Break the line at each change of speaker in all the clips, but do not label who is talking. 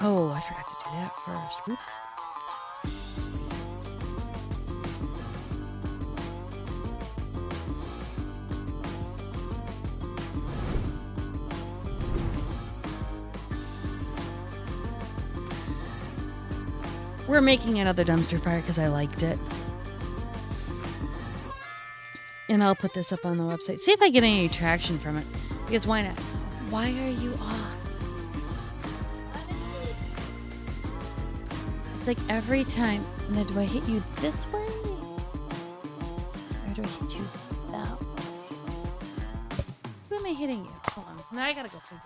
Oh, I forgot to do that first. Whoops. We're making another dumpster fire because I liked it. And I'll put this up on the website. See if I get any traction from it. Because why not? Why are you off? It's like every time. Now, do I hit you this way? Or do I hit you that way? Who am I hitting you? Hold on. Now I gotta go figure.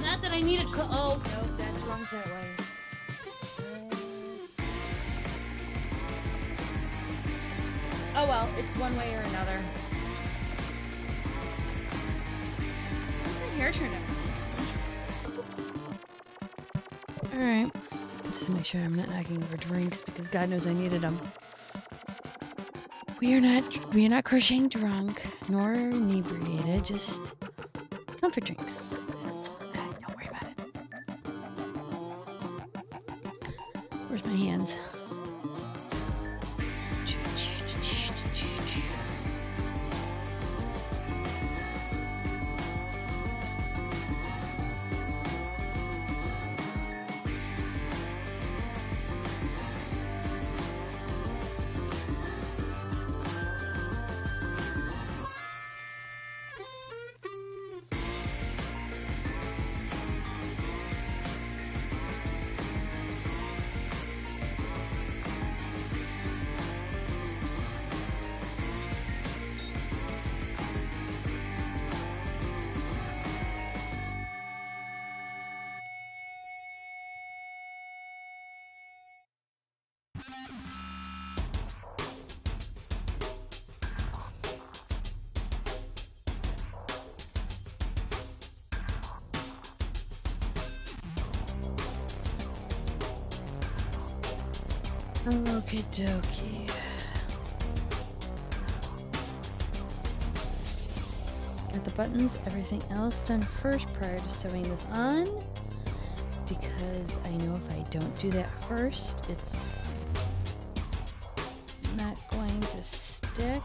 Not that I need a oh, no, that runs that way. Oh well, it's one way or another. My hair turned out. Alright. Just to make sure I'm not knocking over drinks because God knows I needed them. We are not crocheting drunk nor inebriated, just comfort drinks. It's okay, don't worry about it. Where's my hands? Okie dokie. Got the buttons, everything else done first prior to sewing this on. Because I know if I don't do that first, it's not going to stick.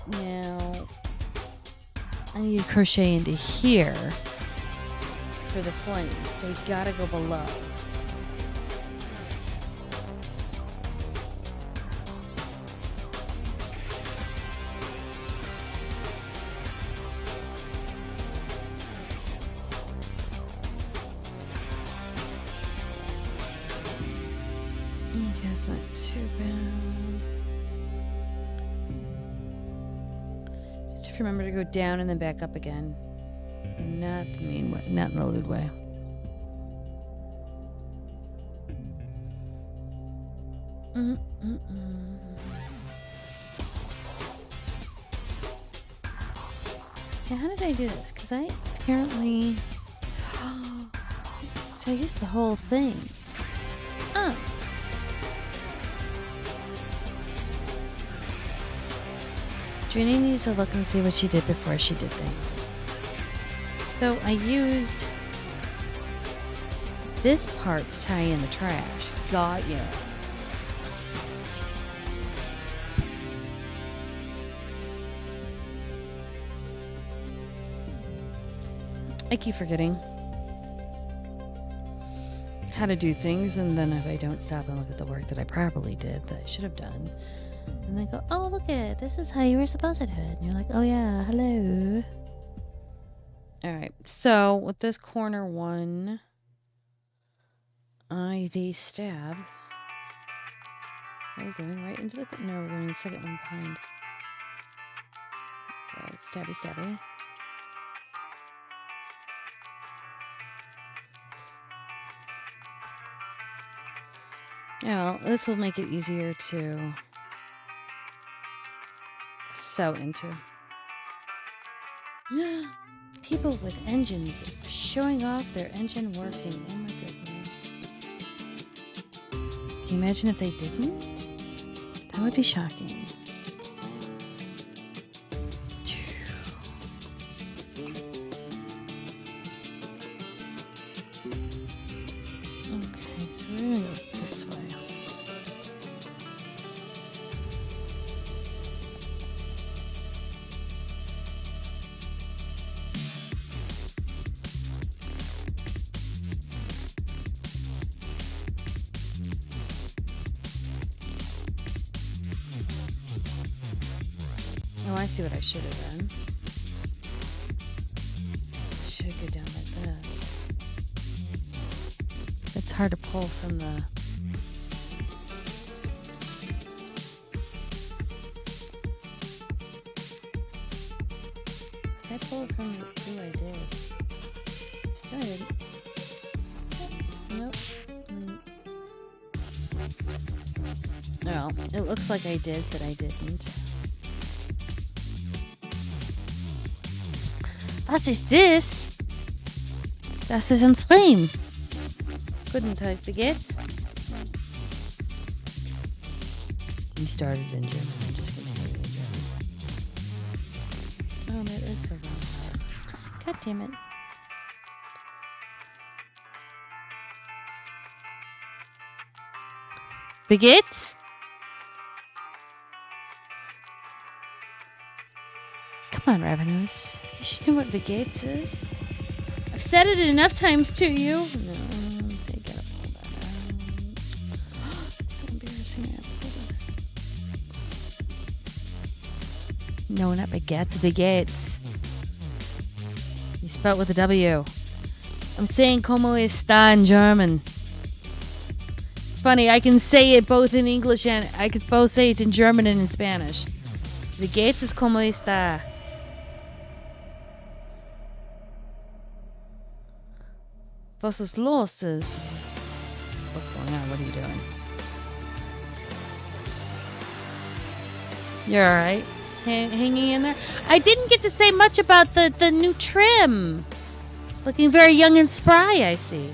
Now, I need to crochet into here for the flames, so we gotta go below. Okay, it's not too bad. Just have to remember to go down and then back up again. Not the mean way, not in the lewd way. Now, how did I do this? Because I apparently... So I used the whole thing. Oh. Trini needs to look and see what she did before she did things. So I used this part to tie in the trash. Got you. I keep forgetting how to do things, and then if I don't stop and look at the work that I properly did that I should have done, and they go, oh, look at it, this is how you were supposed to do it. And you're like, oh yeah, hello. Alright, so with this corner one, the stab. Are we going right into the... No, we're going to the second one behind. So, stabby, stabby. Yeah, well, this will make it easier to sew into. People with engines showing off their engine working. Oh my goodness. Can you imagine if they didn't? That That would be shocking. Okay, so we're gonna go this way. Oh, I see what I should have done. Should go down like this. It's hard to pull from the... Did I pull it from the... Ooh, I did. No, I didn't. Nope. Well, it looks like I did, but I didn't. Was ist das? Das ist ein Stream. Guten Tag, wie geht's? You started in German. I'm just going to tell you in German. Oh, that is the wrong part. God damn it. Wie geht's? Come on, Ravenous. You should know what wie geht's is. I've said it enough times to you. No, they gotta pull that out. It's so embarrassing. I have to pull this. No, not baguettes, baguettes. You spell it with a W. I'm saying como está in German. It's funny, I can say it both in English and I can both say it in German and in Spanish. Baguettes is como está. Was ist los is... What's going on? What are you doing? You're alright? Hanging in there? I didn't get to say much about the new trim. Looking very young and spry, I see.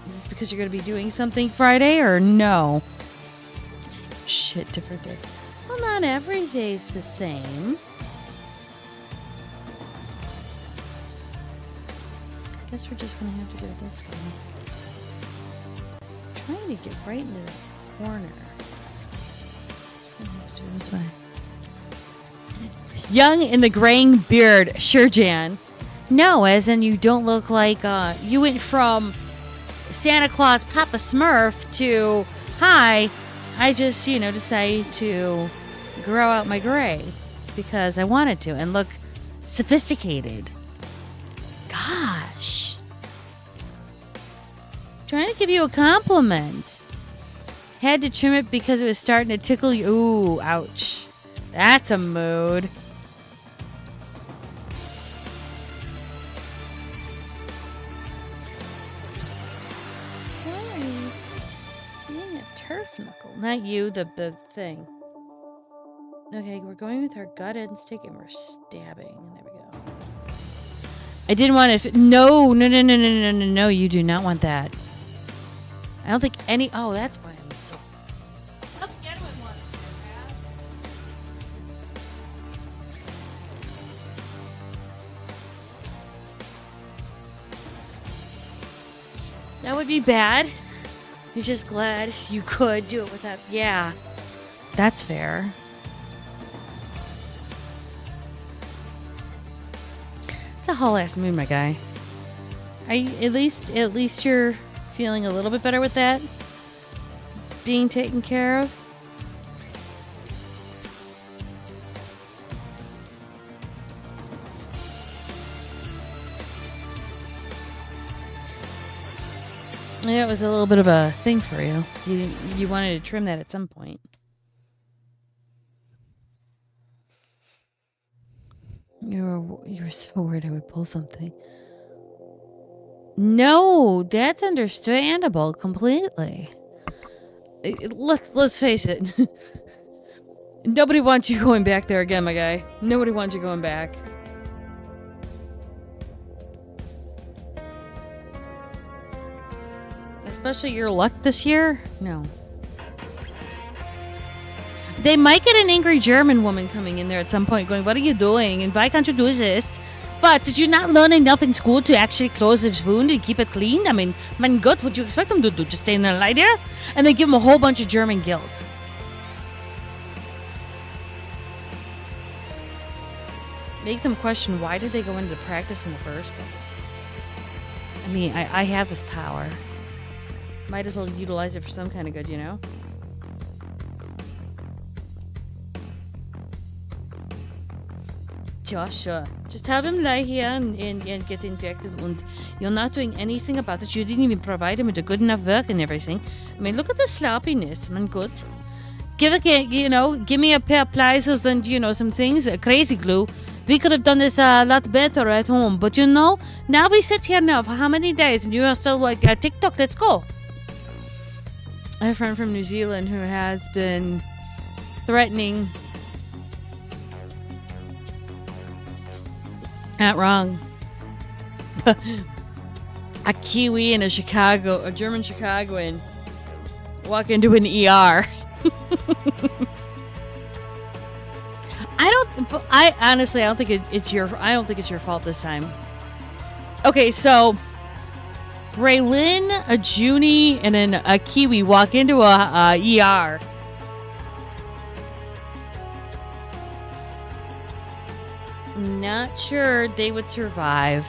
Is this because you're going to be doing something Friday or no? Shit, different day. Well, not every day's the same. I guess we're just going to have to do it this way. I'm trying to get right into that corner. I'm going to have to do it this way. Young in the graying beard. Sure, Jan. No, as in you don't look like... you went from Santa Claus Papa Smurf to... Hi, I just, decided to grow out my gray. Because I wanted to. And look sophisticated. Gosh. Trying to give you a compliment. Had to trim it because it was starting to tickle you. Ooh, ouch. That's a mood. Why are you being a turf knuckle? Not you, the thing. Okay, we're going with our gut instinct and we're stabbing. There we go. I didn't want to... No, you do not want that. I don't think any... Oh, that's why I'm so... I'll get one. That would be bad. You're just glad you could do it without... Yeah, that's fair. It's a whole ass moon, my guy. Are you, at least you're feeling a little bit better with that being taken care of? Yeah, it was a little bit of a thing for you. You wanted to trim that at some point. You were so worried I would pull something. No, that's understandable completely. Let's face it. Nobody wants you going back there again, my guy. Nobody wants you going back. Especially your luck this year? No. They might get an angry German woman coming in there at some point going, what are you doing? And why can't you do this? What, did you not learn enough in school to actually close this wound and keep it clean? I mean, mein Gott, what do you expect them to do? Just stay in there and lie there? And then give them a whole bunch of German guilt. Make them question, why did they go into practice in the first place? I mean, I have this power. Might as well utilize it for some kind of good, you know? Yeah, sure. Just have him lie here and get infected, and you're not doing anything about it. You didn't even provide him with a good enough work and everything. I mean, look at the sloppiness, man. Good. Give me a pair of pliers and, some things, crazy glue. We could have done this a lot better at home. But, now we sit here now for how many days, and you are still like, TikTok, let's go. I have a friend from New Zealand who has been threatening. Not wrong. A Kiwi and a German Chicagoan walk into an ER. I honestly don't think it's your fault this time. Okay, so Raylin, a Junie, and then a Kiwi walk into a ER. Not sure they would survive.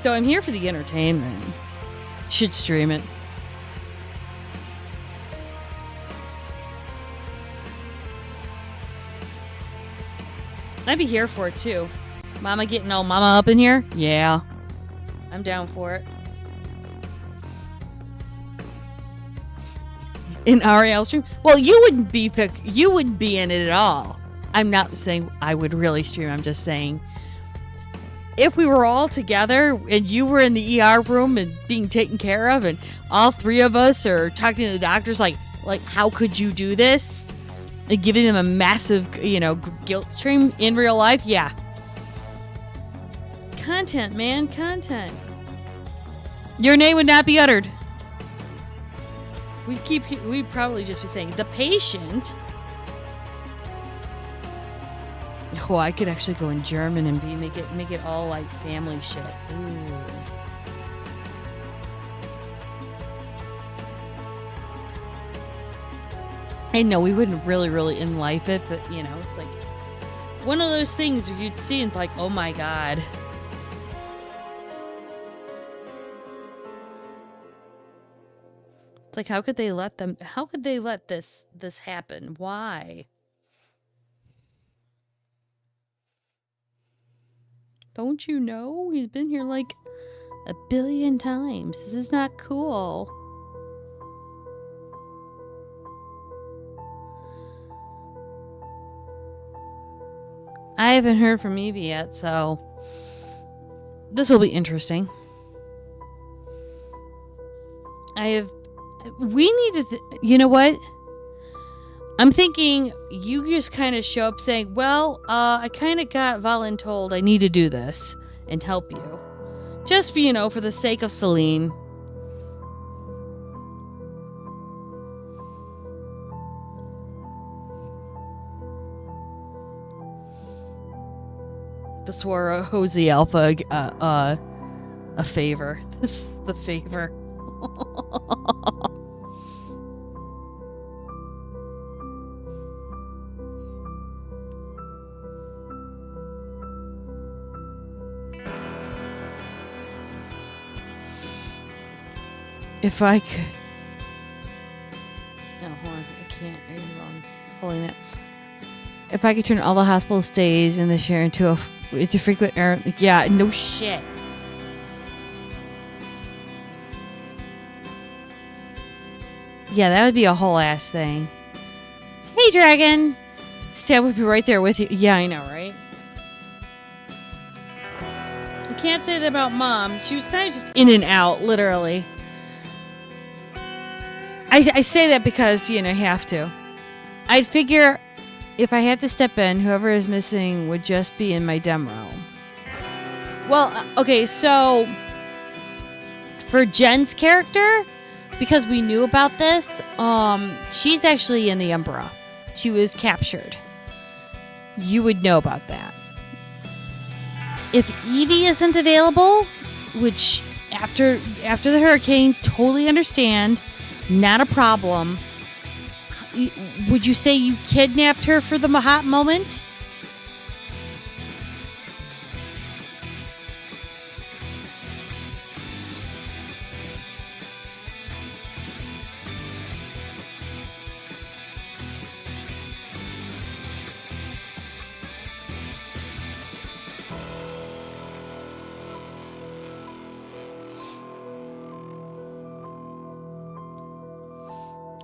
So I'm here for the entertainment. Should stream it. I'd be here for it too. Mama getting all mama up in here? Yeah. I'm down for it. In Ariel stream? Well, you wouldn't be in it at all. I'm not saying I would really stream. I'm just saying if we were all together and you were in the ER room and being taken care of, and all three of us are talking to the doctors like how could you do this? And giving them a massive, guilt stream in real life. Yeah. Content, man. Content. Your name would not be uttered. We'd probably just be saying, the patient. Oh, I could actually go in German and make it all like family shit. Ooh. I know we wouldn't really in life it, but it's like one of those things where you'd see and like, oh my god. It's like, how could they let this happen? Why? Don't you know? He's been here like 1 billion times. This is not cool. I haven't heard from Evie yet, so this will be interesting. We need to, you know what? I'm thinking you just kind of show up saying, well, I kind of got voluntold I need to do this and help you. Just, for the sake of Celine. This were a Jose Alpha a favor. This is the favor. If I could... Oh, hold on. I can't read it. I'm just pulling it. If I could turn all the hospital stays in this year into frequent error... Yeah, no shit. Yeah, that would be a whole ass thing. Hey, Dragon! Stab would be right there with you. Yeah, I know, right? I can't say that about Mom. She was kind of just in and out, literally. I say that because, have to. I'd figure if I had to step in, whoever is missing would just be in my demo. Well, okay, so for Jen's character, because we knew about this, she's actually in the Umbra. She was captured. You would know about that. If Evie isn't available, which after the hurricane, totally understand, not a problem. Would you say you kidnapped her for the hot moment?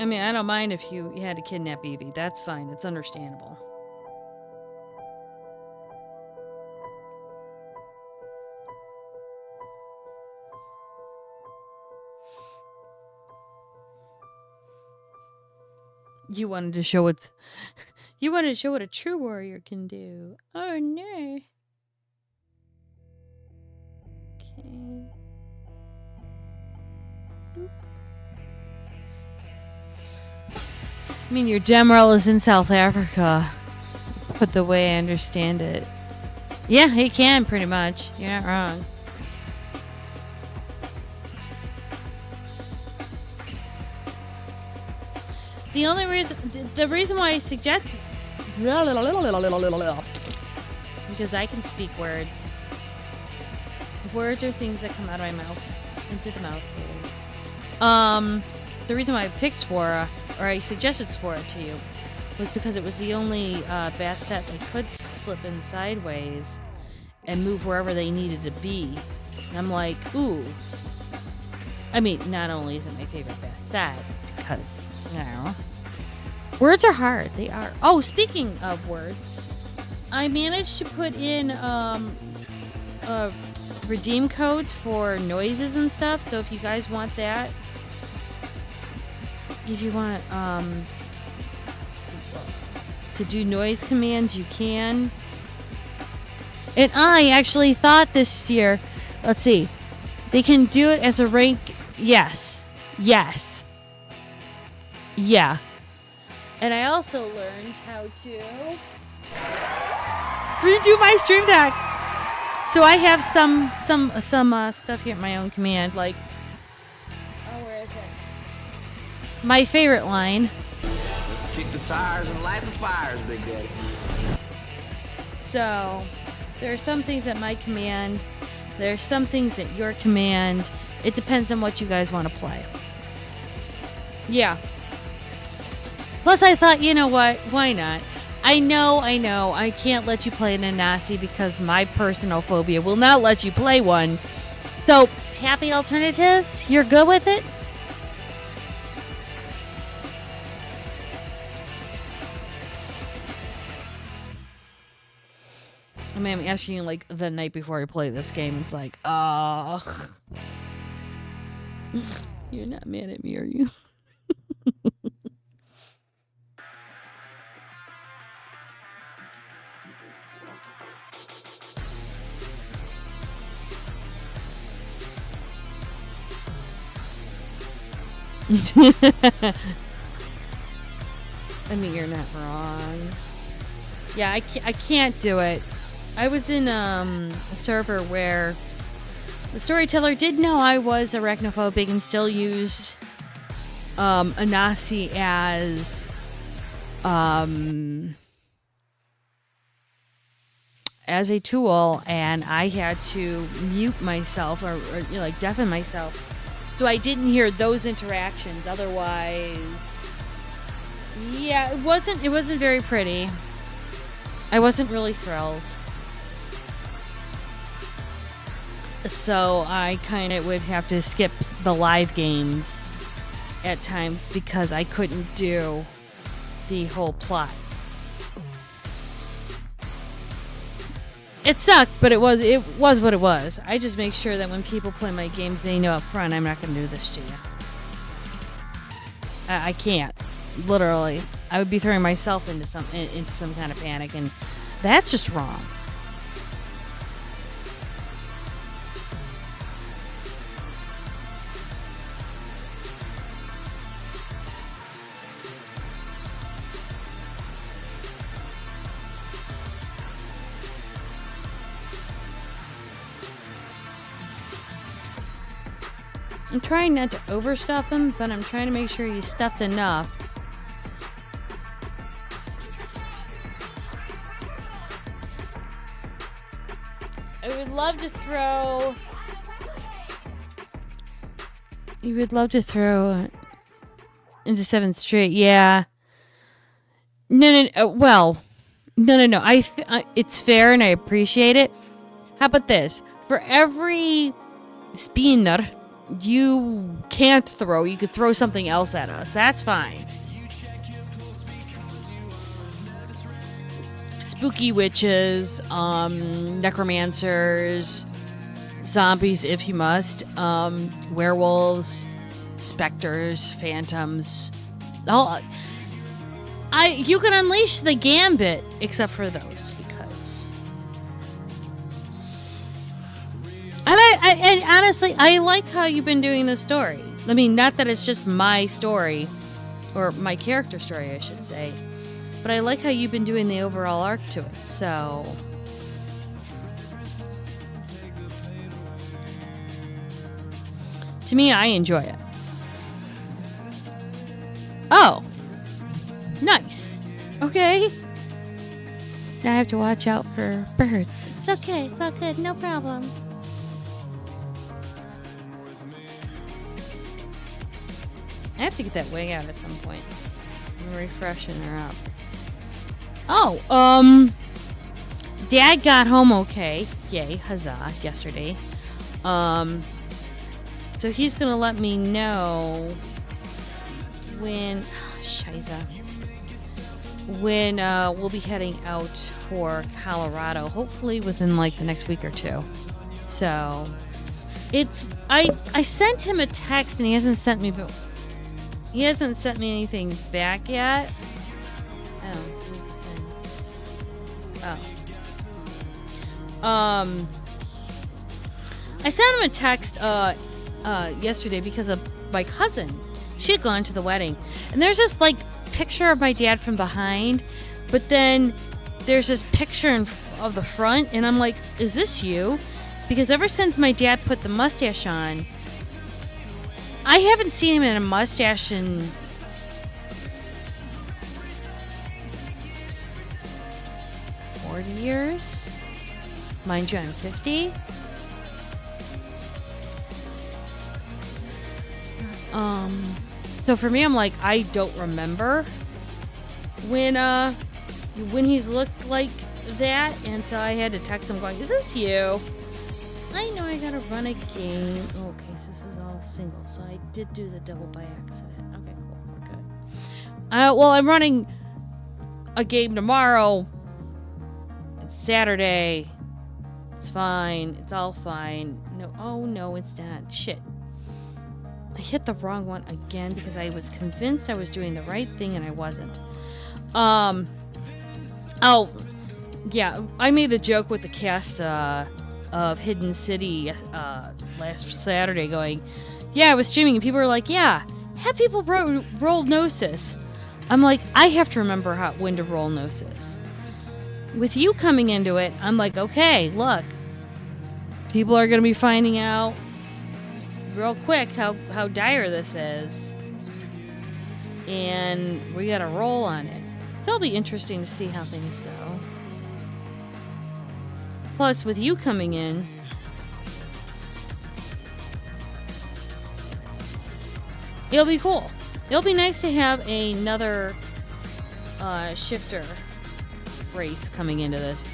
I mean, I don't mind if you had to kidnap Evie. That's fine. It's understandable. You wanted to show what a true warrior can do. Oh no. Okay. Boop. I mean, your Demeril is in South Africa, but the way I understand it. Yeah, he can, pretty much. You're not wrong. The reason why I suggest... Because I can speak words. Words are things that come out of my mouth. Into the mouth. The reason why I picked Spora, or I suggested Spora to you, was because it was the only Bastet that could slip in sideways and move wherever they needed to be. And I'm like, ooh. I mean, not only is it my favorite Bastet, because, you know, words are hard. They are. Oh, speaking of words, I managed to put in redeem codes for noises and stuff. So if you guys want that, if you want to do noise commands, you can. And I actually thought this year, let's see, they can do it as a rank. Yes. Yes. Yeah. And I also learned how to redo my stream deck. So I have some stuff here at my own command, like, oh, where is it? My favorite line.
Let's kick the tires and light the fires, Big Daddy.
So there are some things at my command. There are some things at your command. It depends on what you guys want to play. Yeah. Plus, I thought, you know what? Why not? I know. I can't let you play an Anasi because my personal phobia will not let you play one. So, happy alternative? You're good with it? I mean, I'm asking you, like, the night before I play this game. It's like, you're not mad at me, are you? I mean, you're not wrong. Yeah, I can't do it. I was in a server where the storyteller did know I was arachnophobic and still used Anasi as a tool, and I had to mute myself or you know, like deafen myself. So I didn't hear those interactions. Otherwise, yeah, it wasn't very pretty. I wasn't really thrilled. So I kind of would have to skip the live games at times because I couldn't do the whole plot. It sucked, but it was what it was. I just make sure that when people play my games, they know up front I'm not going to do this to you. I can't. Literally. I would be throwing myself into some kind of panic, and that's just wrong. I'm trying not to overstuff him, but I'm trying to make sure he's stuffed enough. I would love to throw... You would love to throw into 7th Street, yeah. No. No. It's fair and I appreciate it. How about this? For every spinner you can't throw, you could throw something else at us. That's fine. Spooky witches, necromancers, zombies if you must, werewolves, specters, phantoms. You can unleash the gambit except for those because. And honestly, I like how you've been doing this story. I mean, not that it's just my story, or my character story, I should say, but I like how you've been doing the overall arc to it. So. To me, I enjoy it. Oh. Nice. Okay. Now I have to watch out for birds. It's okay. It's all good. No problem. I have to get that wig out at some point. I'm refreshing her up. Oh, Dad got home okay. Yay, huzzah, yesterday. So he's gonna let me know when when we'll be heading out for Colorado, hopefully within like the next week or two. So it's I sent him a text and he hasn't sent me anything back yet. I sent him a text yesterday because of my cousin. She had gone to the wedding, and there's this like picture of my dad from behind, but then there's this picture of the front, and I'm like, is this you? Because ever since my dad put the mustache on, I haven't seen him in a mustache in 40 years. Mind you, I'm 50. So for me, I'm like, I don't remember when he's looked like that, and so I had to text him going, is this you? I know I gotta run a game. Okay, so this is all single, so I did do the double by accident. Okay, cool, we're good. Well, I'm running a game tomorrow. It's Saturday. It's fine. It's all fine. No, oh no, it's not. Shit. I hit the wrong one again because I was convinced I was doing the right thing and I wasn't. Oh, yeah, I made the joke with the cast of Hidden City last Saturday going, yeah, I was streaming and people were like, yeah, have people roll Gnosis. I'm like, I have to remember when to roll Gnosis. With you coming into it, I'm like, okay, look, people are going to be finding out real quick how dire this is, and we gotta roll on it. So it'll be interesting to see how things go. Plus, with you coming in, it'll be cool. It'll be nice to have another shifter race coming into this,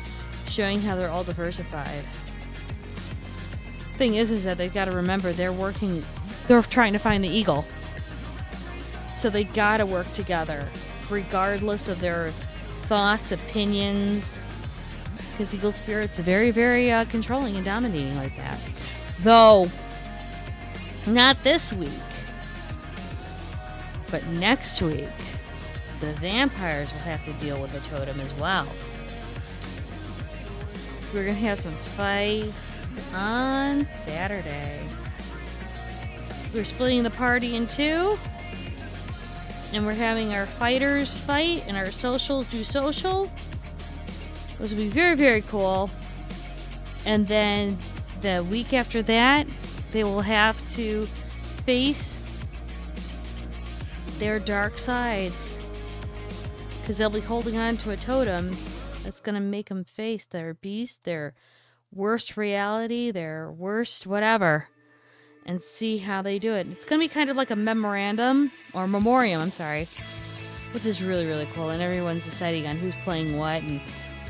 showing how they're all diversified. Thing is that they've got to remember they're trying to find the eagle, so they gotta work together regardless of their thoughts, opinions, because eagle spirit's very, very controlling and dominating like that. Though not this week, but next week the vampires will have to deal with the totem as well. We're gonna have some fights on Saturday. We're splitting the party in two, and we're having our fighters fight and our socials do social. Those will be very, very cool. And then the week after that, they will have to face their dark sides. Because they'll be holding on to a totem that's going to make them face their beast, their worst reality, their worst whatever, and see how they do it. It's going to be kind of like a memoriam, which is really, really cool. And everyone's deciding on who's playing what and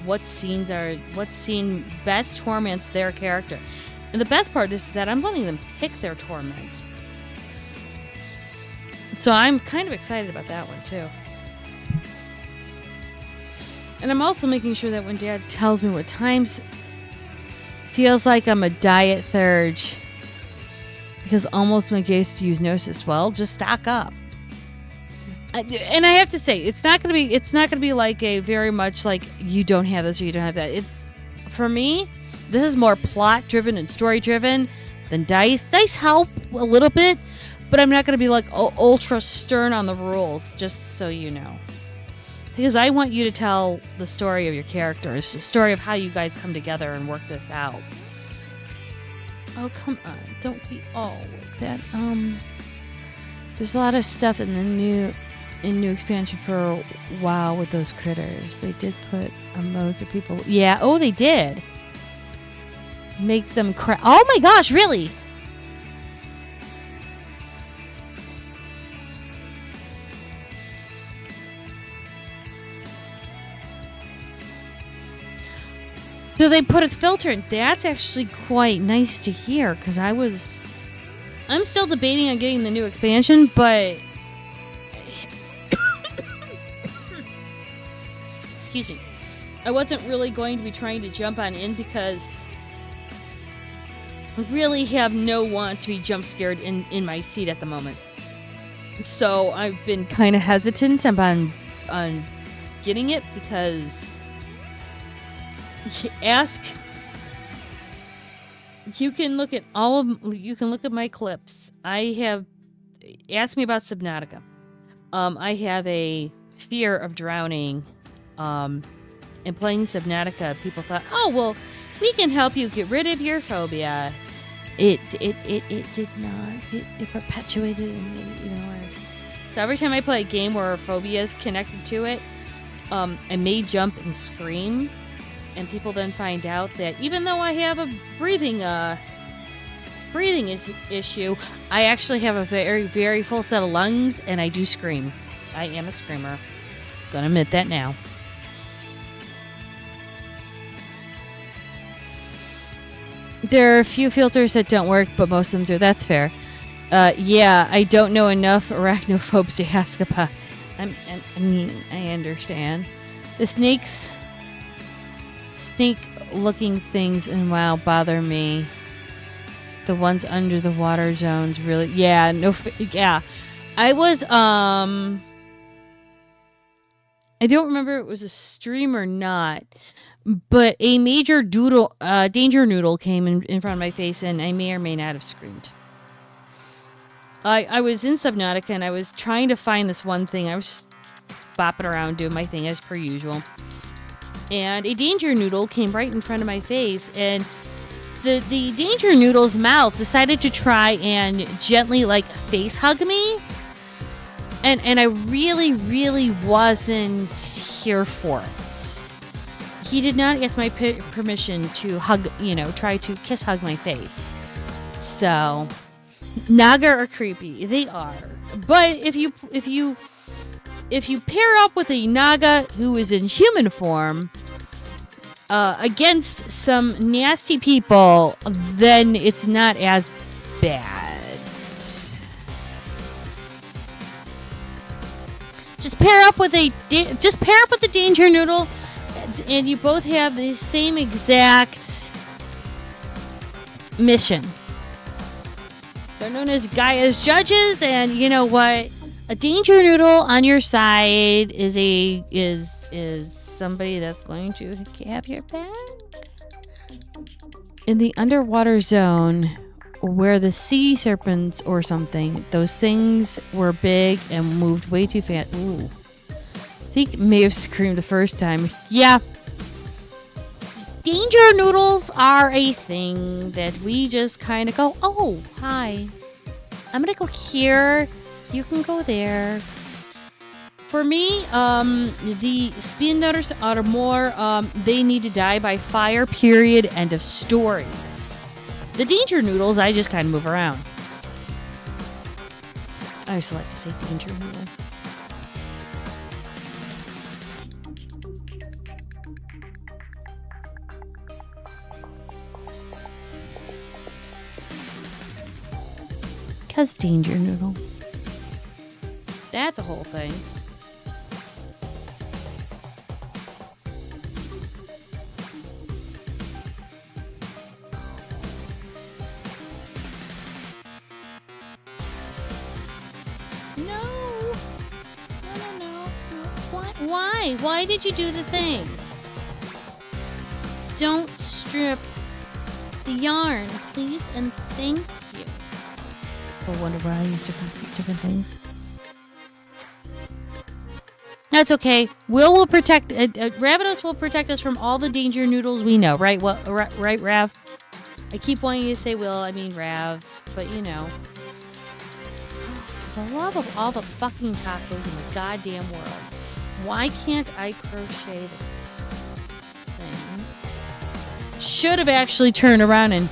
what scene best torments their character. And the best part is that I'm letting them pick their torment. So I'm kind of excited about that one too. And I'm also making sure that when Dad tells me what times, feels like I'm a diet third. Because almost my gaze to use Gnosis. Well, just stock up. And I have to say, it's not gonna be like a very much like you don't have this or you don't have that. It's, for me, this is more plot driven and story driven than dice. Dice help a little bit, but I'm not gonna be like ultra stern on the rules, just so you know. Because I want you to tell the story of your characters, the story of how you guys come together and work this out. Oh, come on. Don't be all like that. There's a lot of stuff in the new expansion for WoW with those critters. They did put a mode for people. Yeah, oh, they did. Make them cry. Oh my gosh, really? So they put a filter in. That's actually quite nice to hear, because I'm still debating on getting the new expansion, but excuse me. I wasn't really going to be trying to jump on in because I really have no want to be jump scared in my seat at the moment. So I've been kind of hesitant on getting it because you can look at my clips. Ask me about Subnautica. I have a fear of drowning. And playing Subnautica, people thought, oh, well, we can help you get rid of your phobia. It did not. It perpetuated and made it even worse. So every time I play a game where a phobia is connected to it, I may jump and scream. And people then find out that even though I have a breathing issue, I actually have a very, very full set of lungs, and I do scream. I am a screamer. Gonna admit that now. There are a few filters that don't work, but most of them do. That's fair. Yeah, I don't know enough arachnophobes to ask about. I understand. The snake-looking things in WoW bother me. The ones under the water zones really... Yeah, yeah. I was, I don't remember if it was a stream or not, but a major danger noodle came in front of my face, and I may or may not have screamed. I was in Subnautica, and I was trying to find this one thing. I was just bopping around doing my thing as per usual. And a danger noodle came right in front of my face, and the danger noodle's mouth decided to try and gently face hug me. And I really, really wasn't here for it. He did not ask my permission to try to kiss hug my face. So, Naga are creepy. They are. But if you pair up with a Naga who is in human form against some nasty people, then it's not as bad. Just pair up with the danger noodle, and you both have the same exact mission. They're known as Gaia's judges, and you know what? A danger noodle on your side is somebody that's going to have your back. In the underwater zone, where the sea serpents or something, those things were big and moved way too fast. Ooh. I think may have screamed the first time. Yeah. Danger noodles are a thing that we just kind of go, oh, hi. I'm gonna go here. You can go there. For me, the spinners are more, they need to die by fire, period, end of story. The danger noodles, I just kind of move around. I also like to say danger noodle. Because danger noodle. That's a whole thing. Why? Why did you do the thing? Don't strip the yarn, please, and thank you. I wonder why I use different things. That's okay. Will protect. Ravenous will protect us from all the danger noodles we know, right? Well, right, Rav. I keep wanting you to say Will. I mean Rav, but you know. For the love of all the fucking tacos in the goddamn world. Why can't I crochet this thing? Should have actually turned around and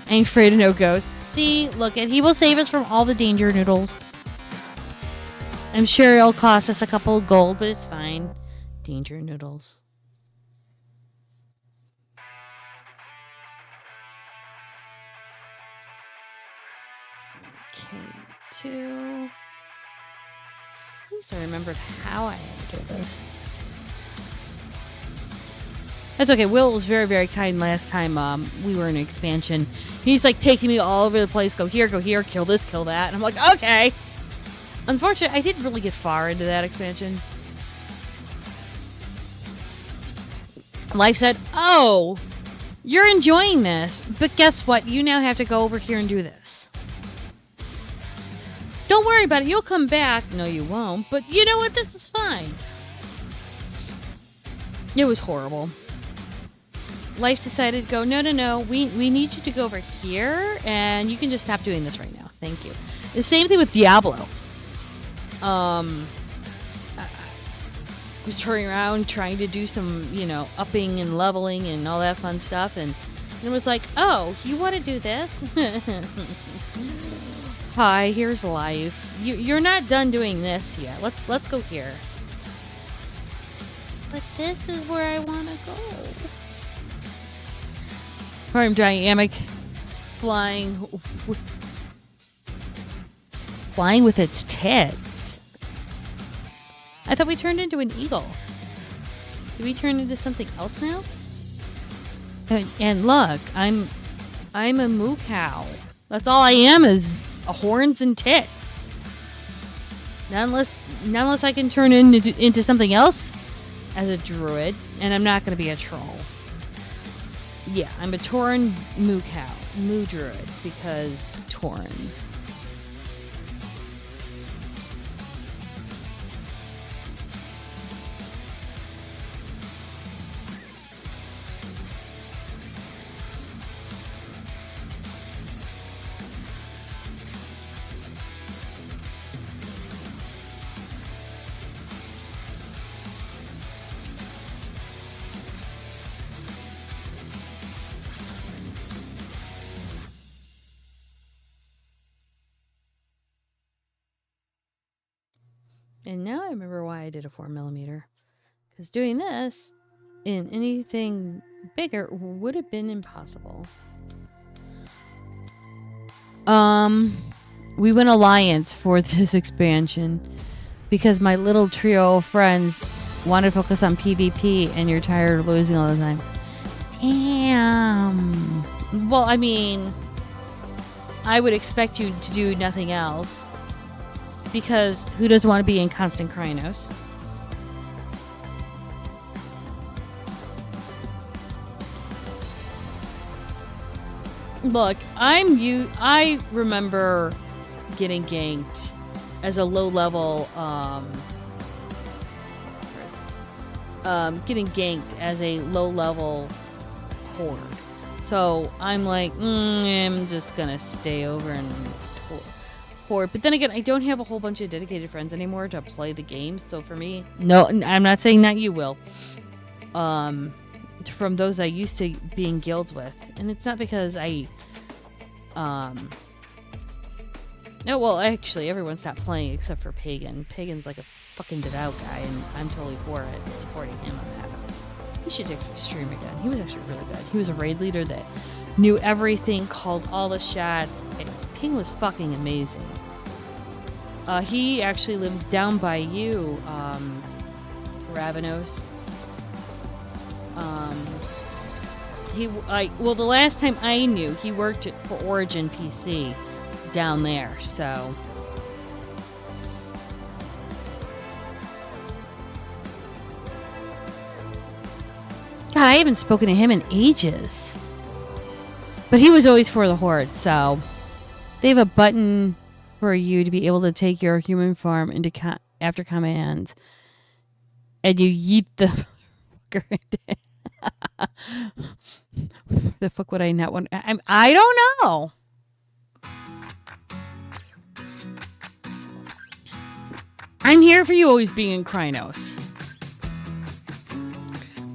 ain't afraid of no ghosts. See, look at, he will save us from all the danger noodles. I'm sure it'll cost us a couple of gold, but it's fine. Danger noodles. Okay, 2. At least I remembered how I had to do this. That's okay. Will was very, very kind last time we were in an expansion. He's like taking me all over the place. Go here, kill this, kill that. And I'm like, okay. Unfortunately, I didn't really get far into that expansion. Life said, oh, you're enjoying this. But guess what? You now have to go over here and do this. Don't worry about it. You'll come back. No, you won't. But you know what? This is fine. It was horrible. Life decided to go, no. We need you to go over here. And you can just stop doing this right now. Thank you. The same thing with Diablo. I was turning around trying to do some, upping and leveling and all that fun stuff. And it was like, oh, you want to do this? Hi, here's life. You're not done doing this yet. Let's go here. But this is where I want to go. I'm dynamic, flying with its tits. I thought we turned into an eagle. Did we turn into something else now? And look, I'm a moo cow. That's all I am is horns and tits. Not unless I can turn into something else as a druid, and I'm not going to be a troll. Yeah, I'm a Tauren moo cow, moo druid, because Tauren. And now I remember why I did a 4mm. Because doing this in anything bigger would have been impossible. We went alliance for this expansion because my little trio of friends wanted to focus on PvP and you're tired of losing all the time. Damn. Well, I mean, I would expect you to do nothing else. Because who doesn't want to be in constant Krynos? Look, I remember getting ganked as a low level. Getting ganked as a low level horde. So I'm like, I'm just gonna stay over and horde. But then again, I don't have a whole bunch of dedicated friends anymore to play the games. So for me, no, I'm not saying that you will. From those I used to be in guilds with, and it's not because I. No, well, actually, everyone stopped playing except for Pagan. Pagan's like a fucking devout guy, and I'm totally for it, supporting him on that. He should actually stream again. He was actually really good. He was a raid leader that knew everything, called all the shots. Ping was fucking amazing. He actually lives down by you, Ravenos. Well, the last time I knew, he worked for Origin PC down there, so. God, I haven't spoken to him in ages. But he was always for the Horde, so. They have a button for you to be able to take your human form into after commands. And you yeet the fucker into the fuck would I not want? I don't know. I'm here for you always being in Krynos.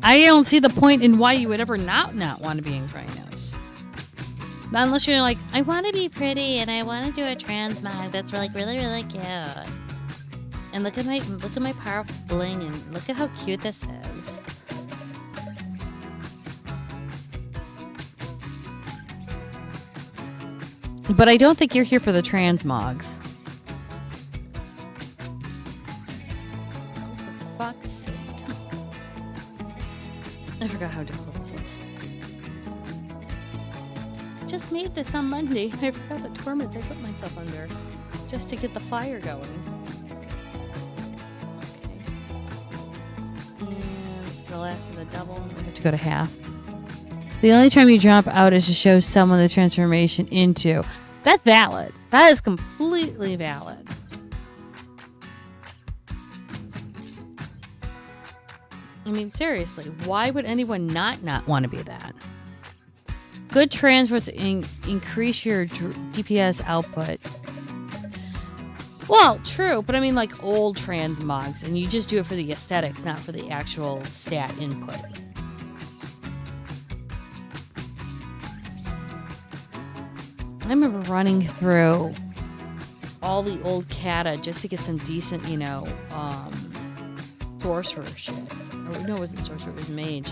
I don't see the point in why you would ever not want to be in Krynos. Not unless you're like, I want to be pretty and I want to do a transmog that's like really, really cute. And look at my powerful bling and look at how cute this is. But I don't think you're here for the transmogs. For fuck's sake. I forgot how difficult this was. Just made this on Monday. I forgot the torment I put myself under just to get the fire going. Okay. And the last of the double. I have to go to half. The only time you jump out is to show someone the transformation into. That's valid. That is completely valid. I mean, seriously, why would anyone not want to be that? Good transfers increase your DPS output. Well, true, but I mean like old transmogs, and you just do it for the aesthetics, not for the actual stat input. I remember running through all the old kata just to get some decent, sorcerer shit. Or, no, it wasn't sorcerer, it was mage.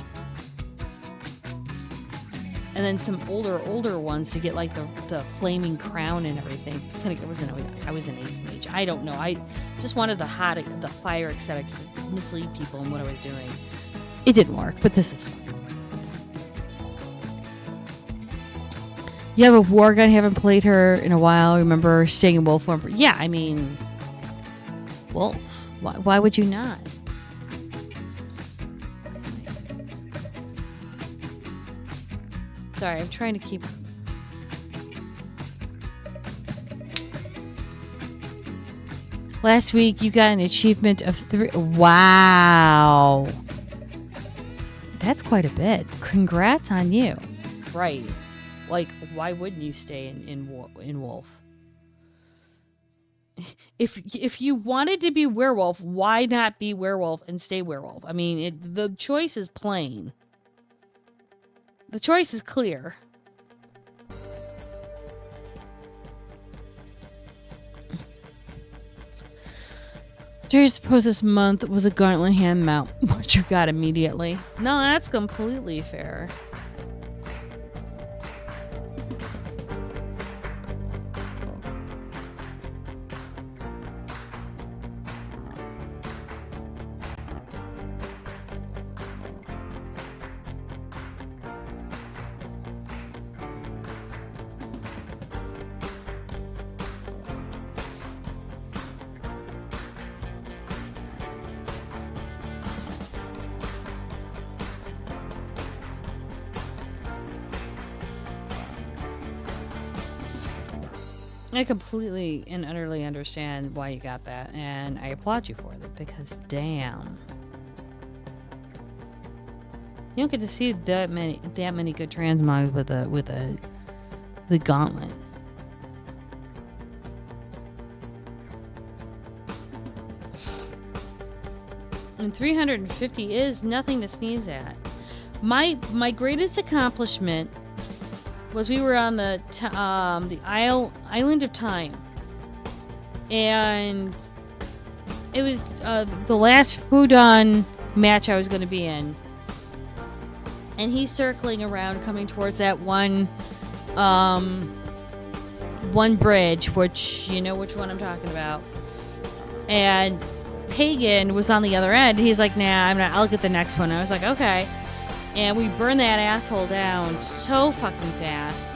And then some older ones to get like the flaming crown and everything. I was an ace mage. I don't know. I just wanted the fire aesthetics to mislead people in what I was doing. It didn't work, but this is fun. You have a war gun. Haven't played her in a while. Remember staying in wolf form? Yeah, I mean, wolf. Why would you not? Sorry, I'm trying to keep. Last week, you got an achievement of 3. Wow. That's quite a bit. Congrats on you. Right. Like, why wouldn't you stay in Wolf? If you wanted to be werewolf, why not be werewolf and stay werewolf? I mean, the choice is plain. The choice is clear. Jerry's post this month was a gauntlet hand mount, which you got immediately. No, that's completely fair. I completely and utterly understand why you got that, and I applaud you for it, because damn. You don't get to see that many good transmogs with the gauntlet. And 350 is nothing to sneeze at. My greatest accomplishment was we were on the island of time, and it was the last Whodun match I was going to be in. And he's circling around, coming towards that one bridge, which you know which one I'm talking about. And Pagan was on the other end. He's like, nah, I'll get the next one. I was like, okay. And we burned that asshole down so fucking fast.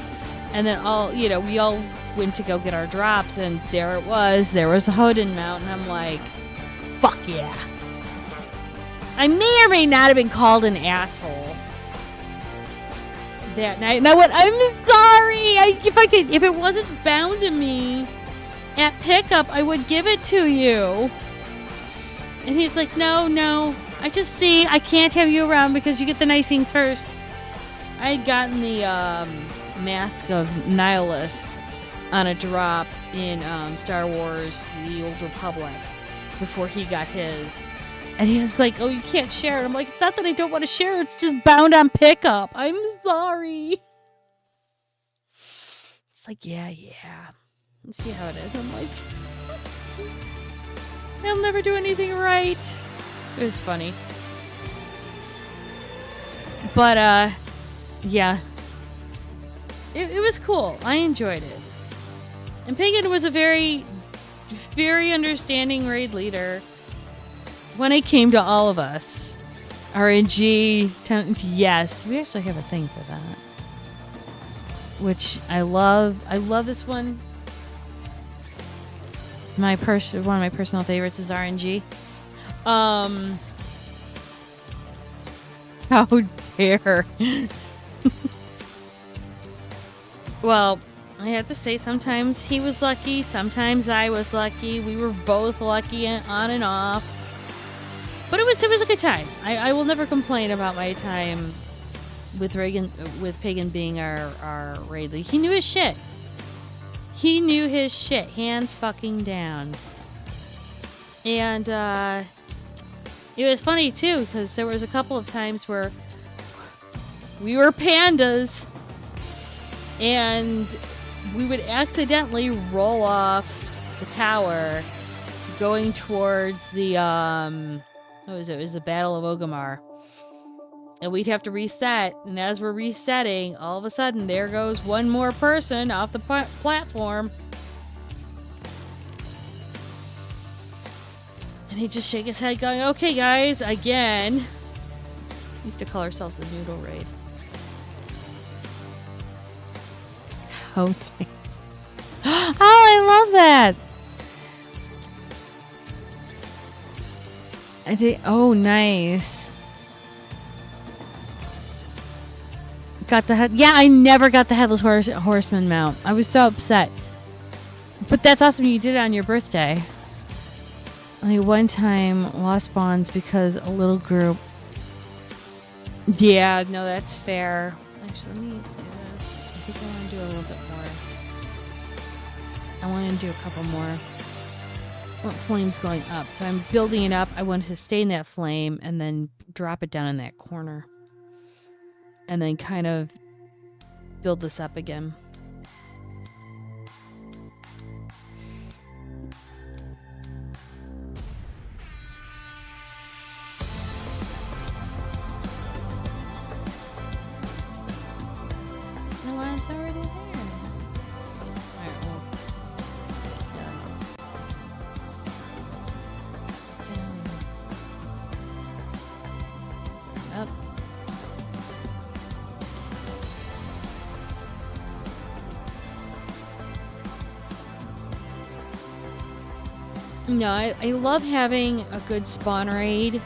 And then we all went to go get our drops, and there it was. There was the Hodin Mount, and I'm like, fuck yeah. I may or may not have been called an asshole that night. Now what? I'm sorry. If it wasn't bound to me at pickup, I would give it to you. And he's like, no. I can't have you around because you get the nice things first. I had gotten the Mask of Nihilus on a drop in Star Wars The Old Republic before he got his. And he's just like, oh, you can't share it. I'm like, it's not that I don't want to share. It's just bound on pickup. I'm sorry. It's like, yeah. Let's see how it is. I'm like, I'll never do anything right. It was funny. But, yeah. It was cool. I enjoyed it. And Pagan was a very, very understanding raid leader when it came to all of us. RNG, yes. We actually have a thing for that. Which I love. I love this one. One of my personal favorites is RNG. How dare. Well, I have to say, sometimes he was lucky, sometimes I was lucky. We were both lucky on and off. But it was a good time. I will never complain about my time with Pagan being our raid lead. He knew his shit. Hands fucking down. And it was funny too, because there was a couple of times where we were pandas and we would accidentally roll off the tower going towards the what was it? It was the Battle of Ogamar. And we'd have to reset, and as we're resetting, all of a sudden there goes one more person off the platform. And he'd just shake his head going, okay guys, again. We used to call ourselves the Noodle Raid. Oh, I love that. Oh, nice. Got the head. Yeah, I never got the Headless Horseman mount. I was so upset. But that's awesome. You did it on your birthday. Only one time lost bonds because a little group. Yeah, no, that's fair. Actually, let me do this. I think I want to do a little bit more. I want to do a couple more. Flames going up. So I'm building it up. I want to sustain that flame and then drop it down in that corner. And then kind of build this up again. No, it's already there. Alright, well. Down. Up. No, I love having a good spawn raid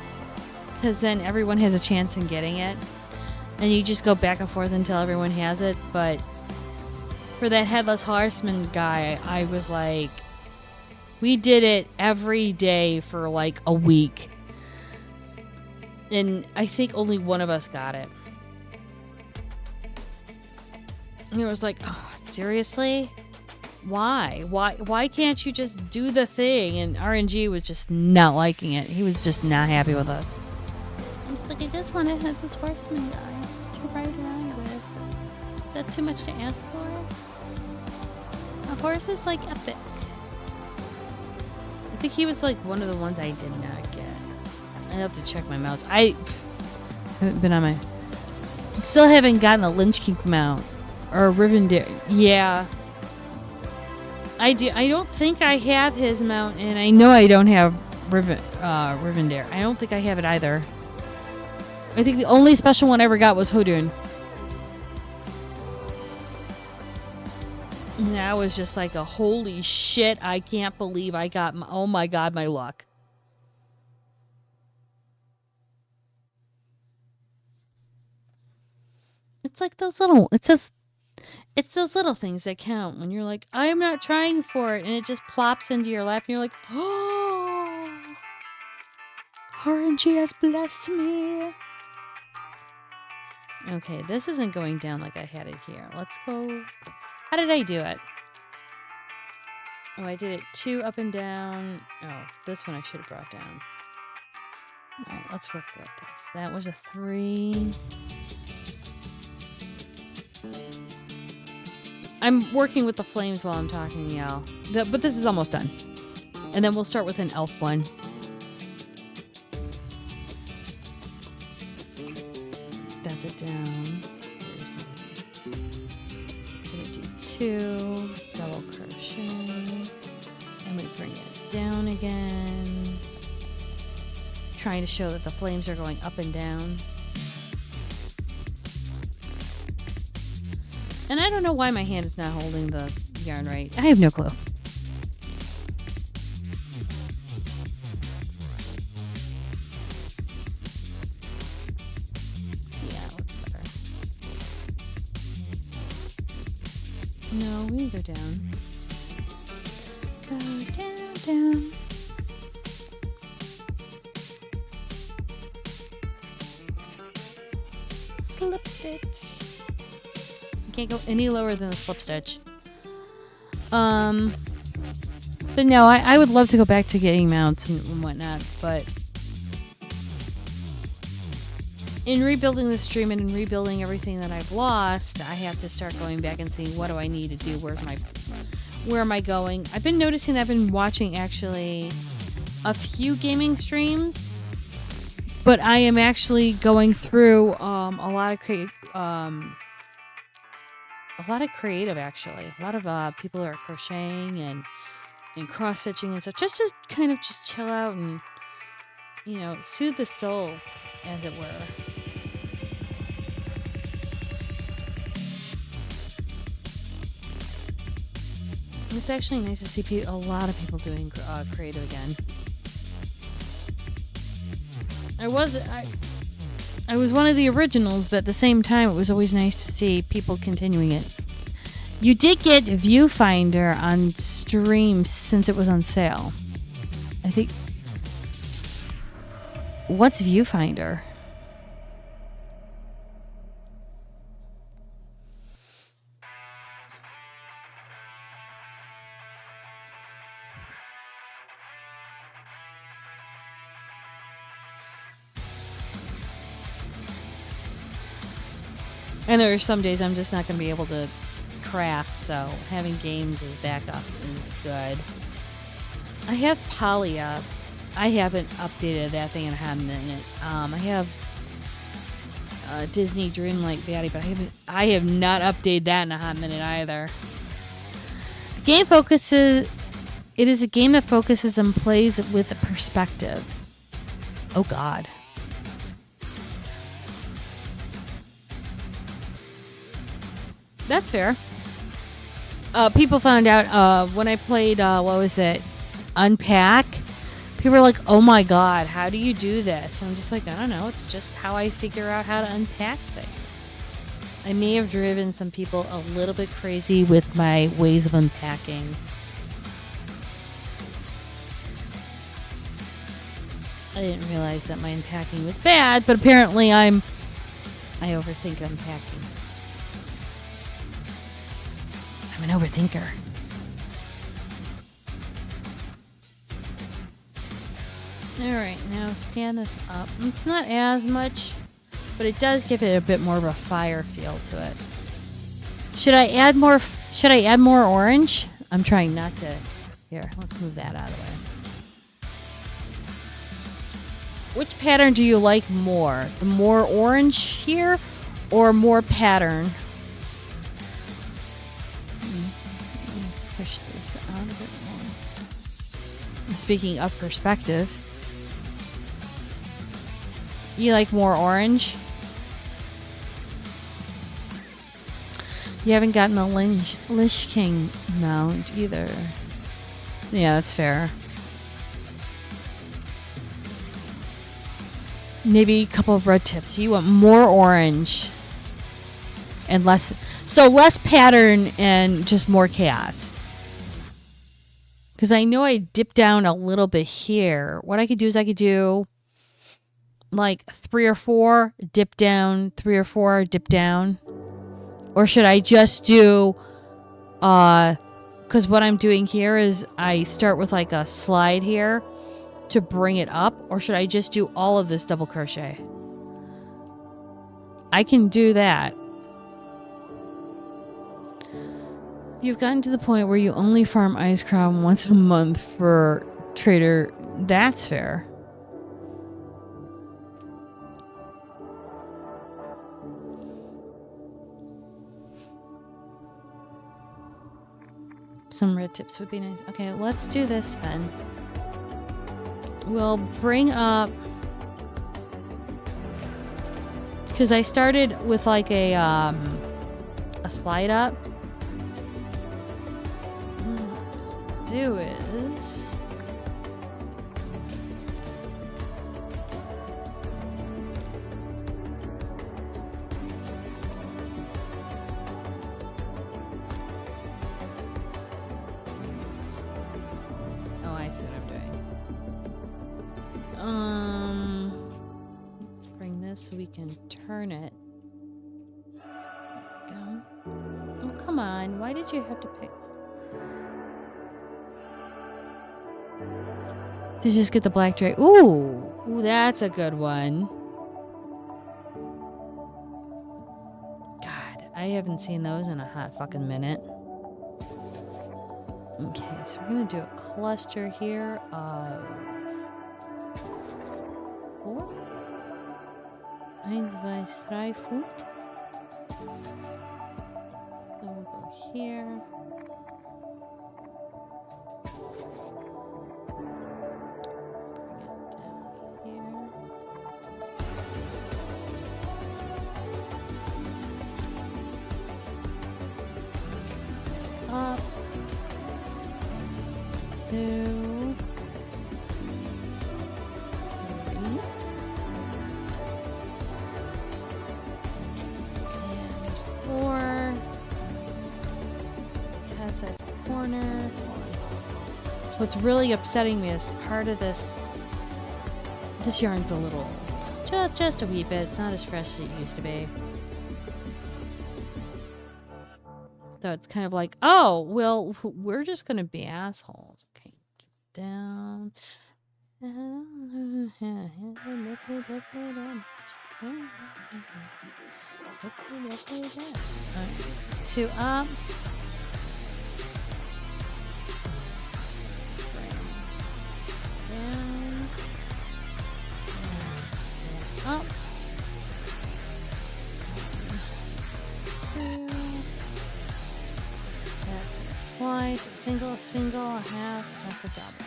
because then everyone has a chance in getting it. And you just go back and forth until everyone has it. But for that Headless Horseman guy, I was like, we did it every day for like a week. And I think only one of us got it. And it was like, oh, seriously? Why can't you just do the thing? And RNG was just not liking it. He was just not happy with us. I'm just like, I just want to have this horseman guy to ride around with. Is that too much to ask for? A horse is like epic. I think he was like one of the ones I did not get. I have to check my mounts. I haven't been on my... Still haven't gotten a Lynch King mount. Or a Rivendare. Yeah. I don't think I have his mount, and I know I don't have Rivendare. I don't think I have it either. I think the only special one I ever got was Hodun. And that was just like a holy shit, I can't believe I got oh my god, my luck. It's like those little, it's those little things that count when you're like, I'm not trying for it, and it just plops into your lap, and you're like, oh, RNG has blessed me. Okay, this isn't going down like I had it here. Let's go. How did I do it? Oh, I did it 2 up and down. Oh, this one I should have brought down. All right, let's work with this. That was a 3. I'm working with the flames while I'm talking, y'all. But this is almost done. And then we'll start with an elf one. That's it down. Gonna do 2 double crochet. And we bring it down again. Trying to show that the flames are going up and down. And I don't know why my hand is not holding the yarn right. I have no clue. Yeah, looks better. No, we can go down. Go down, down. Slip stitch. Can't go any lower than the slip stitch. But no, I would love to go back to getting mounts and whatnot, but in rebuilding the stream and in rebuilding everything that I've lost, I have to start going back and seeing what do I need to do, where am I going. I've been noticing that I've been watching actually a few gaming streams, but I am actually going through a lot of creative, actually. A lot of people are crocheting and cross-stitching and stuff. Just to kind of just chill out and, you know, soothe the soul, as it were. It's actually nice to see a lot of people doing creative again. I was one of the originals, but at the same time, it was always nice to see people continuing it. You did get Viewfinder on stream since it was on sale. I think... What's Viewfinder? And there are some days I'm just not going to be able to craft, so having games as backup is good. I have Poly up. I haven't updated that thing in a hot minute. I have Disney Dreamlight Batty, but I have not updated that in a hot minute either. It is a game that focuses and plays with a perspective. Oh God. That's fair. People found out when I played, what was it? Unpack. People were like, oh my God, how do you do this? I'm just like, I don't know. It's just how I figure out how to unpack things. I may have driven some people a little bit crazy with my ways of unpacking. I didn't realize that my unpacking was bad, but apparently I overthink unpacking. I'm an overthinker. Alright, now stand this up. It's not as much, but it does give it a bit more of a fire feel to it. Should I add more orange? I'm trying not to. Here, let's move that out of the way. Which pattern do you like more? The more orange here or more pattern? Push this out a bit more. Speaking of perspective, you like more orange? You haven't gotten the Lich King mount either. Yeah, that's fair. Maybe a couple of red tips. You want more orange and less pattern and just more chaos. Because I know I dip down a little bit here. What I could do is I could do like 3 or 4, dip down, 3 or 4, dip down. Or should I just do, because what I'm doing here is I start with like a slide here to bring it up, or should I just do all of this double crochet? I can do that. You've gotten to the point where you only farm Ice Crown once a month for Trader. That's fair. Some red tips would be nice. Okay, let's do this then. We'll bring up, because I started with like a slide up. Do is I see what I'm doing. Let's bring this so we can turn it. Go. Oh, come on. Why did you have to pick? To just get the black tray. Ooh, that's a good one. God, I haven't seen those in a hot fucking minute. Okay, so we're gonna do a cluster here of 4. 1, 2, 3 foot. So we'll go here. Up, 2, 3, and 4, because that's a corner. So what's really upsetting me is part of this yarn's a little, just a wee bit. It's not as fresh as it used to be. So it's kind of like, oh, well, we're just going to be assholes. Okay, down. Right. 2 up. Down. Up. 2. That's a slide, a single, a half, that's a double.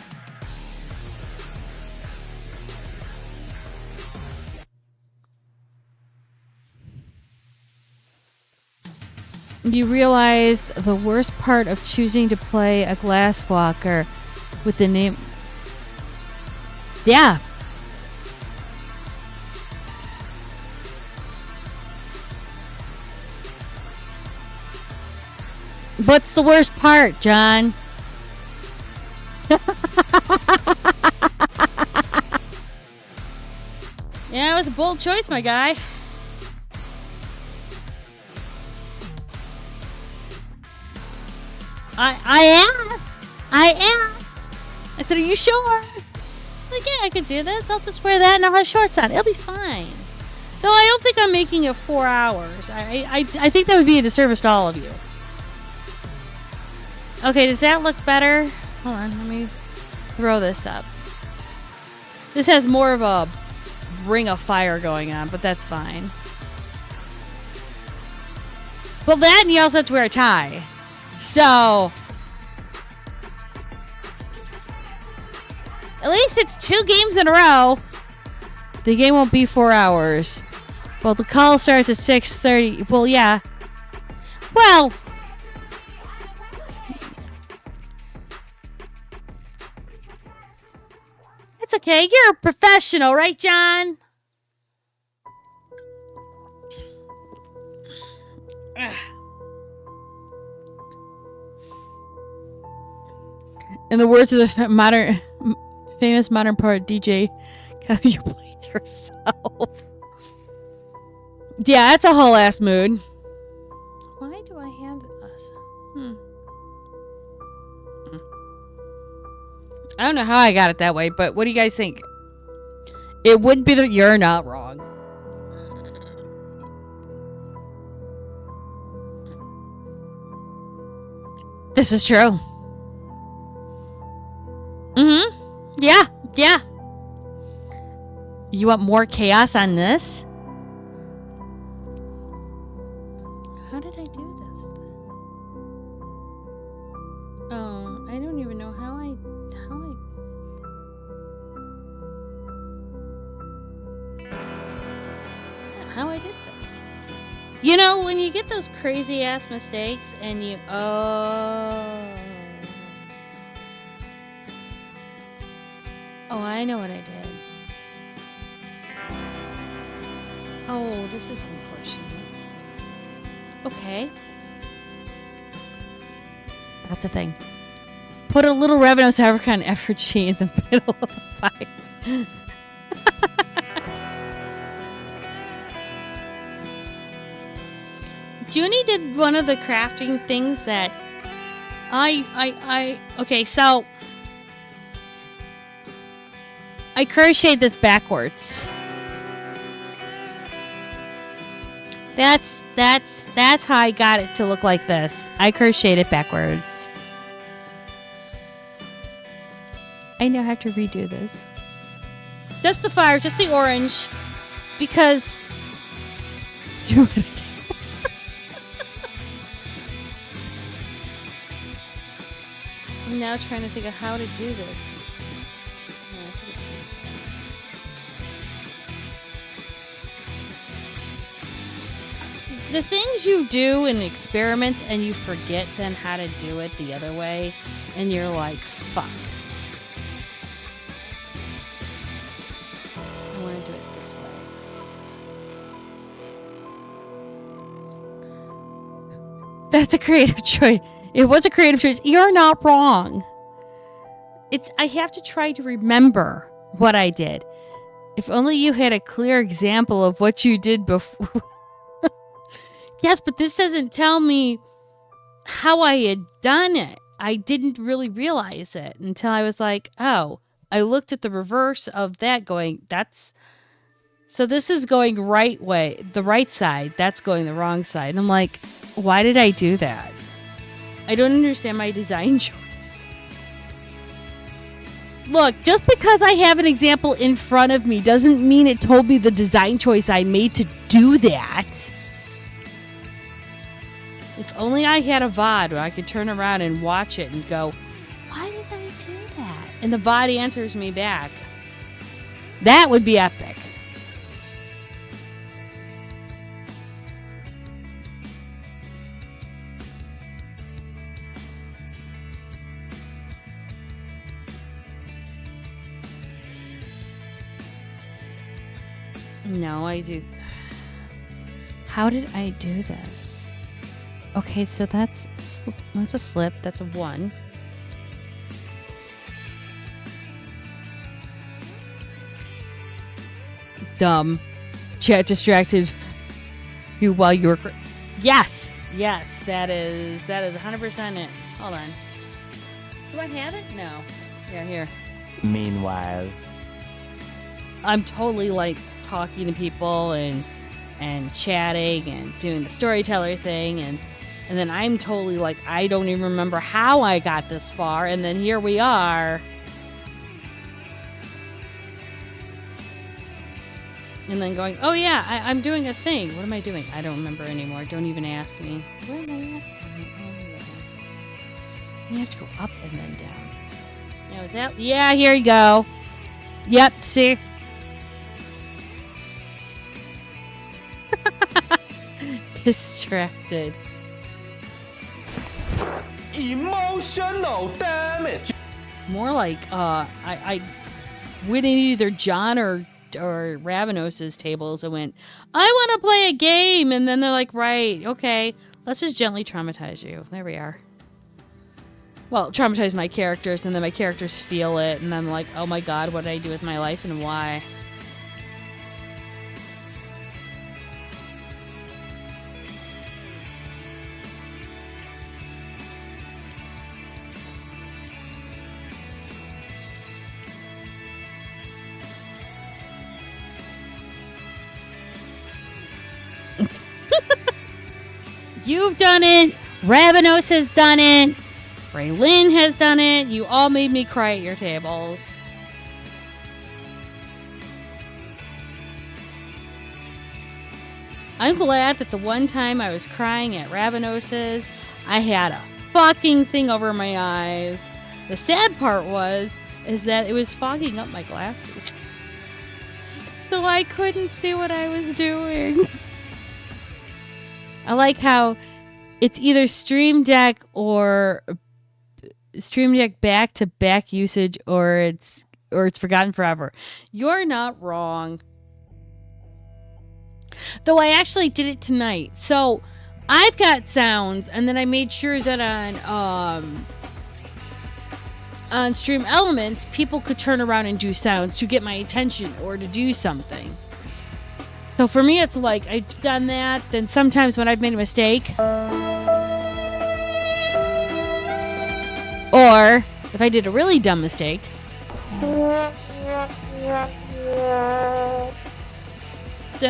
You realized the worst part of choosing to play a glasswalker with the name. Yeah. What's the worst part, John? Yeah, it was a bold choice, my guy. I asked. I said, are you sure? Are like, yeah, I could do this. I'll just wear that and I'll have shorts on. It'll be fine. Though I don't think I'm making it 4 hours. I think that would be a disservice to all of you. Okay, does that look better? Hold on, let me throw this up. This has more of a ring of fire going on, but that's fine. Well, that and you also have to wear a tie. So, at least it's 2 games in a row. The game won't be 4 hours. Well, the call starts at 6:30. Well, yeah. Well, it's okay. You're a professional, right, John? In the words of the famous modern poet DJ, you played yourself. Yeah, that's a whole ass mood. Why do I have this? I don't know how I got it that way, but what do you guys think? It would be that you're not wrong. This is true. Yeah, yeah. You want more chaos on this? How did I do this? Oh, I don't even know how I did this. You know, when you get those crazy ass mistakes and you Oh, I know what I did. Oh, this is unfortunate. Okay. That's a thing. Put a little revenue however kind of effigy in the middle of the fight. Junie did one of the crafting things that okay, so I crocheted this backwards. That's how I got it to look like this. I crocheted it backwards. I now have to redo this. Just the fire, just the orange, because do it again. I'm now trying to think of how to do this. The things you do in experiments and you forget then how to do it the other way, and you're like, fuck. I want to do it this way. That's a creative choice. It was a creative choice. You're not wrong. I have to try to remember what I did. If only you had a clear example of what you did before. Yes, but this doesn't tell me how I had done it. I didn't really realize it until I was like, oh, I looked at the reverse of that going, so this is going right way, the right side. That's going the wrong side. And I'm like, why did I do that? I don't understand my design choice. Look, just because I have an example in front of me doesn't mean it told me the design choice I made to do that. If only I had a VOD where I could turn around and watch it and go, why did I do that? And the VOD answers me back. That would be epic. No, I do. How did I do this? Okay, so that's a slip. That's a 1. Dumb. Chat distracted you while you were... Yes, that is 100% it. Hold on. Do I have it? No. Yeah, here.
Meanwhile.
I'm totally like talking to people and chatting and doing the storyteller thing, and then I'm totally like, I don't even remember how I got this far, and then here we are. And then going, oh yeah, I'm doing a thing. What am I doing? I don't remember anymore. Don't even ask me. Where am I at? You have to go up and then down. Now is that? Yeah, here you go. Yep, see? Distracted.
Emotional damage.
More like I went in either John or Ravenos's tables and went, I want to play a game, and then they're like, right, okay, let's just gently traumatize you. There we are. Well, traumatize my characters, and then my characters feel it, and I'm like, oh my god, what did I do with my life and why? You've done it. Ravenos has done it. Braylin has done it. You all made me cry at your tables. I'm glad that the one time I was crying at Ravenos's, I had a fucking thing over my eyes. The sad part is that it was fogging up my glasses. So I couldn't see what I was doing. I like how it's either Stream Deck or Stream Deck back-to-back usage, or it's forgotten forever. You're not wrong. Though I actually did it tonight. So I've got sounds, and then I made sure that on Stream Elements, people could turn around and do sounds to get my attention or to do something. So for me, it's like, I've done that, then sometimes when I've made a mistake, or if I did a really dumb mistake, then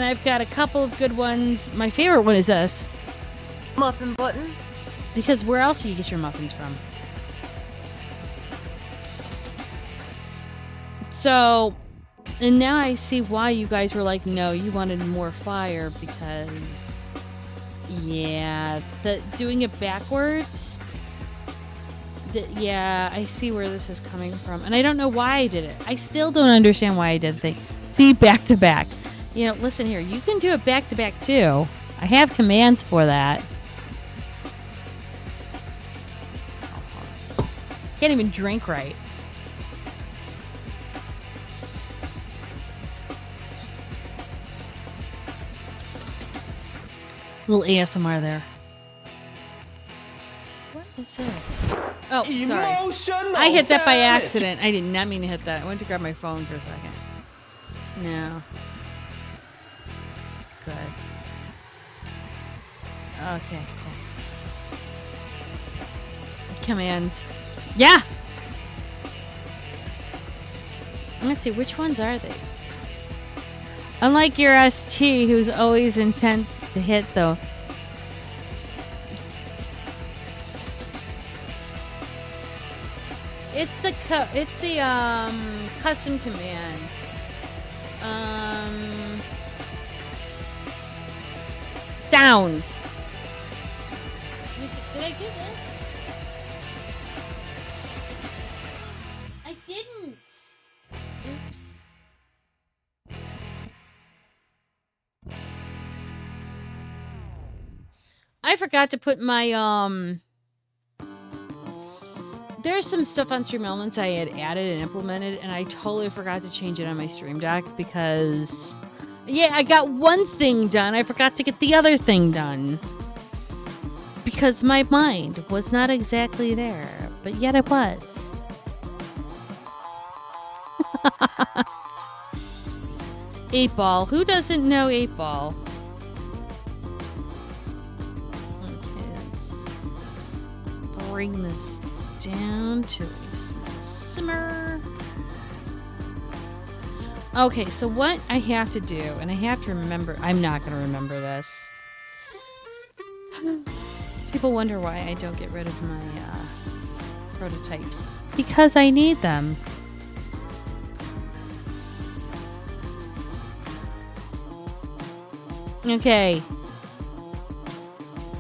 I've got a couple of good ones. My favorite one is this.
Muffin button.
Because where else do you get your muffins from? So, and now I see why you guys were like, no, you wanted more fire, because, yeah, doing it backwards, yeah, I see where this is coming from. And I don't know why I did it. I still don't understand why I did the thing. See, back to back. You know, listen here, you can do it back to back too. I have commands for that. Can't even drink right. Little ASMR there. What is this? Oh, sorry. I hit that by accident. I did not mean to hit that. I went to grab my phone for a second. No. Good. Okay, cool. Commands. Yeah! Let's see, which ones are they? Unlike your ST, who's always intent to hit, though. It's the custom command. Sounds. Did I do this? I didn't. Oops. I forgot to put my there's some stuff on Stream Elements I had added and implemented, and I totally forgot to change it on my Stream Deck because, yeah, I got one thing done. I forgot to get the other thing done because my mind was not exactly there, but yet it was. 8-Ball. Who doesn't know 8-Ball? Okay, let's bring this down to a small simmer. Okay, so what I have to do, and I have to remember, I'm not going to remember this. People wonder why I don't get rid of my prototypes. Because I need them. Okay.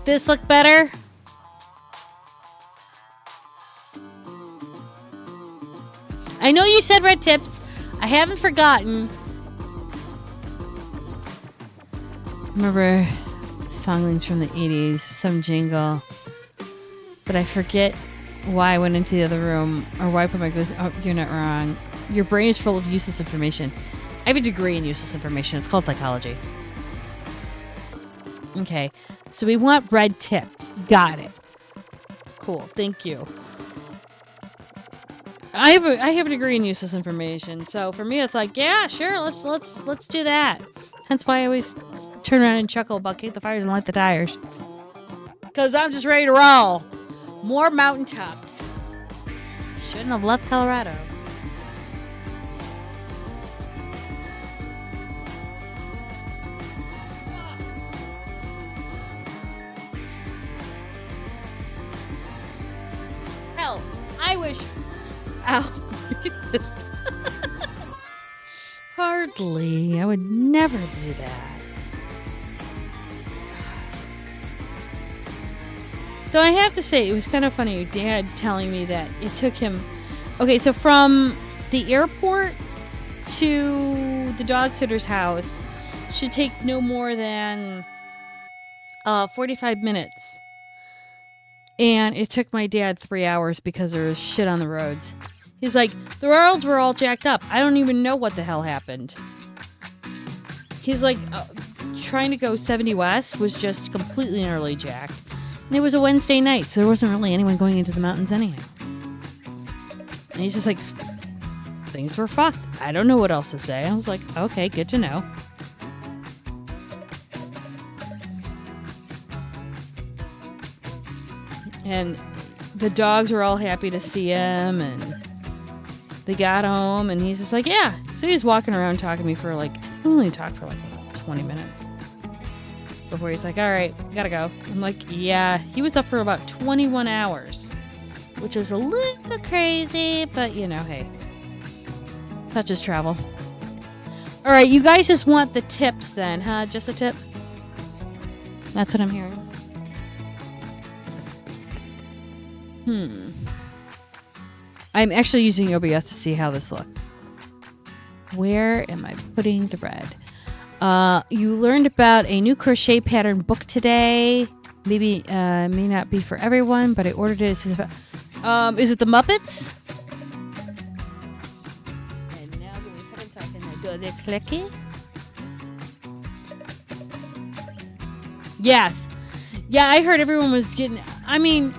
This look better? I know you said red tips. I haven't forgotten. Remember songlings from the 80s, some jingle. But I forget why I went into the other room or why I put my goose. Oh, you're not wrong. Your brain is full of useless information. I have a degree in useless information. It's called psychology. Okay. So we want red tips. Got it. Cool. Thank you. I have a degree in useless information, so for me it's like, yeah, sure, let's do that. Hence why I always turn around and chuckle about kick the fires and light the tires. Cause I'm just ready to roll. More mountaintops. Shouldn't have left Colorado. Hell, I wish. Ow, racist. Hardly. I would never do that. Though I have to say, it was kind of funny, your dad telling me that it took him... Okay, so from the airport to the dog sitter's house should take no more than 45 minutes. And it took my dad 3 hours because there was shit on the roads. He's like, the roads were all jacked up. I don't even know what the hell happened. He's like, trying to go 70 West was just completely and utterly jacked. And it was a Wednesday night, so there wasn't really anyone going into the mountains anyhow. And he's just like, things were fucked. I don't know what else to say. I was like, okay, good to know. And the dogs were all happy to see him, and they got home, and he's just like, yeah. So he was walking around talking to me for like, he only talked for like 20 minutes. Before he's like, all right, gotta go. I'm like, yeah. He was up for about 21 hours, which is a little crazy, but you know, hey. Such is travel. All right, you guys just want the tips then, huh? Just a tip? That's what I'm hearing. I'm actually using OBS to see how this looks. Where am I putting the red? You learned about a new crochet pattern book today. Maybe may not be for everyone, but I ordered it. Is it the Muppets? And now give me a second so I can do the clicky. Yes. Yeah, I heard everyone was getting... I mean,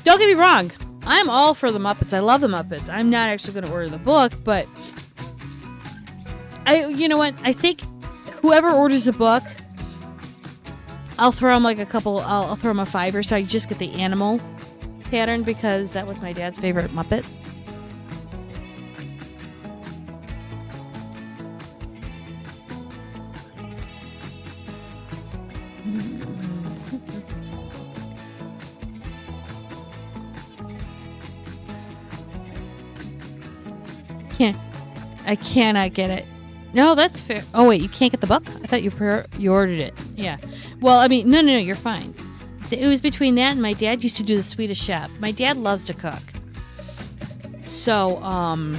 don't get me wrong. I'm all for the Muppets. I love the Muppets. I'm not actually going to order the book, but... You know what? I think whoever orders the book, I'll throw him like a couple... I'll throw him a $5 so I just get the animal pattern because that was my dad's favorite Muppet. I cannot get it. No, that's fair. Oh wait, you can't get the book? I thought you ordered it. Yeah. Well, I mean, no, you're fine. It was between that and my dad used to do the Swedish Chef. My dad loves to cook. So, when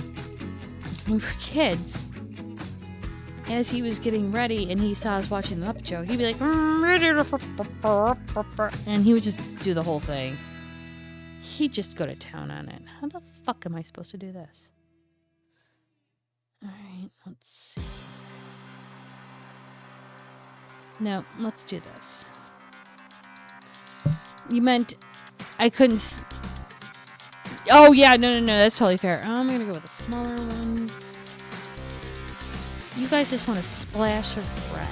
we were kids, as he was getting ready and he saw us watching the Muppet Show, he'd be like, and he would just do the whole thing. He'd just go to town on it. How the fuck am I supposed to do this? Alright, let's see. No, let's do this. You meant I couldn't... Oh, yeah, no, that's totally fair. I'm gonna go with a smaller one. You guys just want a splash of red.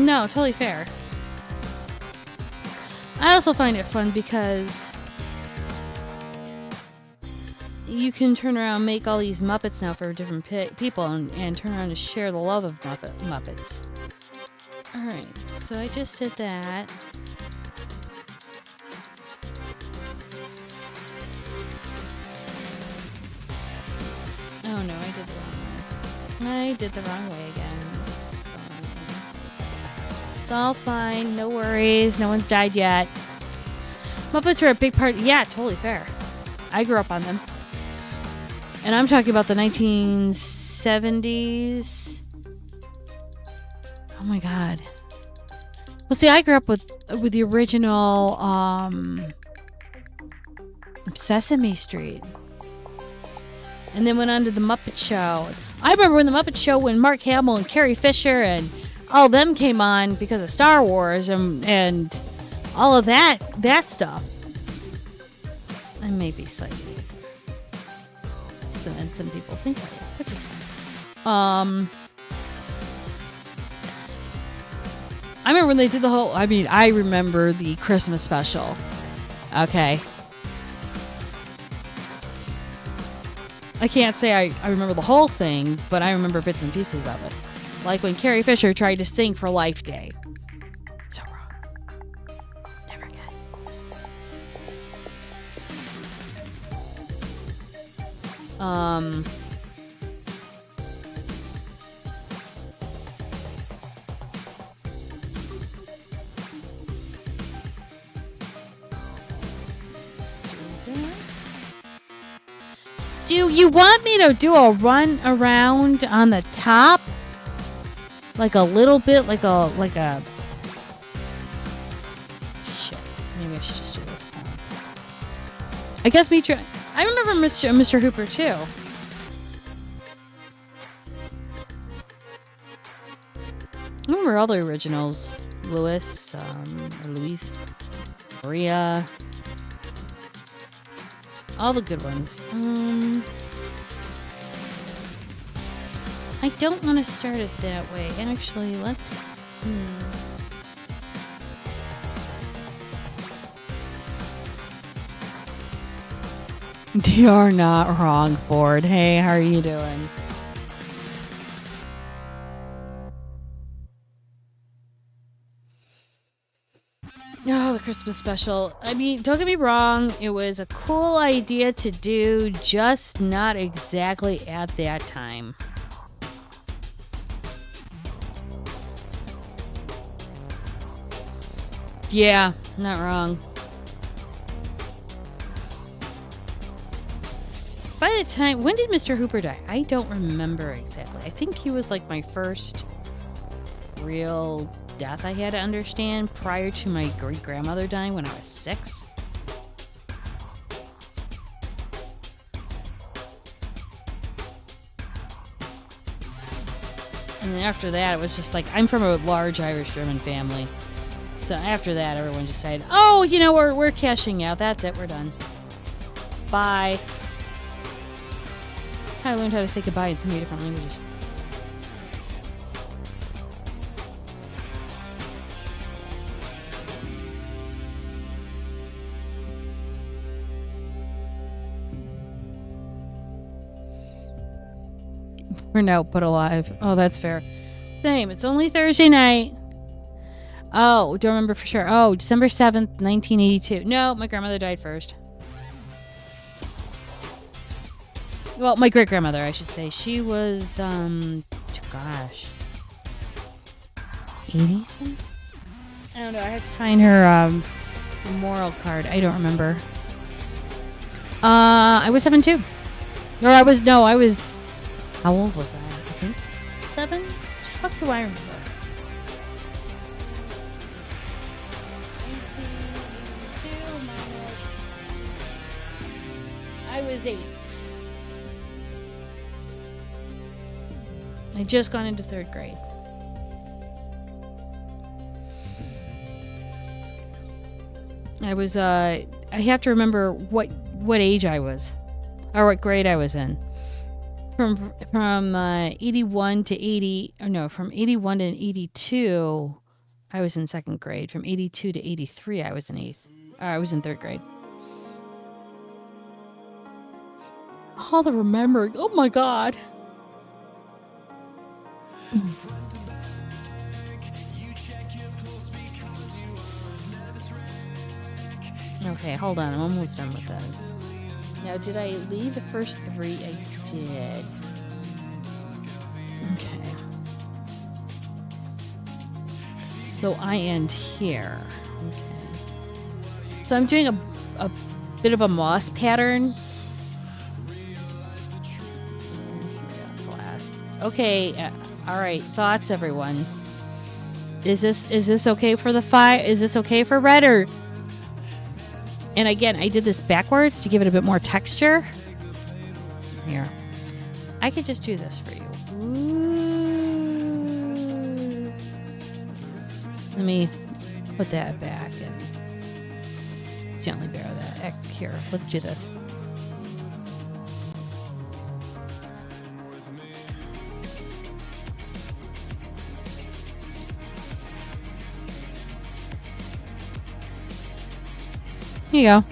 No, totally fair. I also find it fun because you can turn around and make all these Muppets now for different people and turn around and share the love of Muppets. Alright, so I just did that. Oh no, I did the wrong way. I did the wrong way again. It's fine. It's all fine, no worries, no one's died yet. Muppets were a big part. Yeah, totally fair. I grew up on them. And I'm talking about the 1970s. Oh my god. Well, see, I grew up with the original Sesame Street. And then went on to the Muppet Show. I remember when the Muppet Show, when Mark Hamill and Carrie Fisher and all of them came on because of Star Wars and all of that stuff. I may be slightly than some people think I am, which is fine. I remember when they did the whole, I remember the Christmas special. Okay. I can't say I remember the whole thing, but I remember bits and pieces of it. Like when Carrie Fisher tried to sing for Life Day. So wrong. Never again. Do you want me to do a run around on the top? Like a little bit, like a shit. Maybe I should just do this one. I guess I remember Mr. Hooper too. I remember all the originals. Louis, Maria. All the good ones. I don't want to start it that way. Actually, let's... You're not wrong, Ford. Hey, how are you doing? Oh, the Christmas special. Don't get me wrong. It was a cool idea to do, just not exactly at that time. Yeah, not wrong. By the time... When did Mr. Hooper die? I don't remember exactly. I think he was like my first real death I had to understand prior to my great-grandmother dying when I was 6. And then after that, it was just like... I'm from a large Irish-German family. So after that, everyone decided, oh, we're cashing out. That's it. We're done. Bye. That's how I learned how to say goodbye in so many different languages. We're now put alive. Oh, that's fair. Same. It's only Thursday night. Oh, don't remember for sure. Oh, December 7th, 1982. No, my grandmother died first. Well, my great-grandmother, I should say. She was, gosh. 80s? I don't know. I have to find her, memorial card. I don't remember. I was 7 too. Or I was, how old was I? I think 7? What the fuck do I remember? 1982 minus... I was 8. I just gone into 3rd grade. I was, I have to remember what age I was, or what grade I was in. From 81 to 80, or no, from 81 to 82, I was in 2nd grade. From 82 to 83, I was in 8th. I was in 3rd grade. All the remembering. Oh my God. Okay, hold on. I'm almost done with this. Now, did I leave the first 3? I did. Okay. So I end here. Okay. So I'm doing a bit of a moss pattern. That's last. Okay. All right. Thoughts, everyone. Is this okay for the fire? Is this okay for red or? And again, I did this backwards to give it a bit more texture. Here. I could just do this for you. Ooh. Let me put that back and gently bear that. Here, let's do this. Here you go.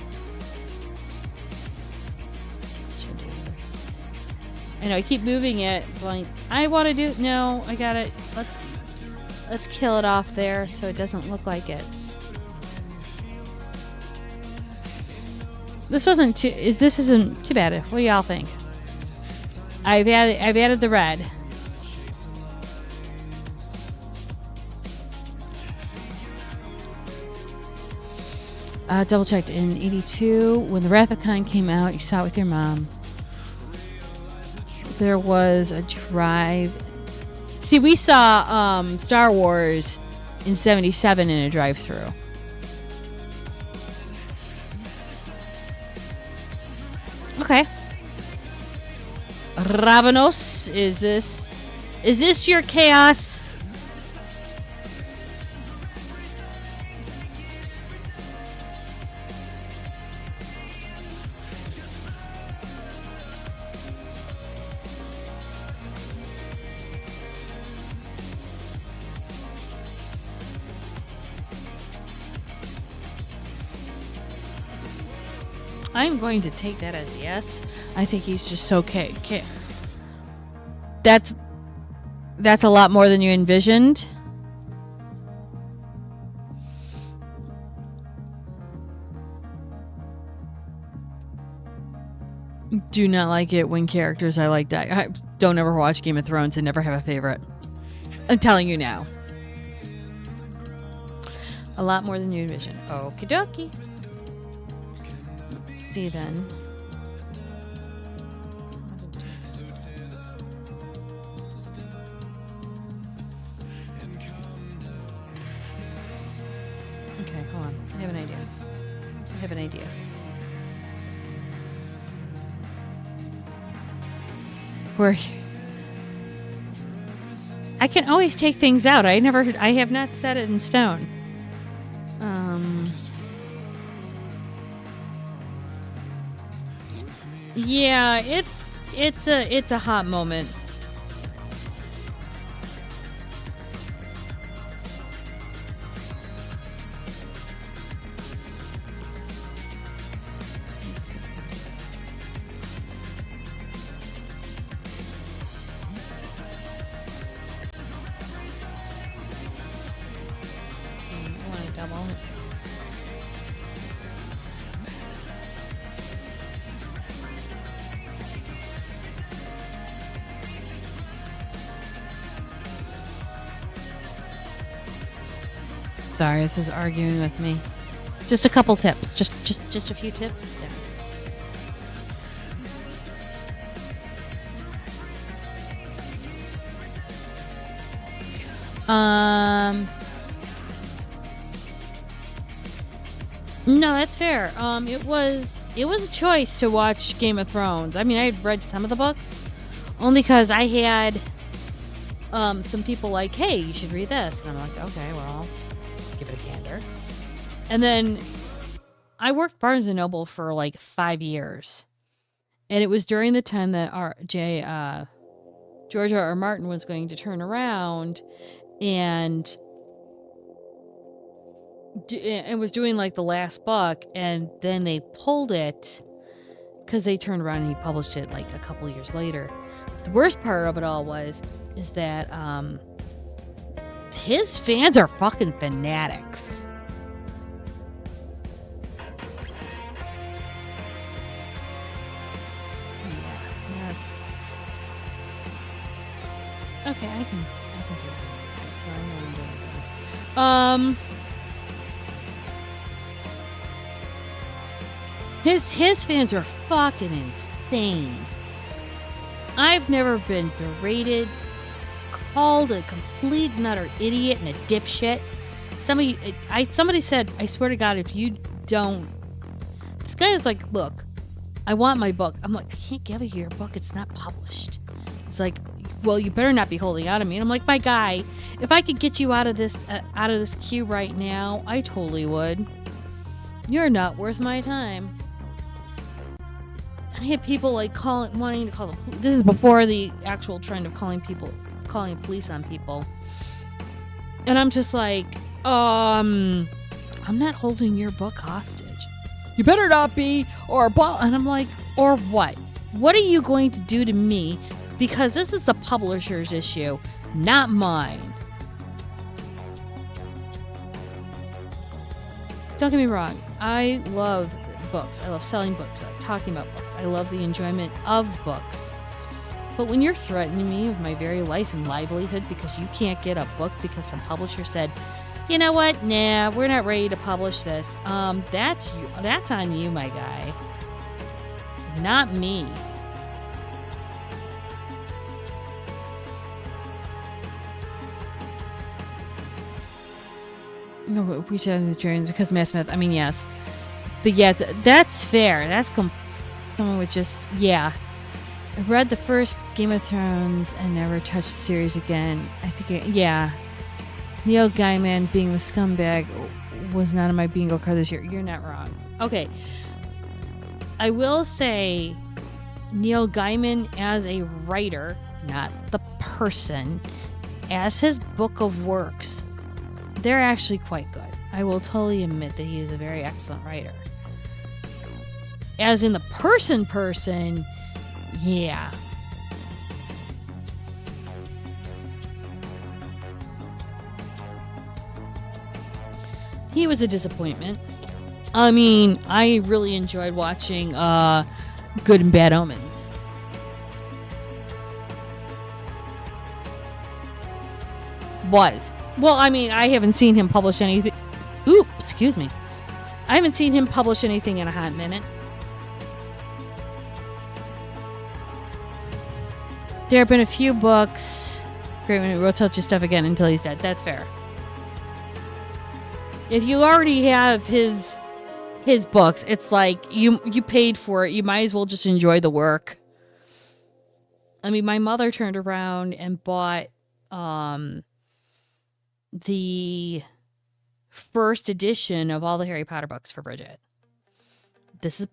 I know I keep moving it. Like I want to do. No, I got it. Let's kill it off there so it doesn't look like it's. This wasn't too. This isn't too bad. What do y'all think? I've added the red. Double checked in 82 when the Wrath of Khan came out. You saw it with your mom. There was a drive. See, we saw Star Wars in 77 in a drive-through. Okay. Ravenos, is this your chaos? I'm going to take that as yes. I think he's just so okay. That's a lot more than you envisioned. Do not like it when characters I like die. I don't ever watch Game of Thrones and never have a favorite. I'm telling you now. A lot more than you envisioned. Okie dokie. See then. Okay, hold on. I have an idea. Where I can always take things out. I have not set it in stone. Yeah, it's a hot moment. I want to double. Sorry, this is arguing with me. Just a couple tips. Just a few tips. No, that's fair. It was a choice to watch Game of Thrones. I mean, I had read some of the books only because I had some people like, hey, you should read this, and I'm like, okay, well, give it a gander. And then I worked Barnes and Noble for like 5 years, and it was during the time that George R. R. Martin was going to turn around and and was doing like the last book, and then they pulled it because they turned around and he published it like a couple years later. The worst part of it all is that his fans are fucking fanatics. Yeah, that's okay. I can do it. So I know I'm doing this. His fans are fucking insane. I've never been berated, called a complete and utter idiot and a dipshit. Somebody said, I swear to God, if you don't... This guy was like, look, I want my book. I'm like, I can't give you your book. It's not published. It's like, well, you better not be holding out on me. And I'm like, my guy, if I could get you out of this queue right now, I totally would. You're not worth my time. I had people like wanting to call the police. This is before the actual trend of calling police on people. And I'm just like, I'm not holding your book hostage. You better not be, or blah. And I'm like, or what? What are you going to do to me? Because this is the publisher's issue, not mine. Don't get me wrong. I love books. I love selling books. I love talking about books. I love the enjoyment of books. But when you're threatening me with my very life and livelihood because you can't get a book because some publisher said, you know what? Nah, we're not ready to publish this. That's you. That's on you, my guy. Not me. No, we should the trains because Matt Smith. I mean, yes, but yes, that's fair. That's someone would just I read the first Game of Thrones and never touched the series again. I think Neil Gaiman being the scumbag was not on my bingo card this year. You're not wrong. Okay, I will say Neil Gaiman as a writer, not the person, as his book of works. They're actually quite good. I will totally admit that he is a very excellent writer. As in the person, yeah. He was a disappointment. I mean, I really enjoyed watching Good and Bad Omens. Well, I mean, I haven't seen him publish anything. Ooh, excuse me. I haven't seen him publish anything in a hot minute. There have been a few books. Great, when we'll tell you stuff again until he's dead. That's fair. If you already have his books, it's like you paid for it. You might as well just enjoy the work. I mean, my mother turned around and bought the first edition of all the Harry Potter books for Bridget. This is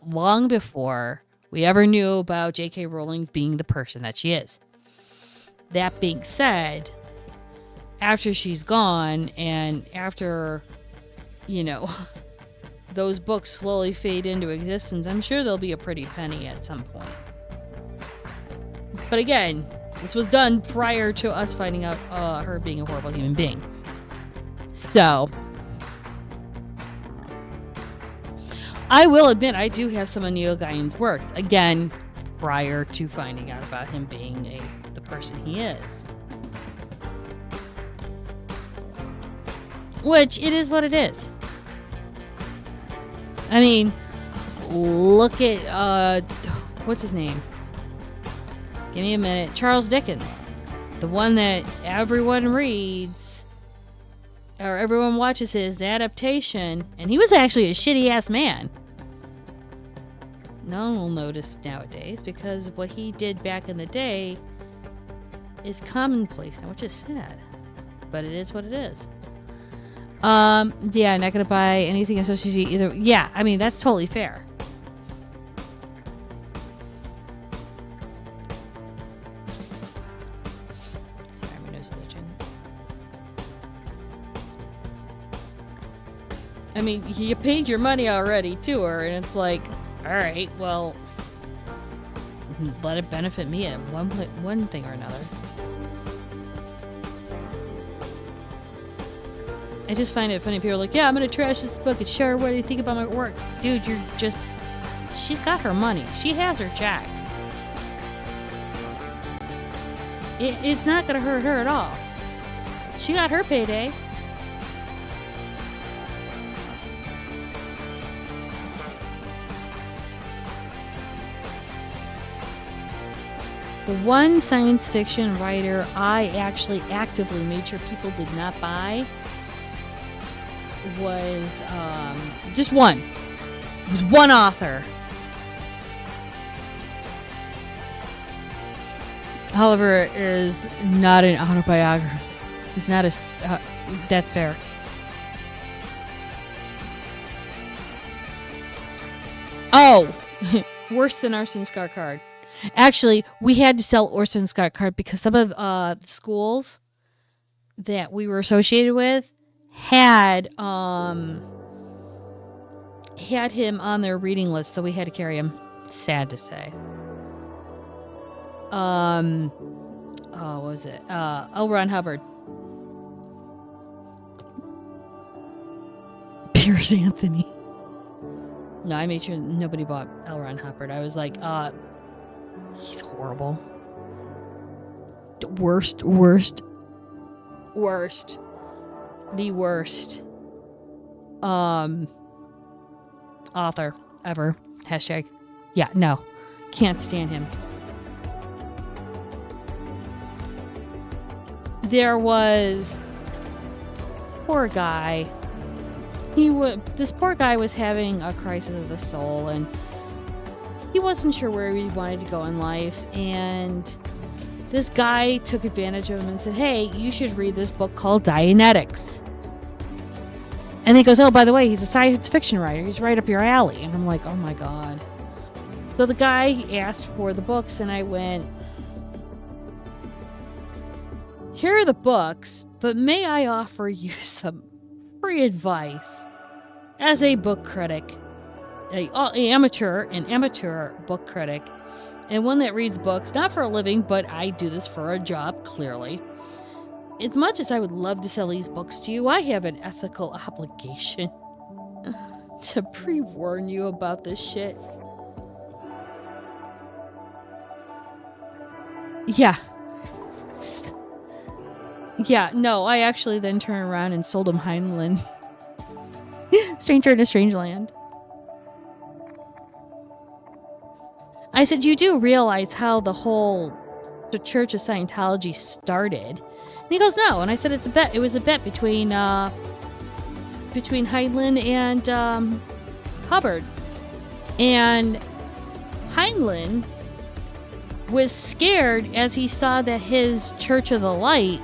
long before we ever knew about J.K. Rowling being the person that she is. That being said, after she's gone and after, those books slowly fade into existence, I'm sure there'll be a pretty penny at some point. But again, this was done prior to us finding out her being a horrible human being. So, I will admit I do have some of Neil Gaiman's works. Again, prior to finding out about him being the person he is. Which, it is what it is. I mean, look at, what's his name? Give me a minute. Charles Dickens. The one that everyone reads, or everyone watches his adaptation, and he was actually a shitty-ass man. No one will notice nowadays, because what he did back in the day is commonplace now, which is sad. But it is what it is. Not gonna buy anything associated either. Yeah, I mean, that's totally fair. Sorry, my nose is itching. I mean, you paid your money already to her, and it's like, all right, well, let it benefit me at one thing or another. I just find it funny. People are like, yeah, I'm going to trash this book and show her what do you think about my work. Dude, she's got her money. She has her check. It's not going to hurt her at all. She got her payday. The one science fiction writer I actually actively made sure people did not buy was just one. It was one author. However, it is not an autobiography. It's not a... that's fair. Oh! Worse than Orson Scott Card. Actually, we had to sell Orson Scott Card because some of the schools that we were associated with had him on their reading list, so we had to carry him. Sad to say. What was it? L. Ron Hubbard. Piers Anthony. No, I made sure nobody bought L. Ron Hubbard. I was like, he's horrible. Worst. The worst. Author ever. Hashtag. Yeah, no. Can't stand him. There was this poor guy. This poor guy was having a crisis of the soul, and he wasn't sure where he wanted to go in life, and this guy took advantage of him and said, hey, you should read this book called Dianetics. And he goes, oh, by the way, he's a science fiction writer. He's right up your alley. And I'm like, oh my God. So the guy asked for the books, and I went, here are the books, but may I offer you some free advice as a book critic, an amateur book critic, and one that reads books, not for a living, but I do this for a job, clearly. As much as I would love to sell these books to you, I have an ethical obligation to pre-warn you about this shit. Yeah. Yeah, no, I actually then turned around and sold him Heinlein. Stranger in a Strange Land. I said, you do realize how the Church of Scientology started? And he goes, no. And I said, it's a bet. It was a bet between Heinlein and Hubbard. And Heinlein was scared as he saw that his Church of the Light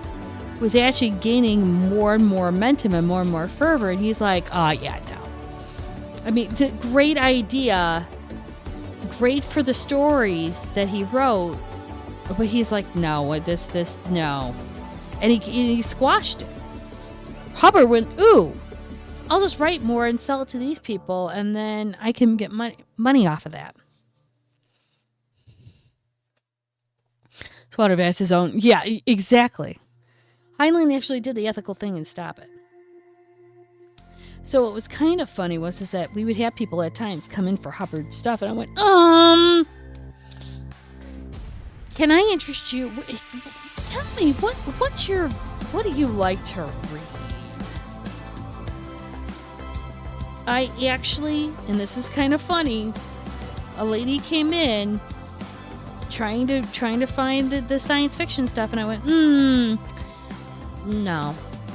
was actually gaining more and more momentum and more fervor. And he's like, yeah, no. I mean, the great idea, great for the stories that he wrote, but he's like, no, this, no. And he squashed it. Hubbard went, ooh, I'll just write more and sell it to these people, and then I can get money off of that. Swatter Vance his own. Yeah, exactly. Heinlein actually did the ethical thing and stop it. So what was kind of funny was that we would have people at times come in for Hubbard stuff, and I went, can I interest you? Tell me, what do you like to read? I actually, and this is kind of funny, a lady came in trying to find the science fiction stuff, and I went, no.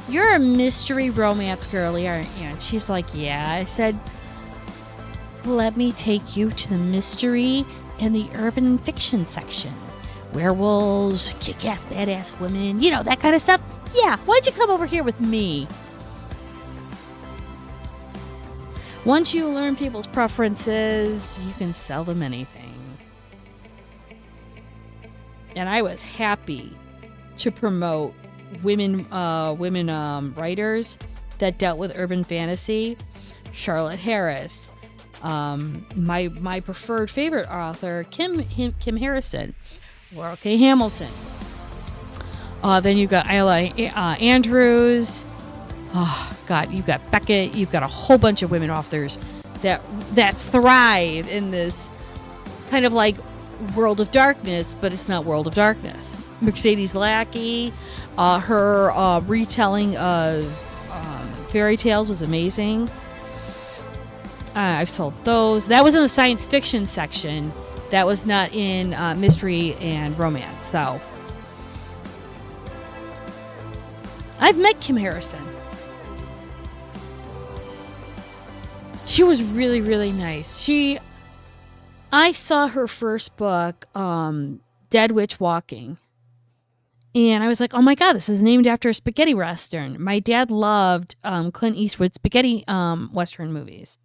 You're a mystery romance girly, aren't you? And she's like, yeah. I said, let me take you to the mystery and the urban fiction section. Werewolves, kick-ass, badass women, that kind of stuff. Yeah, why'd you come over here with me? Once you learn people's preferences, you can sell them anything. And I was happy to promote women writers that dealt with urban fantasy. Charlotte Harris. My preferred favorite author, Kim Harrison. Laurel K. Hamilton. Then you've got Isla Andrews. Oh, God, you've got Beckett. You've got a whole bunch of women authors that thrive in this kind of like World of Darkness, but it's not World of Darkness. Mercedes Lackey, her retelling of fairy tales was amazing. I've sold those. That was in the science fiction section. That was not in mystery and romance. So I've met Kim Harrison. She was really, really nice. I saw her first book, Dead Witch Walking. And I was like, oh my God, this is named after a spaghetti western. My dad loved Clint Eastwood spaghetti western movies.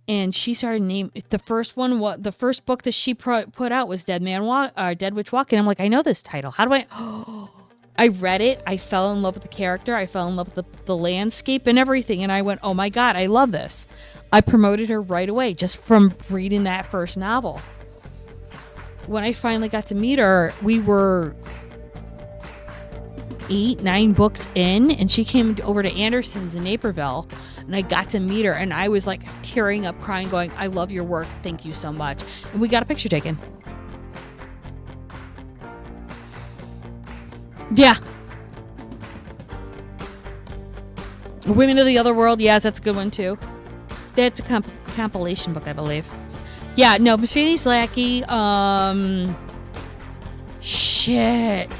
And she started naming the first book that she put out was Dead Witch Walking. I'm like, I know this title. How do I? I read it. I fell in love with the character. I fell in love with the landscape and everything. And I went, oh my God, I love this. I promoted her right away just from reading that first novel. When I finally got to meet her, we were 8-9 books in, and she came over to Anderson's in Naperville, and I got to meet her, and I was like tearing up, crying, going, I love your work. Thank you so much. And we got a picture taken. Yeah. Women of the Other World. Yes, that's a good one too. That's a compilation book, I believe. Yeah, no, Mercedes Lackey. Shit.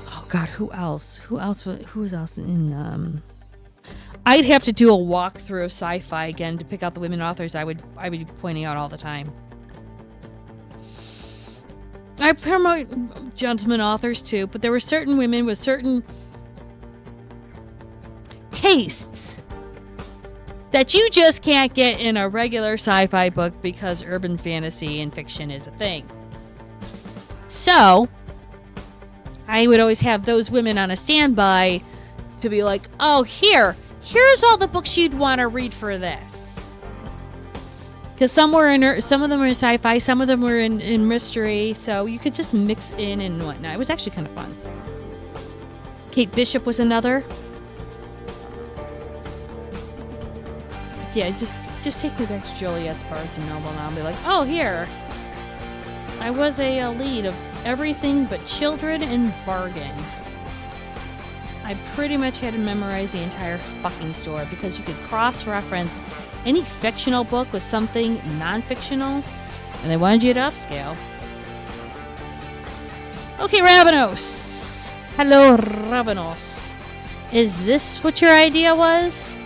Oh God, who else? Who was else in? I'd have to do a walkthrough of sci-fi again to pick out the women authors I would be pointing out all the time. I promote gentlemen authors too, but there were certain women with certain tastes that you just can't get in a regular sci-fi book because urban fantasy and fiction is a thing. So, I would always have those women on a standby to be like, oh, here's all the books you'd want to read for this. Because some of them were in sci-fi, some of them were in mystery, so you could just mix in and whatnot. It was actually kind of fun. Kate Bishop was another. Yeah, just take me back to Joliet's Barnes & Noble now and be like, oh, here. I was a lead of everything but children and bargain. I pretty much had to memorize the entire fucking store because you could cross-reference any fictional book with something non-fictional, and they wanted you to upscale. Okay, Ravenos. Hello, Ravenos. Is this what your idea was?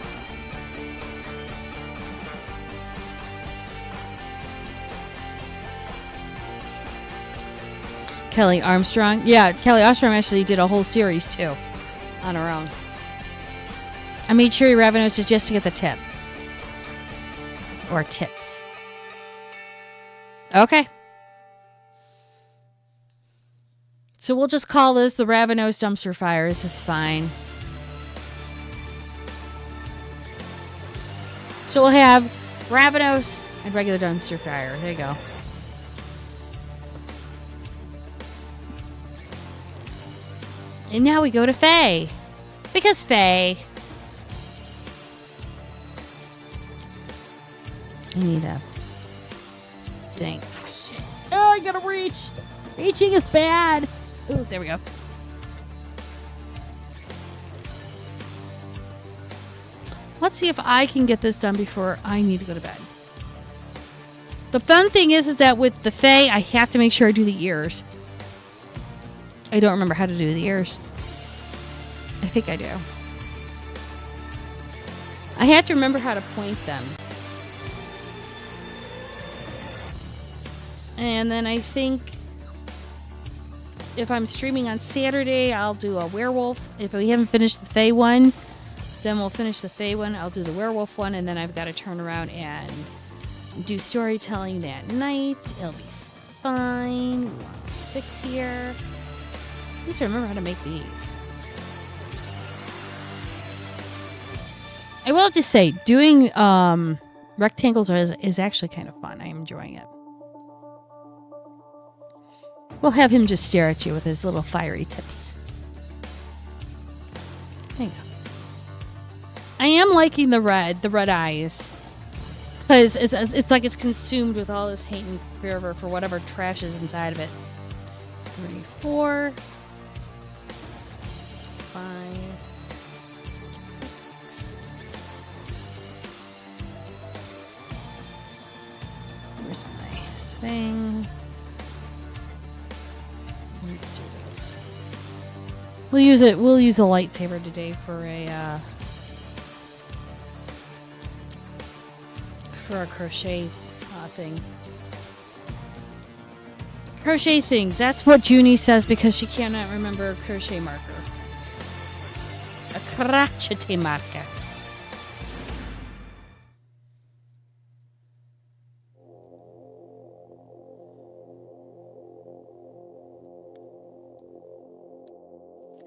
Kelly Armstrong. Yeah, Kelly Armstrong actually did a whole series, too, on her own. I made sure Ravenos just to get the tip. Or tips. Okay. So we'll just call this the Ravenos Dumpster Fire. This is fine. So we'll have Ravenos and regular Dumpster Fire. There you go. And now we go to Faye. Because Faye. I need a... Dang. Oh, shit. Oh, I gotta reach. Reaching is bad. Ooh, there we go. Let's see if I can get this done before I need to go to bed. The fun thing is that with the Faye, I have to make sure I do the ears. I don't remember how to do the ears. I think I do. I have to remember how to point them. And then I think if I'm streaming on Saturday, I'll do a werewolf. If we haven't finished the Fae one, then we'll finish the Fae one. I'll do the werewolf one, and then I've got to turn around and do storytelling that night. It'll be fine. We want 6 here. At least I remember how to make these. I will just say, doing rectangles is actually kind of fun. I am enjoying it. We'll have him just stare at you with his little fiery tips. There you go. I am liking the red eyes. Because it's like it's consumed with all this hate and fervor for whatever trash is inside of it. 3, 4, 5, 6. Where's my thing? Let's do this. We'll use it. We'll use a lightsaber today for a crochet thing. Crochet things. That's what Junie says because she cannot remember a crochet marker. A crochet marker.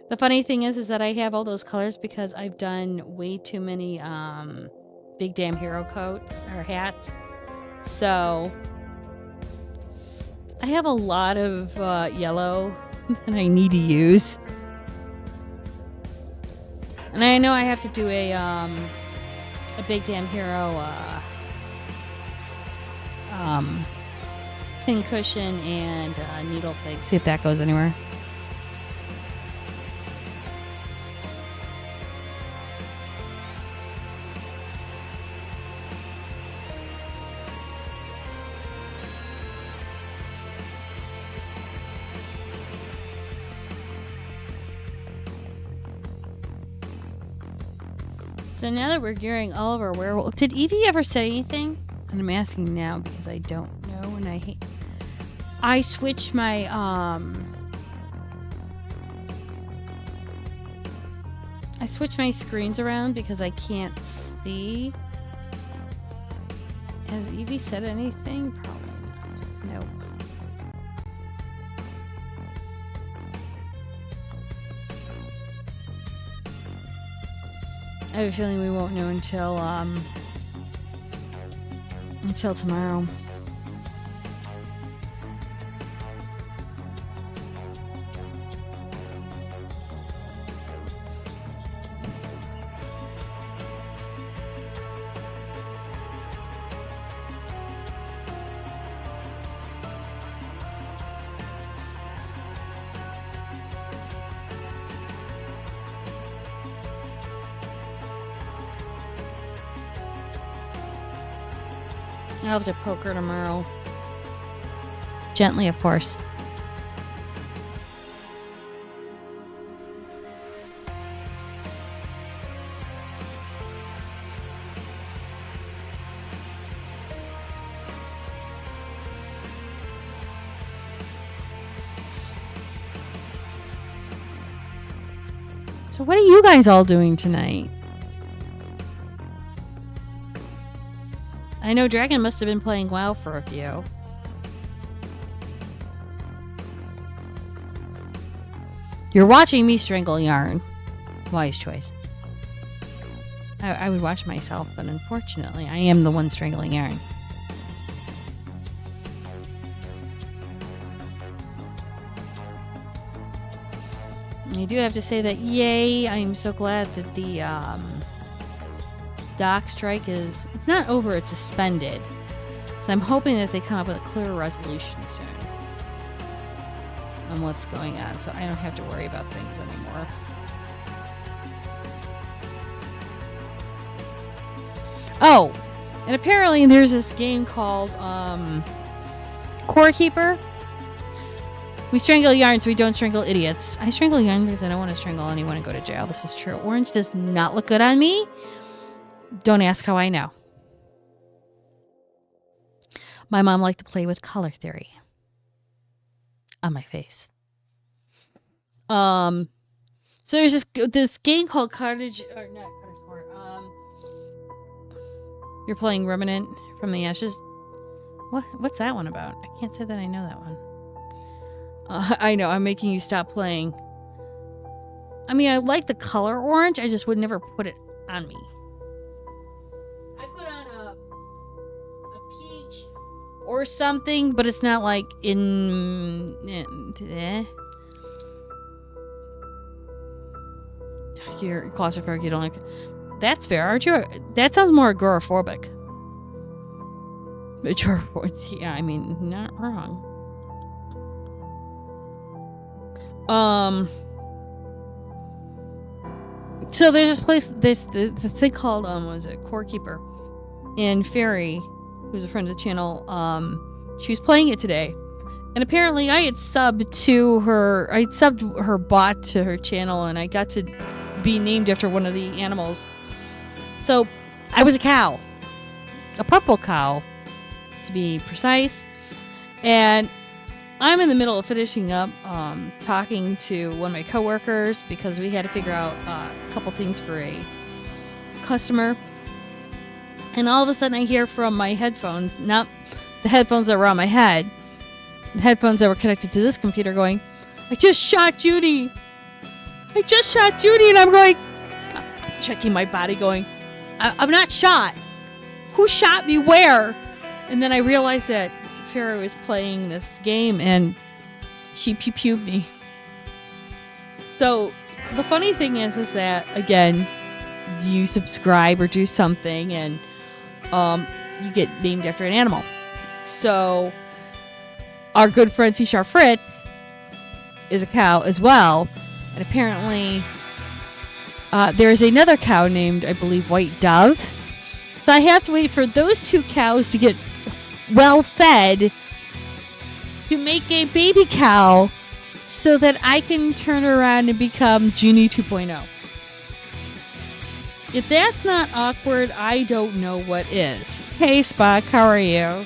The funny thing is that I have all those colors because I've done way too many big damn hero coats or hats. So I have a lot of yellow that I need to use. And I know I have to do a big damn hero pin cushion and needle thing. See if that goes anywhere. So now that we're gearing all of our werewolf, did Evie ever say anything? And I'm asking now because I don't know, and I switched my screens around because I can't see. Has Evie said anything? Probably not. Nope. I have a feeling we won't know until tomorrow. I'll have to poke her tomorrow. Gently, of course. So what are you guys all doing tonight? I know Dragon must have been playing WoW for a few. You're watching me strangle yarn. Wise choice. I would watch myself, but unfortunately, I am the one strangling yarn. I do have to say that, yay, I'm so glad that the dock strike it's not over, it's suspended. So I'm hoping that they come up with a clearer resolution soon on what's going on, so I don't have to worry about things anymore. Oh, and apparently there's this game called Core Keeper. We strangle yarn so we don't strangle idiots. I strangle yarn because I don't want to strangle anyone and go to jail. This is true. Orange does not look good on me. Don't ask how I know. My mom liked to play with color theory on my face. So there's this game called Cottage, or not Cottage Core. You're playing Remnant from the Ashes. What's that one about? I can't say that I know that one. I know, I'm making you stop playing. I mean, I like the color orange. I just would never put it on me. or something, but it's not like you're claustrophobic, you don't like it. That's fair, aren't you? That sounds more agoraphobic. Yeah, I mean, not wrong. So there's this place, this thing called what was it, Core Keeper, and Fairy, who's a friend of the channel. She was playing it today, and apparently I had subbed her bot to her channel, and I got to be named after one of the animals. So I was a cow, a purple cow, to be precise, and I'm in the middle of finishing up talking to one of my coworkers because we had to figure out a couple things for a customer. And all of a sudden I hear from my headphones, not the headphones that were on my head, the headphones that were connected to this computer, going, "I just shot Judy. I just shot Judy." And I'm going, checking my body going, I'm not shot. Who shot me? Where? And then I realized that Farrah was playing this game and she pew-pewed me. So the funny thing is that, again, you subscribe or do something and you get named after an animal. So our good friend Seashar Fritz is a cow as well. And apparently there's another cow named, I believe, White Dove. So I have to wait for those two cows to get well fed to make a baby cow so that I can turn around and become Junie 2.0. If that's not awkward, I don't know what is. Hey, Spock, how are you?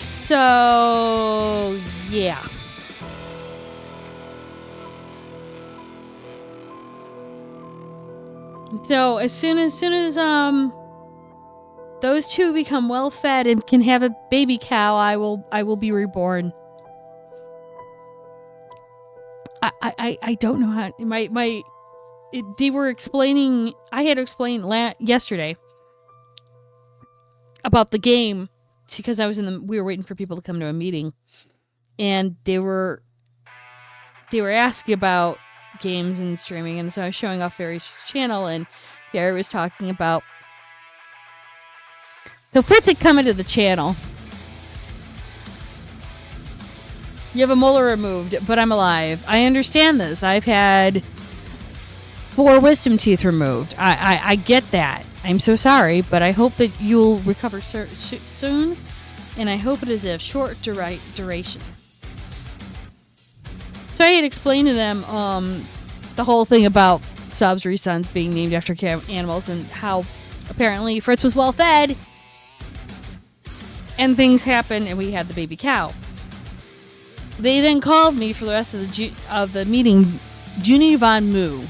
So, yeah. So as soon as those two become well fed and can have a baby cow, I will be reborn. I don't know how they were explaining. I had to explain yesterday about the game because we were waiting for people to come to a meeting, and they were asking about games and streaming, and so I was showing off Fairy's channel, and Fairy was talking about. So Fritz had come into the channel. You have a molar removed, but I'm alive. I understand this. I've had 4 wisdom teeth removed. I get that. I'm so sorry, but I hope that you'll recover soon, and I hope it is of short duration. So I had explained to them the whole thing about subs, resuns being named after animals, and how apparently Fritz was well fed, and things happened, and we had the baby cow. They then called me for the rest of the meeting, Junie Von Moo.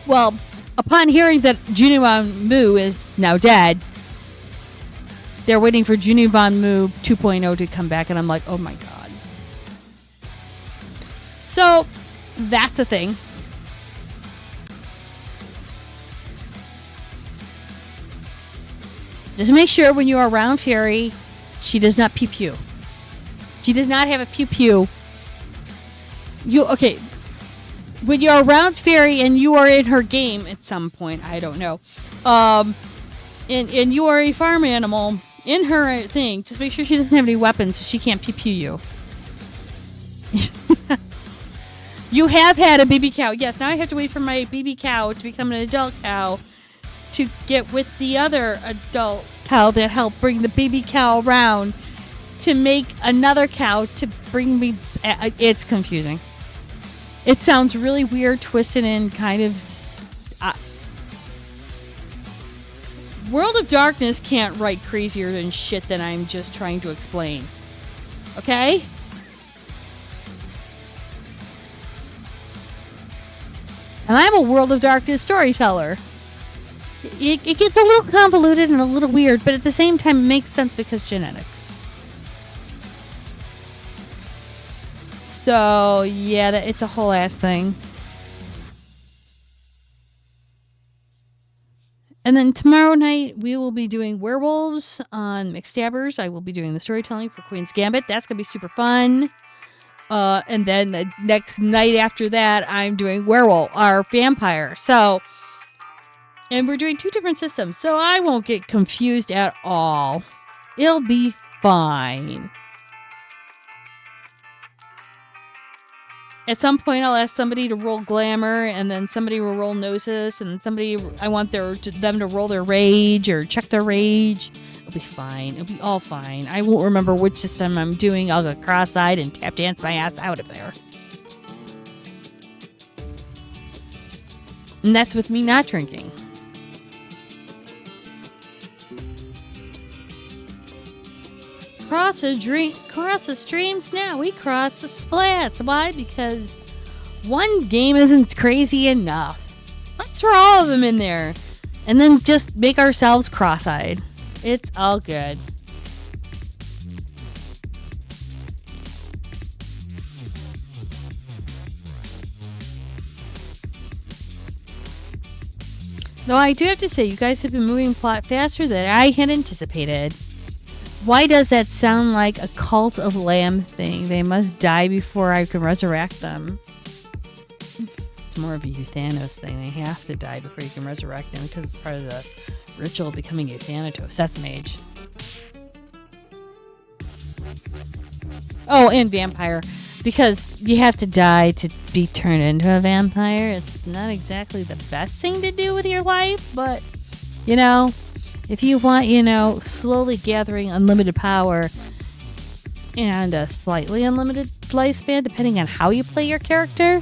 Well, upon hearing that Junie Von Moo is now dead, they're waiting for Junie Von Moo 2.0 to come back, and I'm like, oh my god. So, that's a thing. Just make sure when you are around Fairy, she does not pew-pew. She does not have a pew-pew. Okay. When you're around Fairy and you are in her game at some point, I don't know, and you are a farm animal in her thing, just make sure she doesn't have any weapons so she can't pew-pew you. You have had a baby cow. Yes, now I have to wait for my baby cow to become an adult cow to get with the other adult cow that helped bring the baby cow around to make another cow to bring me. It's confusing. It sounds really weird, twisted, and kind of. World of Darkness can't write crazier than shit than I'm just trying to explain. Okay? And I'm a World of Darkness storyteller. It gets a little convoluted and a little weird, but at the same time, it makes sense because genetics. So, yeah, it's a whole ass thing. And then tomorrow night, we will be doing werewolves on McStabbers. I will be doing the storytelling for Queen's Gambit. That's going to be super fun. And then the next night after that, I'm doing werewolf or vampire. So, and we're doing 2 different systems. So I won't get confused at all. It'll be fine. At some point, I'll ask somebody to roll glamour, and then somebody will roll gnosis, and somebody I want them to roll their rage or check their rage. It'll be fine. It'll be all fine. I won't remember which system I'm doing. I'll go cross-eyed and tap dance my ass out of there. And that's with me not drinking. Cross the streams now. We cross the splats. Why? Because one game isn't crazy enough. Let's throw all of them in there. And then just make ourselves cross-eyed. It's all good. Though I do have to say, you guys have been moving plot faster than I had anticipated. Why does that sound like a Cult of Lamb thing? They must die before I can resurrect them. It's more of a Euthanos thing. They have to die before you can resurrect them because it's part of the ritual of becoming a Thanatos mage. Oh, and vampire. Because you have to die to be turned into a vampire. It's not exactly the best thing to do with your life, but, you know, if you want, you know, slowly gathering unlimited power and a slightly unlimited lifespan, depending on how you play your character.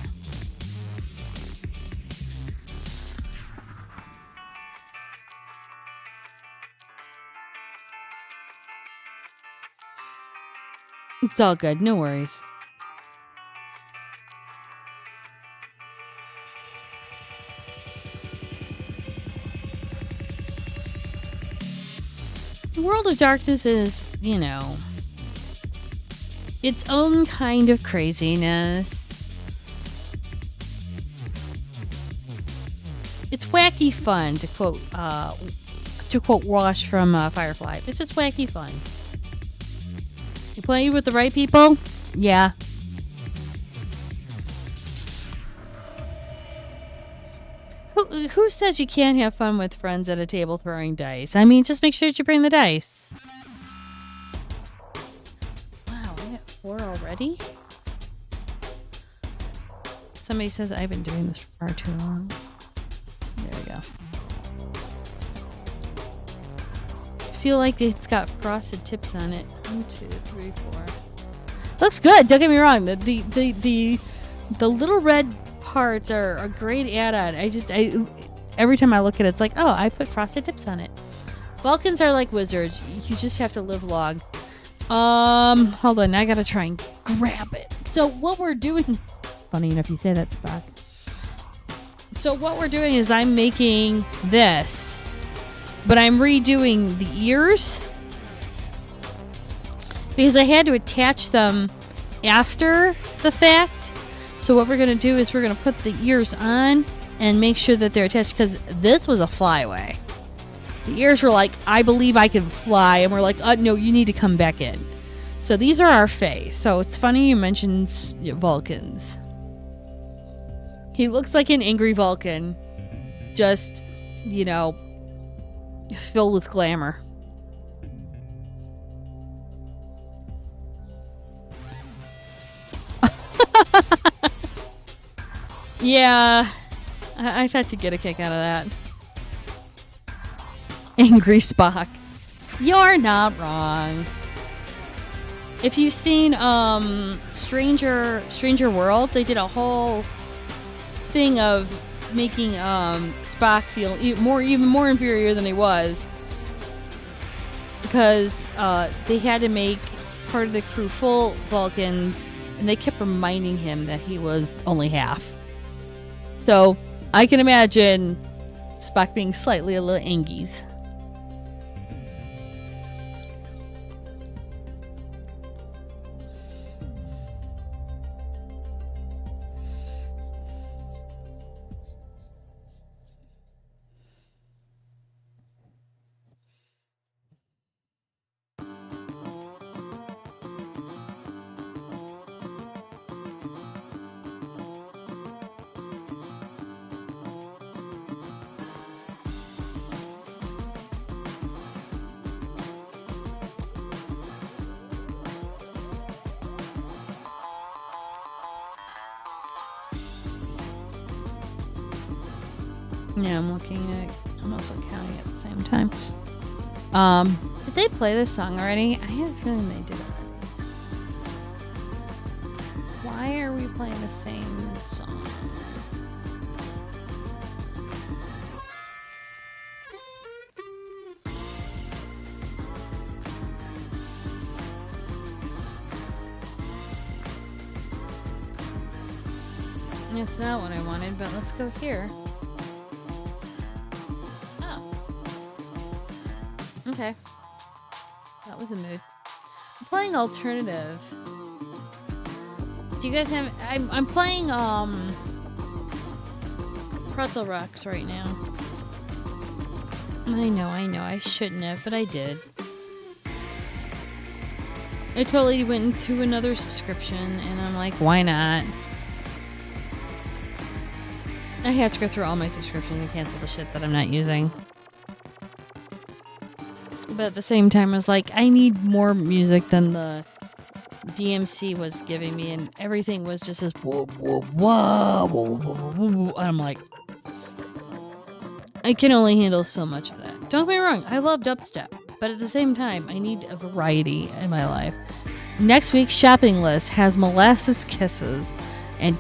It's all good. No worries. World of Darkness is, you know, its own kind of craziness. It's wacky fun, to quote Wash from Firefly. It's just wacky fun. You play with the right people? Yeah. Who says you can't have fun with friends at a table throwing dice? I mean, just make sure that you bring the dice. Wow, we got 4 already? Somebody says I've been doing this for far too long. There we go. I feel like it's got frosted tips on it. 1, 2, 3, 4. Looks good. Don't get me wrong. The little red parts are a great add-on. Every time I look at it, it's like, oh, I put frosted tips on it. Vulcans are like wizards. You just have to live long. Hold on. I gotta try and grab it. So what we're doing... Funny enough you say that, Spock. So what we're doing is I'm making this, but I'm redoing the ears because I had to attach them after the fact. So what we're going to do is we're going to put the ears on and make sure that they're attached because this was a flyaway. The ears were like, I believe I can fly. And we're like, no, you need to come back in. So these are our Fae. So it's funny you mentioned Vulcans. He looks like an angry Vulcan. Just, you know, filled with glamour. Yeah, I thought you'd get a kick out of that. Angry Spock. You're not wrong. If you've seen Stranger Worlds, they did a whole thing of making Spock feel even more inferior than he was because they had to make part of the crew full Vulcans, and they kept reminding him that he was only half. So I can imagine Spock being slightly a little angies. Yeah, I'm also counting at the same time. Did they play this song already? I have a feeling they did already. Why are we playing the same song? It's not what I wanted, but let's go here. Oh. Okay. That was a mood. I'm playing alternative. Do you guys have... I'm playing, Pretzel Rocks right now. I know. I shouldn't have, but I did. I totally went through another subscription, and I'm like, why not? I have to go through all my subscriptions and cancel the shit that I'm not using. But at the same time, I was like, I need more music than the DMC was giving me, and everything was just as whoa, whoa, whoa, whoa, whoa, whoa. And I'm like, I can only handle so much of that. Don't get me wrong, I love dubstep, but at the same time, I need a variety in my life. Next week's shopping list has Molasses Kisses and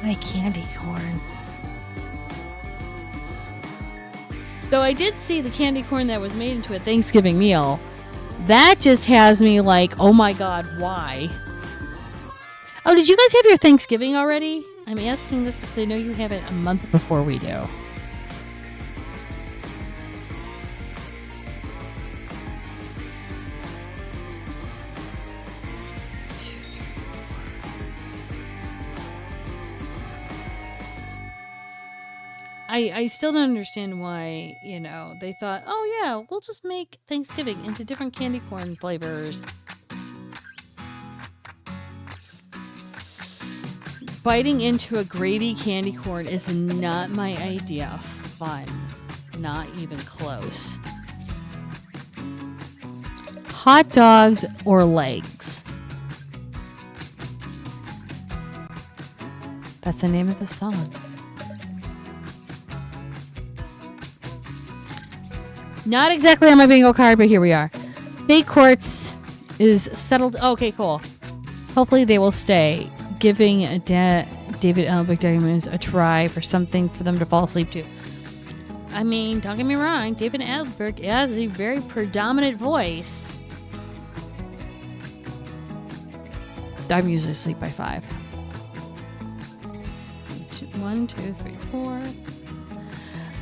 my candy corn. Though I did see the candy corn that was made into a Thanksgiving meal. That just has me like, oh my god, why? Oh, did you guys have your Thanksgiving already? I'm asking this because I know you have it a month before we do. I still don't understand why, they thought, oh yeah, we'll just make Thanksgiving into different candy corn flavors. Biting into a gravy candy corn is not my idea of fun. Not even close. Hot dogs or legs? That's the name of the song. Not exactly on my bingo card, but here we are. Fake Quartz is settled. Okay, cool. Hopefully they will stay. Giving David Elberg Diamonds a try for something for them to fall asleep to. I mean, don't get me wrong. David Elberg has a very predominant voice. I'm usually asleep by 5. 1, 2, 3, 4.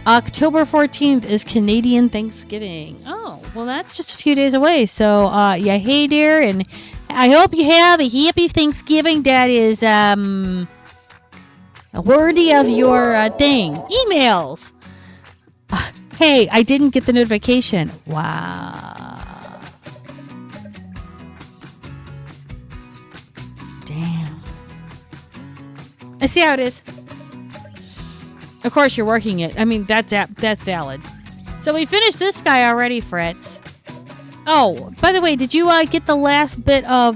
October 14th is Canadian Thanksgiving. Oh, well, that's just a few days away. So, yeah, hey there, and I hope you have a happy Thanksgiving that is worthy of your thing. Emails. Hey, I didn't get the notification. Wow. Damn. I see how it is. Of course, you're working it. I mean, that's valid. So we finished this guy already, Fritz. Oh, by the way, did you get the last bit of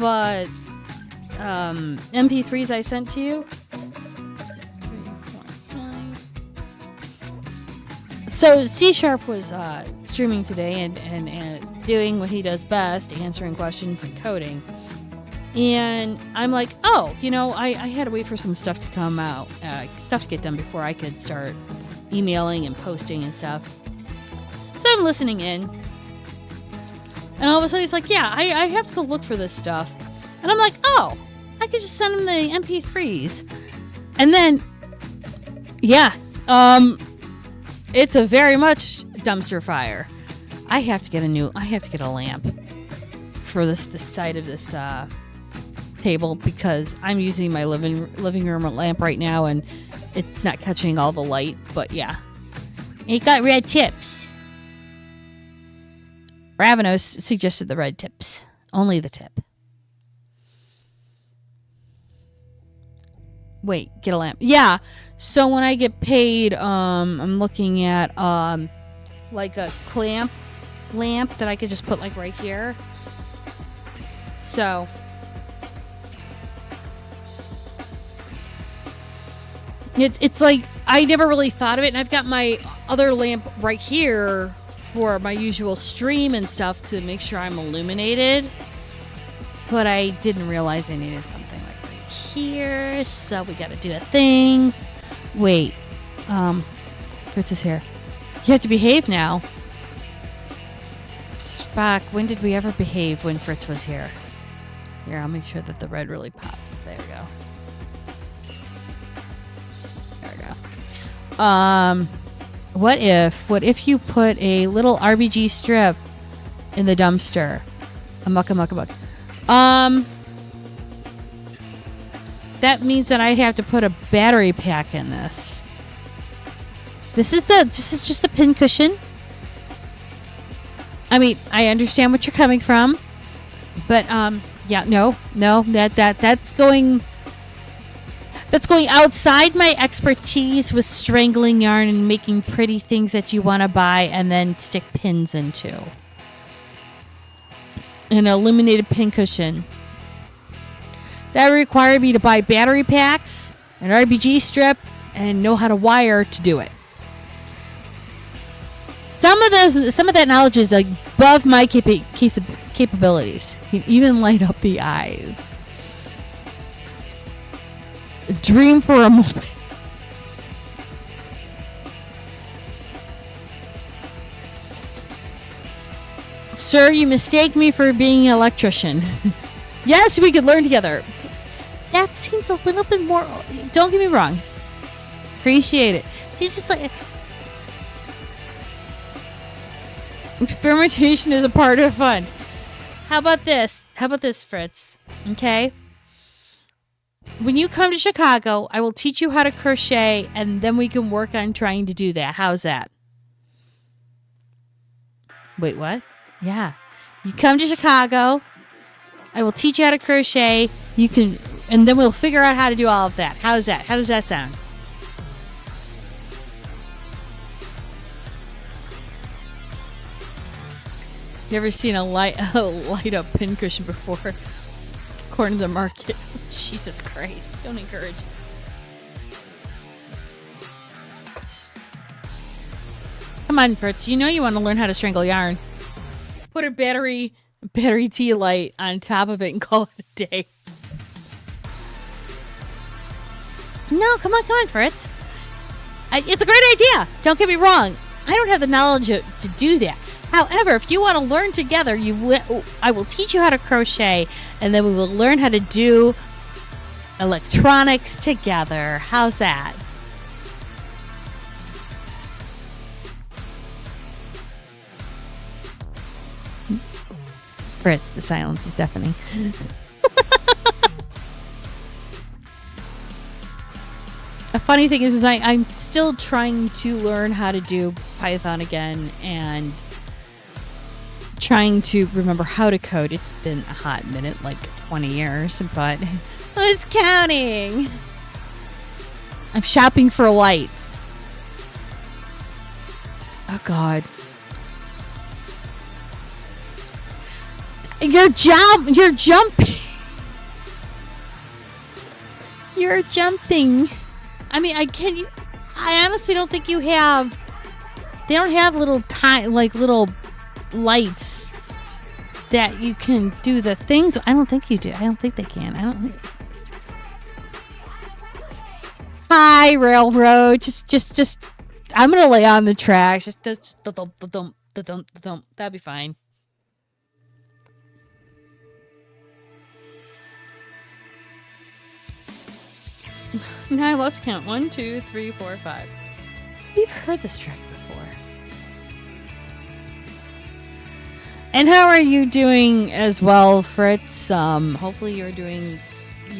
MP3s I sent to you? 3, 4, 5. So C# was streaming today and doing what he does best, answering questions and coding. And I'm like, oh, I had to wait for some stuff to come out, stuff to get done before I could start emailing and posting and stuff. So I'm listening in. And all of a sudden he's like, yeah, I have to go look for this stuff. And I'm like, oh, I could just send him the MP3s. And then, yeah, it's a very much dumpster fire. I have to get a lamp for this side of this table because I'm using my living room lamp right now and it's not catching all the light, but yeah. It got red tips. Ravenos suggested the red tips. Only the tip. Wait, get a lamp. Yeah. So when I get paid, I'm looking at like a clamp lamp that I could just put like right here. So it's like I never really thought of it, and I've got my other lamp right here for my usual stream and stuff to make sure I'm illuminated. But I didn't realize I needed something like right here, so we gotta do a thing. Wait, Fritz is here. You have to behave now. Spock, when did we ever behave when Fritz was here? Here, I'll make sure that the red really pops. There we go. There we go. What if you put a little RBG strip in the dumpster? A muck. That means that I have to put a battery pack in this. This is just a pin cushion. I mean, I understand what you're coming from, but yeah, no, that's going outside my expertise with strangling yarn and making pretty things that you want to buy and then stick pins into. An illuminated pin cushion. That required me to buy battery packs, an RBG strip, and know how to wire to do it. Some of that knowledge is like above my capabilities. You can even light up the eyes. A dream for a moment. Sir, you mistake me for being an electrician. Yes, we could learn together. That seems a little bit more... Don't get me wrong. Appreciate it. Seems just like... Experimentation is a part of fun. How about this? Fritz? Okay? When you come to Chicago, I will teach you how to crochet, and then we can work on trying to do that. How's that? Wait, what? Yeah. You come to Chicago, I will teach you how to crochet, and then we'll figure out how to do all of that. How's that? How does that sound? You ever seen a light up pincushion before? According to the market. Jesus Christ. Don't encourage. Come on, Fritz. You know you want to learn how to strangle yarn. Put a battery tea light on top of it and call it a day. No, come on, Fritz. It's a great idea. Don't get me wrong. I don't have the knowledge to do that. However, if you want to learn together, I will teach you how to crochet, and then we will learn how to do electronics together. How's that? Fritz, the silence is deafening. A funny thing is I'm still trying to learn how to do Python again and trying to remember how to code. It's been a hot minute, like 20 years, but who's counting? I'm shopping for lights. Oh, God. You're jumping. You're jumping. I mean, I honestly don't think you have. They don't have little lights that you can do the things. I don't think you do. I don't think they can. Hi, railroad. Just. I'm gonna lay on the tracks. Just that'd be fine. Now I lost count. 1, 2, 3, 4, 5. We've heard this track before. And how are you doing as well, Fritz? Hopefully you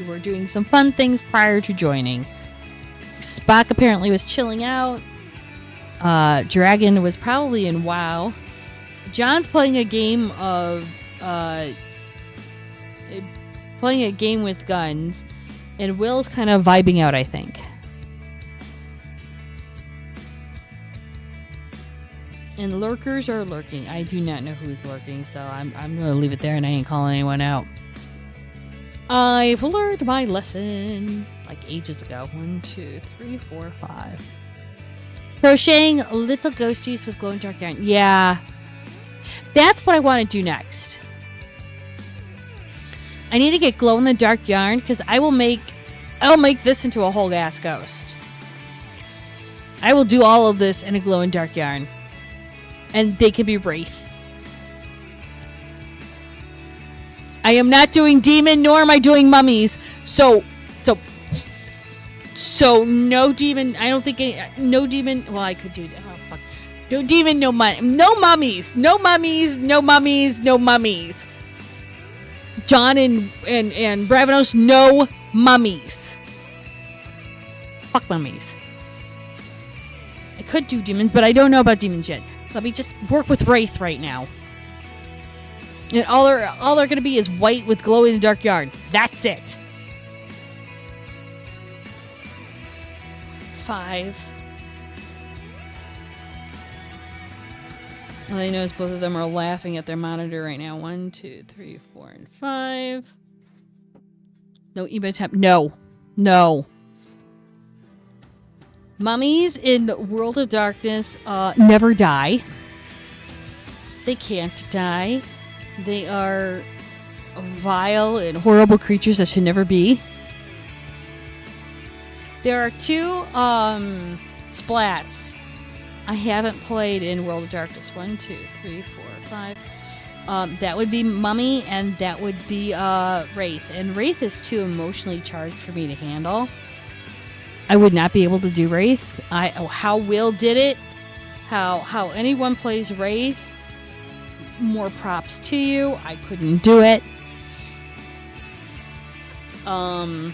were doing some fun things prior to joining. Spock apparently was chilling out. Dragon was probably in WoW. John's playing a game with guns. And Will's kind of vibing out, I think. And lurkers are lurking. I do not know who's lurking, so I'm going to leave it there and I ain't calling anyone out. I've learned my lesson like ages ago. 1, 2, 3, 4, 5. Crocheting little ghosties with glow in dark yarn. Yeah. That's what I want to do next. I need to get glow in the dark yarn because I'll make this into a whole ass ghost. I will do all of this in a glow in dark yarn. And they can be wraith. I am not doing demon, nor am I doing mummies. So no demon. I don't think no demon. Well, I could do. Oh fuck. No demon, no mummies, no mummies, no mummies, no mummies. John and Bravenos, no mummies. Fuck mummies. I could do demons, but I don't know about demons yet. Let me just work with wraith right now. And all they're gonna be is white with glow in the dark yarn. That's it. 5. All I know is both of them are laughing at their monitor right now. 1, 2, 3, 4, and 5. No even attempt. No. Mummies in World of Darkness never die. They can't die. They are vile and horrible creatures that should never be. There are 2 splats I haven't played in World of Darkness. 1, 2, 3, 4, 5. That would be Mummy, and that would be Wraith. And Wraith is too emotionally charged for me to handle. I would not be able to do Wraith. How Will did it, how anyone plays Wraith, more props to you. I couldn't do it. Mummy,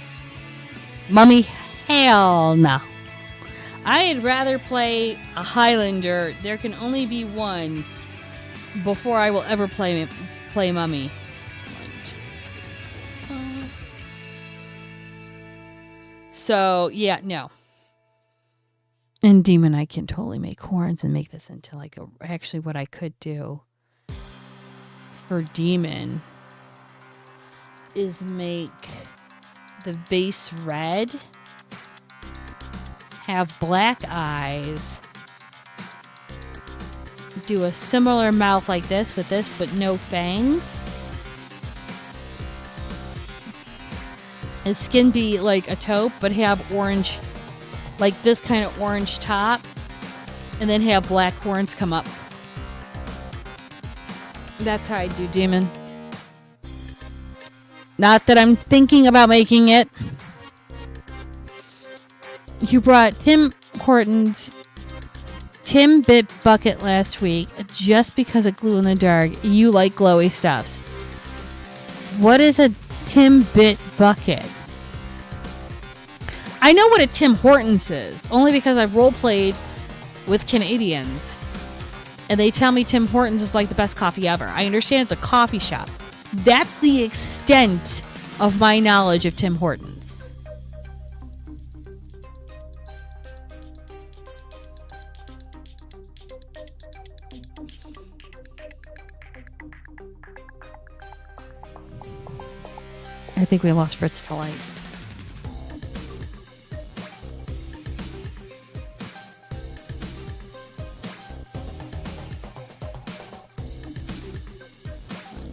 hell no. I'd rather play a Highlander. There can only be one before I will ever play Mummy. 1, 2, 3, 4, 5. So, yeah, no. And Demon, I can totally make horns and make this into like actually what I could do for Demon is make the base red, have black eyes, do a similar mouth like this with this, but no fangs. His skin be like a taupe, but have orange, like this kind of orange top, and then have black horns come up. That's how I do Demon. Not that I'm thinking about making it. You brought Tim Hortons Tim Bit Bucket last week just because of Glue in the Dark. You like glowy stuffs. What is a Tim Bit Bucket? I know what a Tim Hortons is, only because I've role-played with Canadians. And they tell me Tim Hortons is like the best coffee ever. I understand it's a coffee shop. That's the extent of my knowledge of Tim Hortons. I think we lost Fritz to light.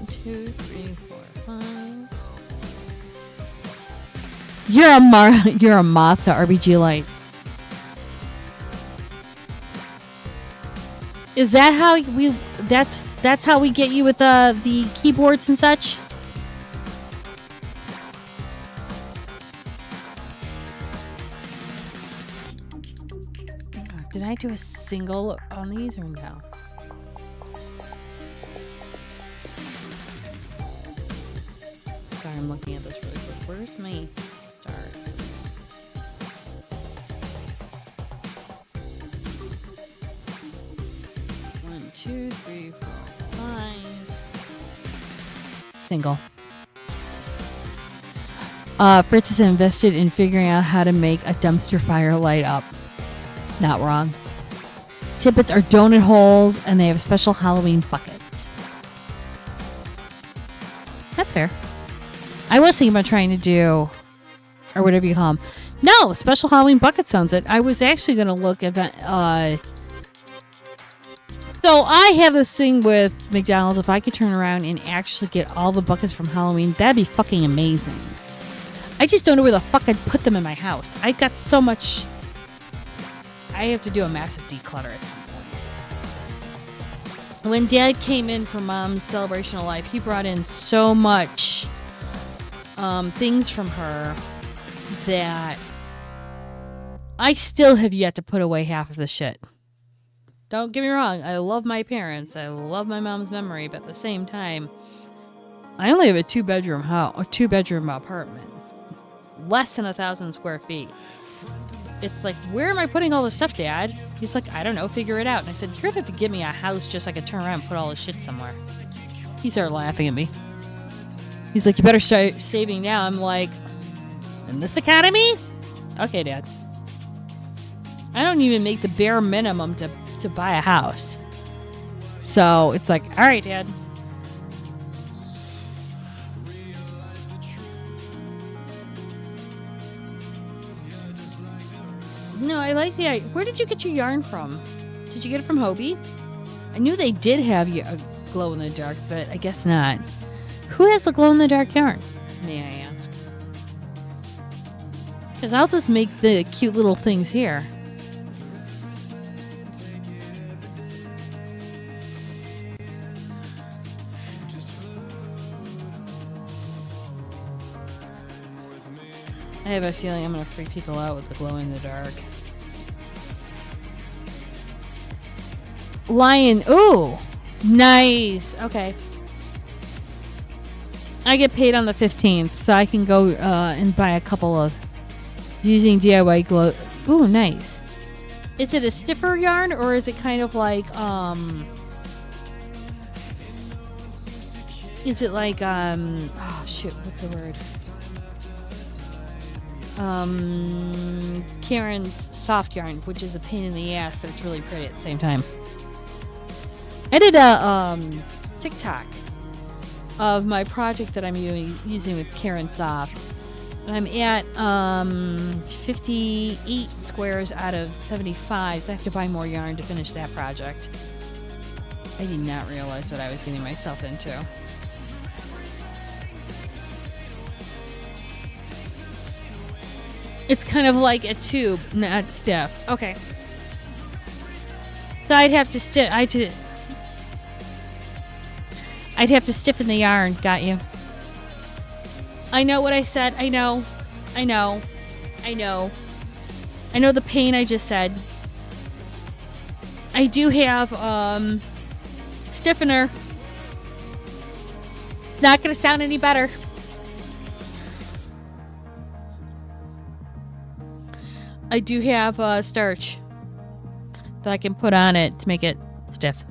Two, three, four, five. You're a moth to RBG Light. Is that how we? That's how we get you with the keyboards and such. Did I do a single on these or no? Sorry, I'm looking at this really quick. Where's my start? One, two, three, four, five. Single. Fritz is invested in figuring out how to make a dumpster fire light up. Not wrong. Tippets are donut holes, and they have a special Halloween bucket. That's fair. I was thinking about trying to do, or whatever you call them, No, special Halloween bucket sounds it. I was actually going to look at so I have this thing with McDonald's. If I could turn around and actually get all the buckets from Halloween, that'd be fucking amazing. I just don't know where the fuck I'd put them in my house. I got so much. I have to do a massive declutter at some point. When Dad came in for Mom's celebration of life, he brought in so much things from her that I still have yet to put away half of the shit. Don't get me wrong, I love my parents, I love my mom's memory, but at the same time, I only have a two-bedroom apartment, less than 1,000 square feet. It's like, where am I putting all this stuff, Dad? He's like, I don't know, figure it out. And I said, you're gonna have to give me a house just so I can turn around and put all this shit somewhere. He started laughing at me. He's like, you better start saving now. I'm like, in this economy? Okay, Dad. I don't even make the bare minimum to buy a house. So it's like, all right, Dad. No, I like the idea. Where did you get your yarn from? Did you get it from Hobie? I knew they did have a glow in the dark, but I guess not. Who has the glow in the dark yarn? May I ask? Because I'll just make the cute little things here. I have a feeling I'm going to freak people out with the glow in the dark. Lion. Ooh. Nice. Okay. I get paid on the 15th, so I can go and buy a couple of using DIY glow. Ooh, nice. Is it a stiffer yarn or is it kind of like is it like oh shit, what's the word? Karen's soft yarn, which is a pain in the ass, but it's really pretty at the same time. I did a TikTok of my project that I'm using with Karen Soft. And I'm at 58 squares out of 75, so I have to buy more yarn to finish that project. I did not realize what I was getting myself into. It's kind of like a tube, not stiff. Okay. So I'd have to stiffen the yarn. Got you. I know what I said. I know the pain I just said. I do have stiffener. Not gonna sound any better. I do have starch that I can put on it to make it stiff.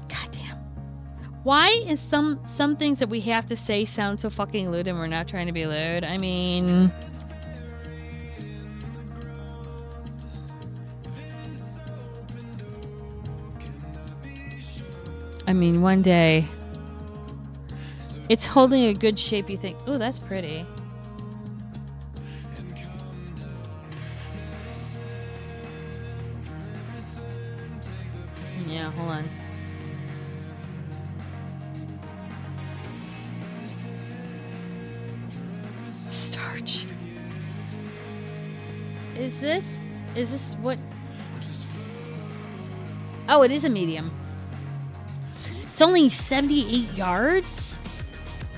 Goddamn. Why is some things that we have to say sound so fucking lewd and we're not trying to be lewd? I mean... one day... It's holding a good shape, you think, ooh, that's pretty. Yeah, hold on. Starch. Is this what? Oh, it is a medium. It's only 78 yards?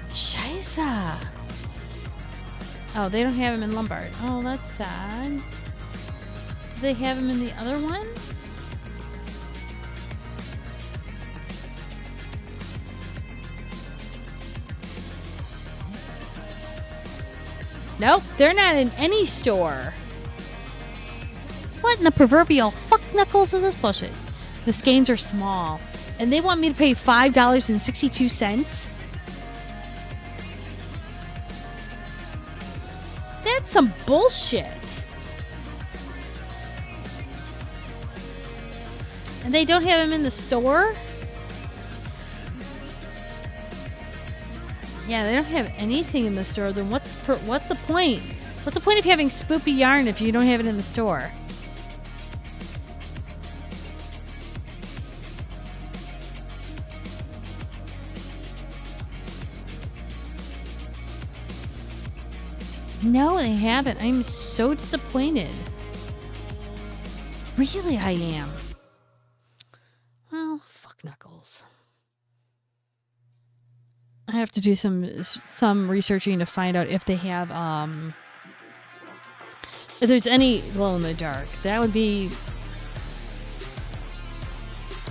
Scheisse. Oh, they don't have him in Lombard. Oh, that's sad. Do they have him in the other one? Nope, they're not in any store. What in the proverbial fuck knuckles is this bullshit? The skeins are small, and they want me to pay $5.62? That's some bullshit. And they don't have them in the store? Yeah, they don't have anything in the store. Then what's What's the point? What's the point of having spoopy yarn if you don't have it in the store? No, they haven't. I'm so disappointed. Really, I am. Well, fuck Knuckles. I have to do some researching to find out if they have if there's any glow in the dark. That would be.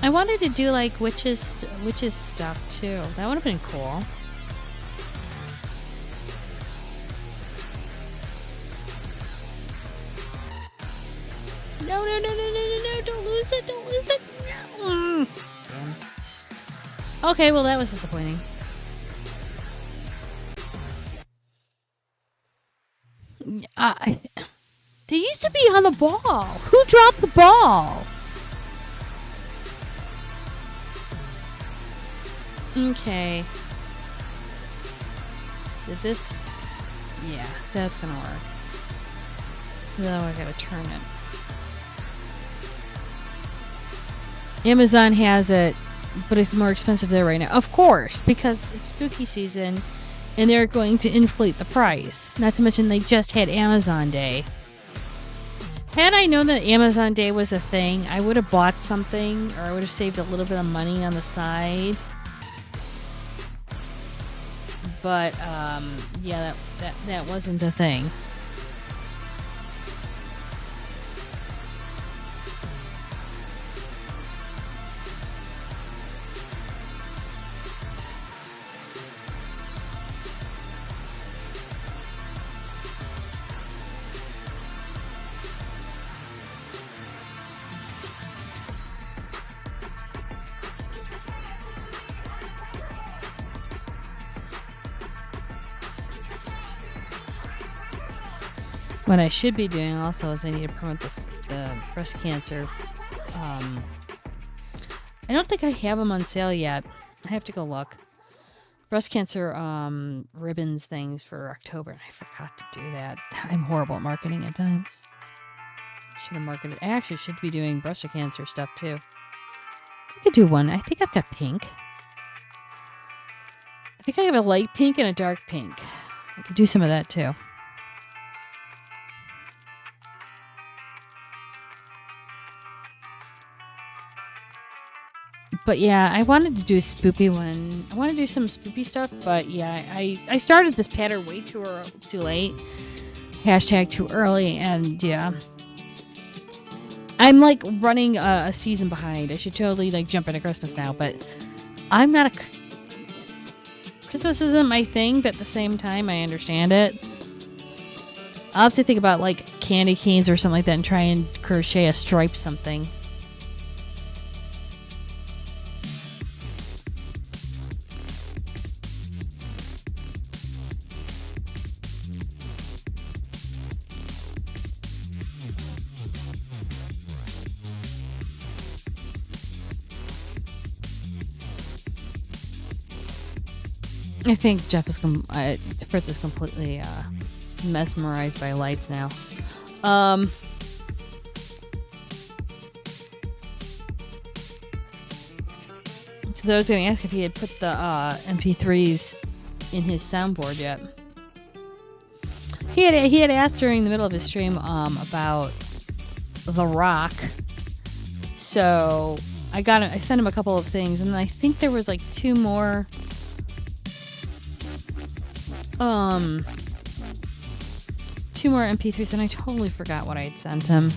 I wanted to do like witches stuff too. That would have been cool. No, don't lose it, no. Okay, well that was disappointing. They used to be on the ball. Who dropped the ball? Okay. Did this... Yeah, that's gonna work. So now I gotta turn it. Amazon has it, but it's more expensive there right now. Of course, because it's spooky season, and they're going to inflate the price. Not to mention they just had Amazon Day. Had I known that Amazon Day was a thing, I would have bought something, or I would have saved a little bit of money on the side. But, yeah, that wasn't a thing. What I should be doing also is I need to promote the breast cancer. I don't think I have them on sale yet. I have to go look. Breast cancer ribbons things for October. And I forgot to do that. I'm horrible at marketing at times. Should have marketed. I actually should be doing breast cancer stuff too. I could do one. I think I've got pink. I think I have a light pink and a dark pink. I could do some of that too. But yeah, I wanted to do a spoopy one. I want to do some spoopy stuff, but yeah, I started this pattern way too late. Hashtag too early, and yeah. I'm like running a season behind. I should totally like jump into Christmas now, but I'm not Christmas isn't my thing, but at the same time, I understand it. I'll have to think about like candy canes or something like that and try and crochet a stripe something. I think Fritz is completely mesmerized by lights now. So I was going to ask if he had put the MP3s in his soundboard yet. He had asked during the middle of his stream about The Rock. So I sent him a couple of things, and I think there was like two more MP3s, and I totally forgot what I had sent him.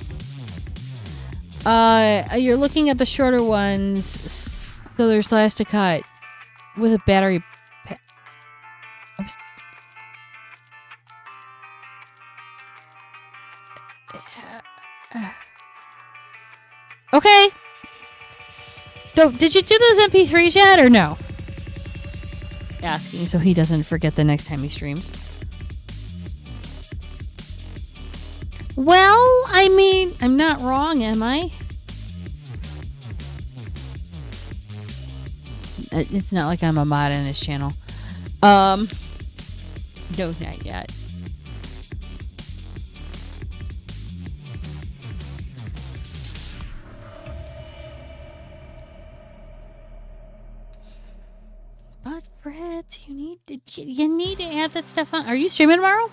You're looking at the shorter ones, so they're sliced to cut with a battery pack. Okay. So, did you do those MP3s yet, or no? Asking so he doesn't forget the next time he streams. Well, I mean, I'm not wrong, am I? It's not like I'm a mod on his channel. No, not yet. Brett, you need to add that stuff on. Are you streaming tomorrow?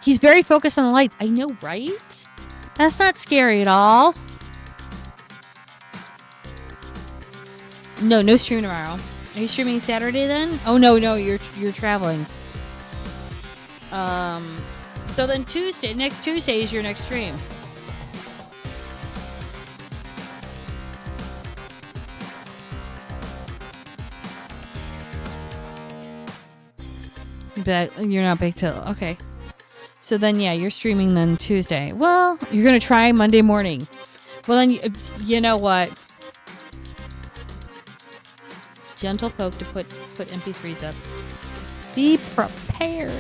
He's very focused on the lights. I know, right? That's not scary at all. No stream tomorrow. Are you streaming Saturday then? Oh no, you're traveling. So then next Tuesday is your next stream. But you're not baked till okay. So then, yeah, you're streaming then Tuesday. Well, you're going to try Monday morning. Well, then, you know what? Gentle poke to put MP3s up. Be prepared.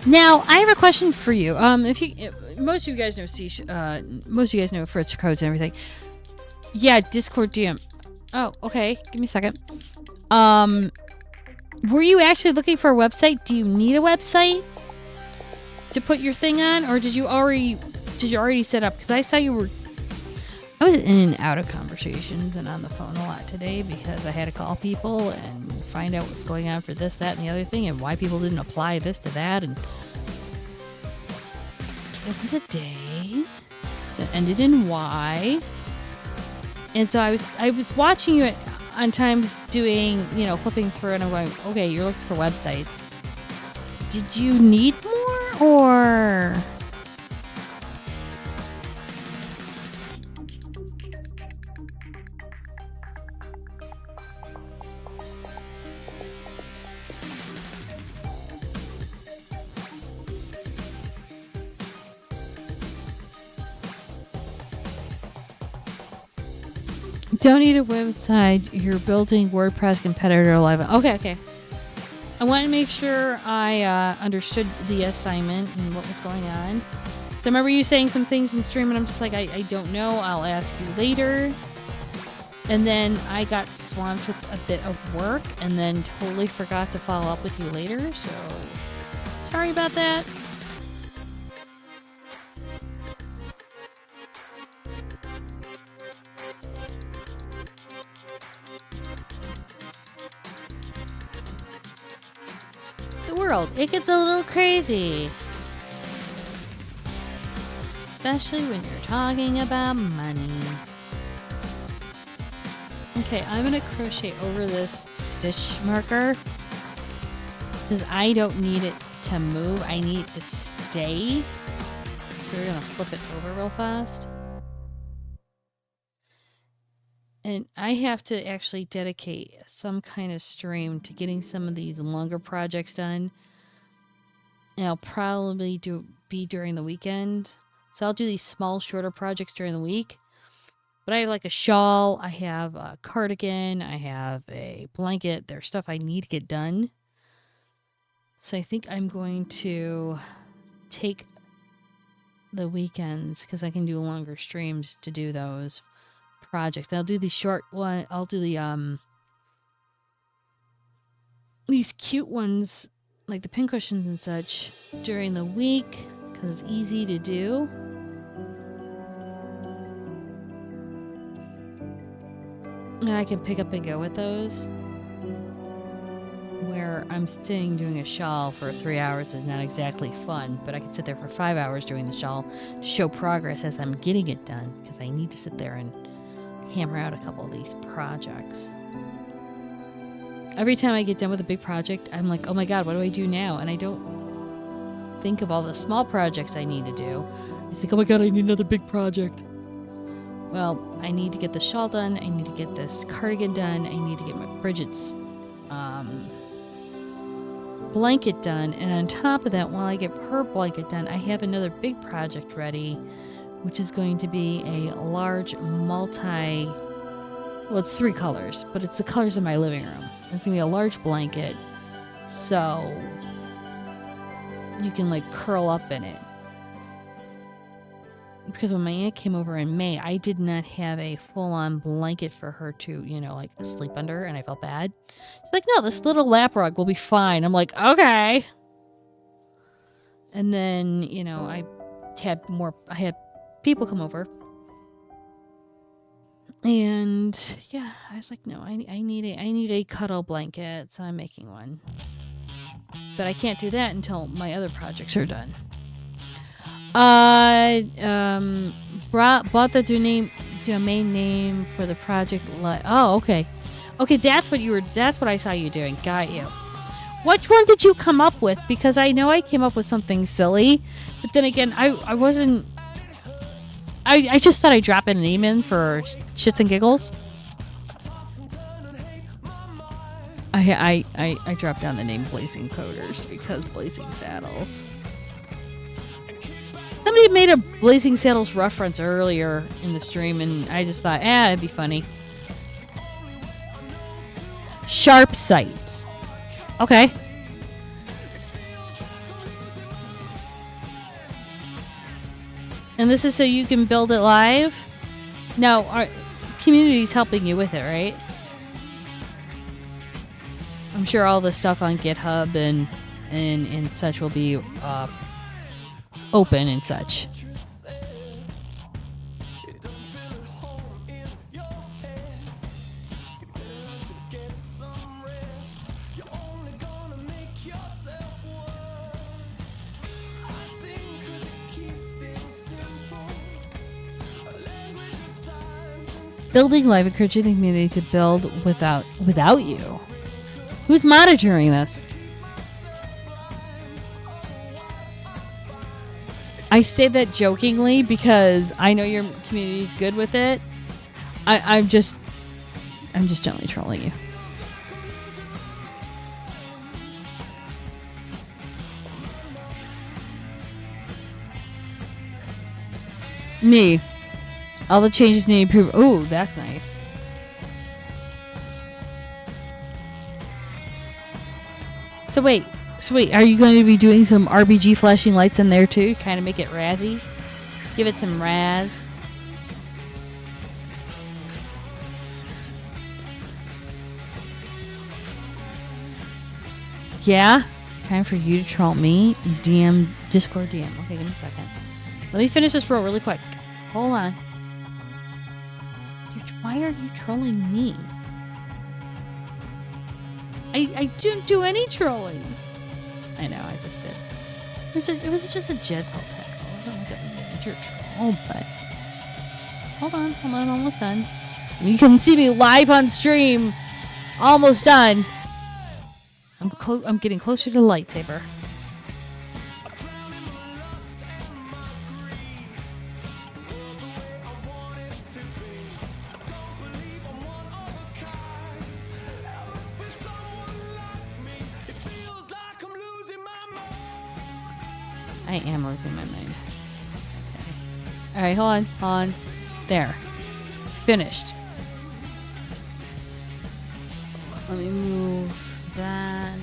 Now, I have a question for you. Most of you guys know most of you guys know Fritz codes and everything. Yeah, Discord DM. Oh, okay. Give me a second. Were you actually looking for a website? Do you need a website to put your thing on, or did you already set up? Because I saw you were. I was in and out of conversations and on the phone a lot today because I had to call people and find out what's going on for this, that, and the other thing, and why people didn't apply this to that. And it was a day that ended in Y. And so I was watching you on times doing, flipping through, and I'm going, okay, you're looking for websites. Did you need more, or? Don't need a website. You're building WordPress competitor live. Okay. I want to make sure I understood the assignment and what was going on. So I remember you saying some things in stream, and I'm just like, I don't know. I'll ask you later. And then I got swamped with a bit of work, and then totally forgot to follow up with you later. So sorry about that. World. It gets a little crazy. Especially when you're talking about money. Okay, I'm going to crochet over this stitch marker because I don't need it to move. I need it to stay. So we're going to flip it over real fast. And I have to actually dedicate some kind of stream to getting some of these longer projects done. And I'll probably be during the weekend. So I'll do these small, shorter projects during the week. But I have like a shawl, I have a cardigan, I have a blanket. There's stuff I need to get done. So I think I'm going to take the weekends because I can do longer streams to do those projects. I'll do the short one. I'll do the these cute ones like the pincushions and such during the week because it's easy to do. And I can pick up and go with those. Where I'm sitting doing a shawl for 3 hours is not exactly fun, but I can sit there for 5 hours doing the shawl to show progress as I'm getting it done because I need to sit there and hammer out a couple of these projects. Every time I get done with a big project, I'm like, oh my god, what do I do now? And I don't think of all the small projects I need to do. I think, oh my god, I need another big project. Well, I need to get the shawl done. I need to get this cardigan done. I need to get my Bridget's blanket done. And on top of that, while I get her blanket done, I have another big project ready, which is going to be a large well, it's 3 colors, but it's the colors of my living room. It's going to be a large blanket, so you can like curl up in it. because when my aunt came over in May, I did not have a full-on blanket for her to, like, sleep under, and I felt bad. She's like, no, this little lap rug will be fine. I'm like, okay. And then, I had people come over. And yeah, I was like, no, I need a cuddle blanket, so I'm making one. But I can't do that until my other projects are done. Bought the domain name for the project. Oh, okay. Okay, that's what I saw you doing. Got you. Which one did you come up with? Because I know I came up with something silly, but then again, I wasn't. I just thought I'd drop in a name in for shits and giggles. I dropped down the name Blazing Coders because Blazing Saddles. Somebody made a Blazing Saddles reference earlier in the stream, and I just thought, it'd be funny. Sharp Sight. Okay. And this is so you can build it live? Now, our community's helping you with it, right? I'm sure all the stuff on GitHub and such will be open and such. Building live, encouraging the community to build without you. Who's monitoring this? I say that jokingly because I know your community's good with it. I'm just gently trolling you. Me. All the changes need to improve. Ooh, that's nice. So wait, are you going to be doing some RBG flashing lights in there too? Kind of make it razzy? Give it some raz? Yeah? Time for you to troll me? DM, Discord DM. Okay, give me a second. Let me finish this roll really quick. Hold on. Dude, why are you trolling me? I didn't do any trolling. I know, I just did. It was just a gentle tackle. It wasn't like a major troll, but... Hold on, I'm almost done. You can see me live on stream. Almost done. I'm getting closer to the lightsaber. I am losing my mind. Okay. Alright, hold on. There. Finished. Let me move that.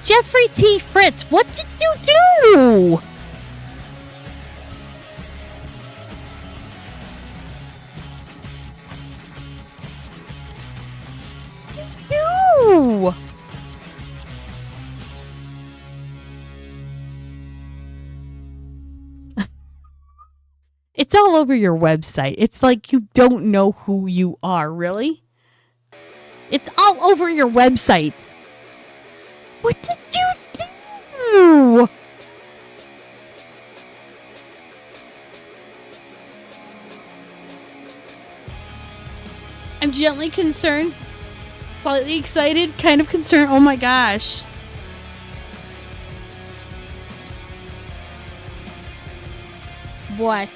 Jeffrey T. Fritz, what did you do? No! It's all over your website. It's like you don't know who you are, really? It's all over your website. What did you do? I'm gently concerned, slightly excited, kind of concerned. Oh my gosh. What?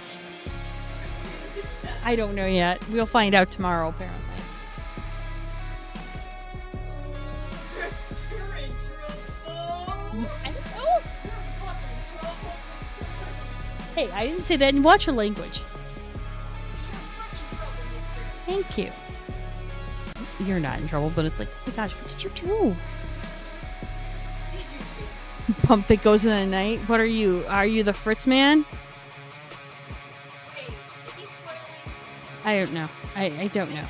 I don't know yet. We'll find out tomorrow, apparently. Hey, I didn't say that. Watch your language. Thank you. you're not in trouble, but it's like, oh my gosh, what did you do? Pump that goes in the night. What are you? Are you the Fritz man? I don't know. I don't know.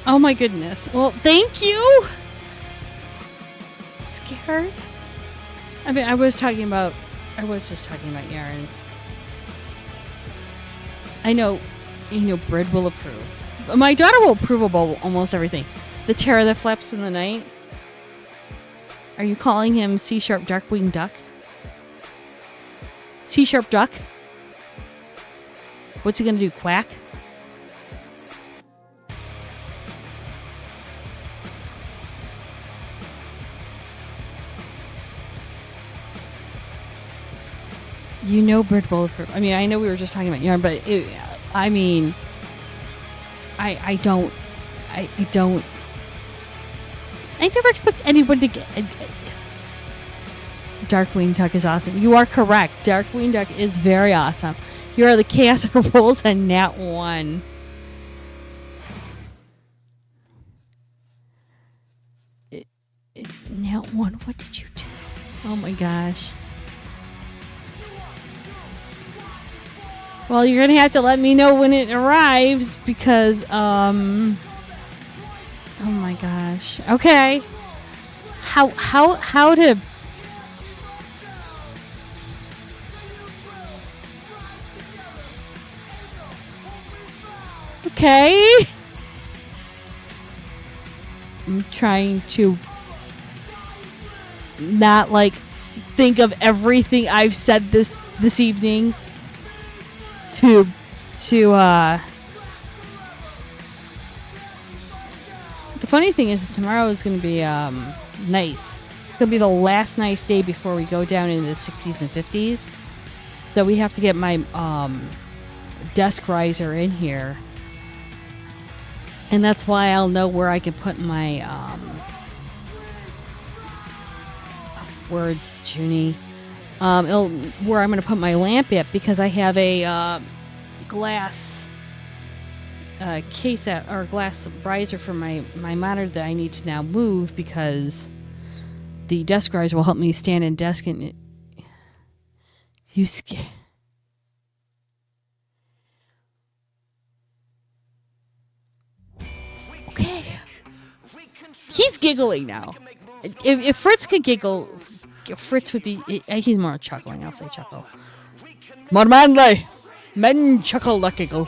Oh my goodness. Well, thank you. Scared? I mean, I was just talking about yarn. I know, Brid will approve. But my daughter will approve of almost everything. The terror that flaps in the night. Are you calling him C-sharp darkwing duck? C-sharp duck? What's he gonna do, quack? Brid will approve. I mean, I know we were just talking about yarn, but I never expect anyone to get... Darkwing Duck is awesome. You are correct. Darkwing Duck is very awesome. You are the chaos that rolls a nat 1. Nat 1, what did you do? Oh my gosh. Well, you're gonna have to let me know when it arrives because, oh my gosh. Okay. How to... Okay. I'm trying to not, think of everything I've said this evening. The funny thing is tomorrow is going to be nice. It's going to be the last nice day before we go down into the 60s and 50s. So we have to get my desk riser in here. And that's why I'll know where I can put my words, Junie. Where I'm going to put my lamp at because I have a glass case or glass riser for my monitor that I need to now move because the desk riser will help me stand in desk and you scare. Okay. He's giggling now. If Fritz could giggle, Fritz would be... He's more chuckling. I'll say chuckle. It's more manly. Men chuckle, not giggle.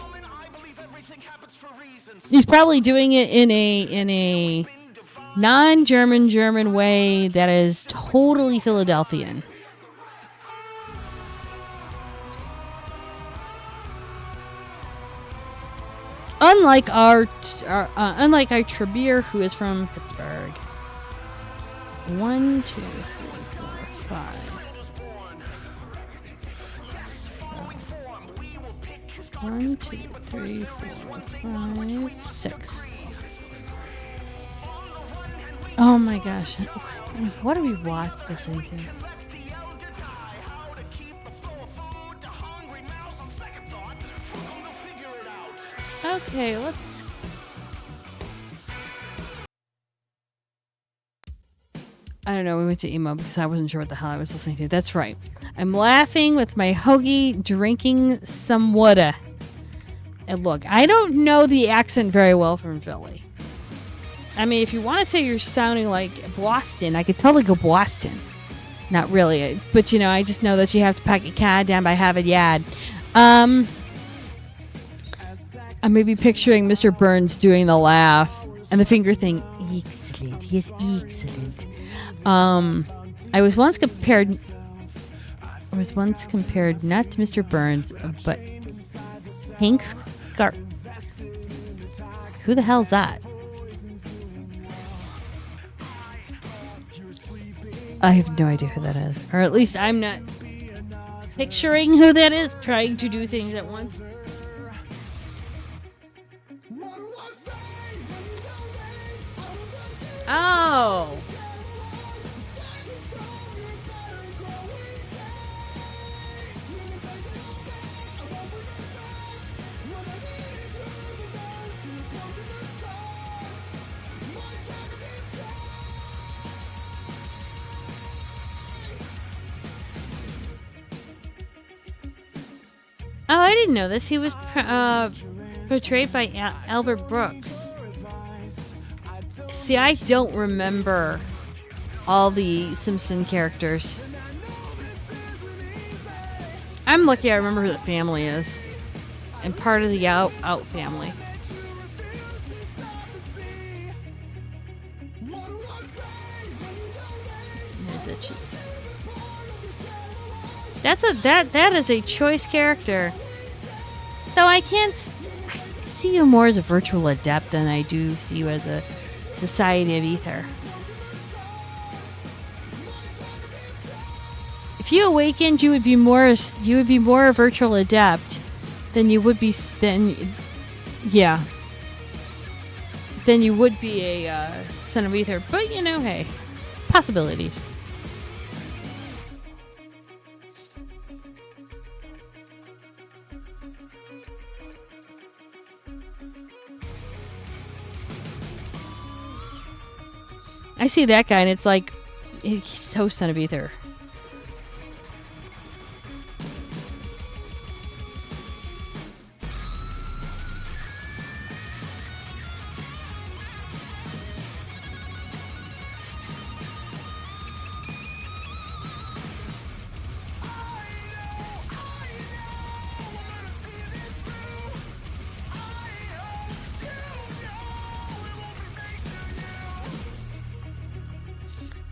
He's probably doing it in a non-German way that is totally Philadelphian. Unlike our Trebier, who is from Pittsburgh. 1, 2, 3, 4, 5. 1, 2, 3, 4, 5, 6. Oh my gosh. What are we listening to? Okay, let's... I don't know, we went to emo because I wasn't sure what the hell I was listening to. That's right. I'm laughing with my hoagie, drinking some water. And look, I don't know the accent very well from Philly. I mean, if you want to say you're sounding like Boston, I could totally go Boston. Not really, but I just know that you have to pack your car down by Harvard Yard. I may be picturing Mr. Burns doing the laugh and the finger thing. Excellent. Yes, excellent. I was once compared not to Mr. Burns, but Hank Scar. Who the hell's that? I have no idea who that is. Or at least I'm not picturing who that is, trying to do things at once. Oh. Oh, I didn't know this. He was portrayed by Albert Brooks. See, I don't remember all the Simpson characters. I'm lucky I remember who the family is. And part of the Out family. There's itches. That is a choice character. Though I see you more as a virtual adept than I do see you as a Society of Ether. If you awakened, you would be more a virtual adept than you would be than you would be a son of Ether. But hey, possibilities. I see that guy, and it's like, he's so son of Ether.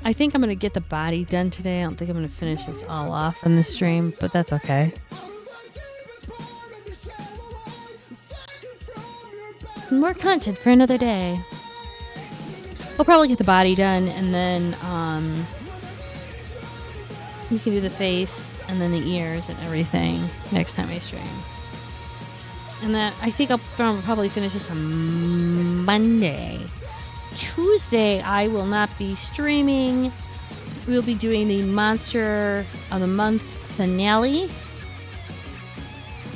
I think I'm going to get the body done today. I don't think I'm going to finish this all off in the stream, but that's okay. More content for another day. We'll probably get the body done, and then you can do the face and then the ears and everything next time I stream. And that, I think I'll probably finish this on Monday. Tuesday, I will not be streaming. We'll be doing the Monster of the Month finale.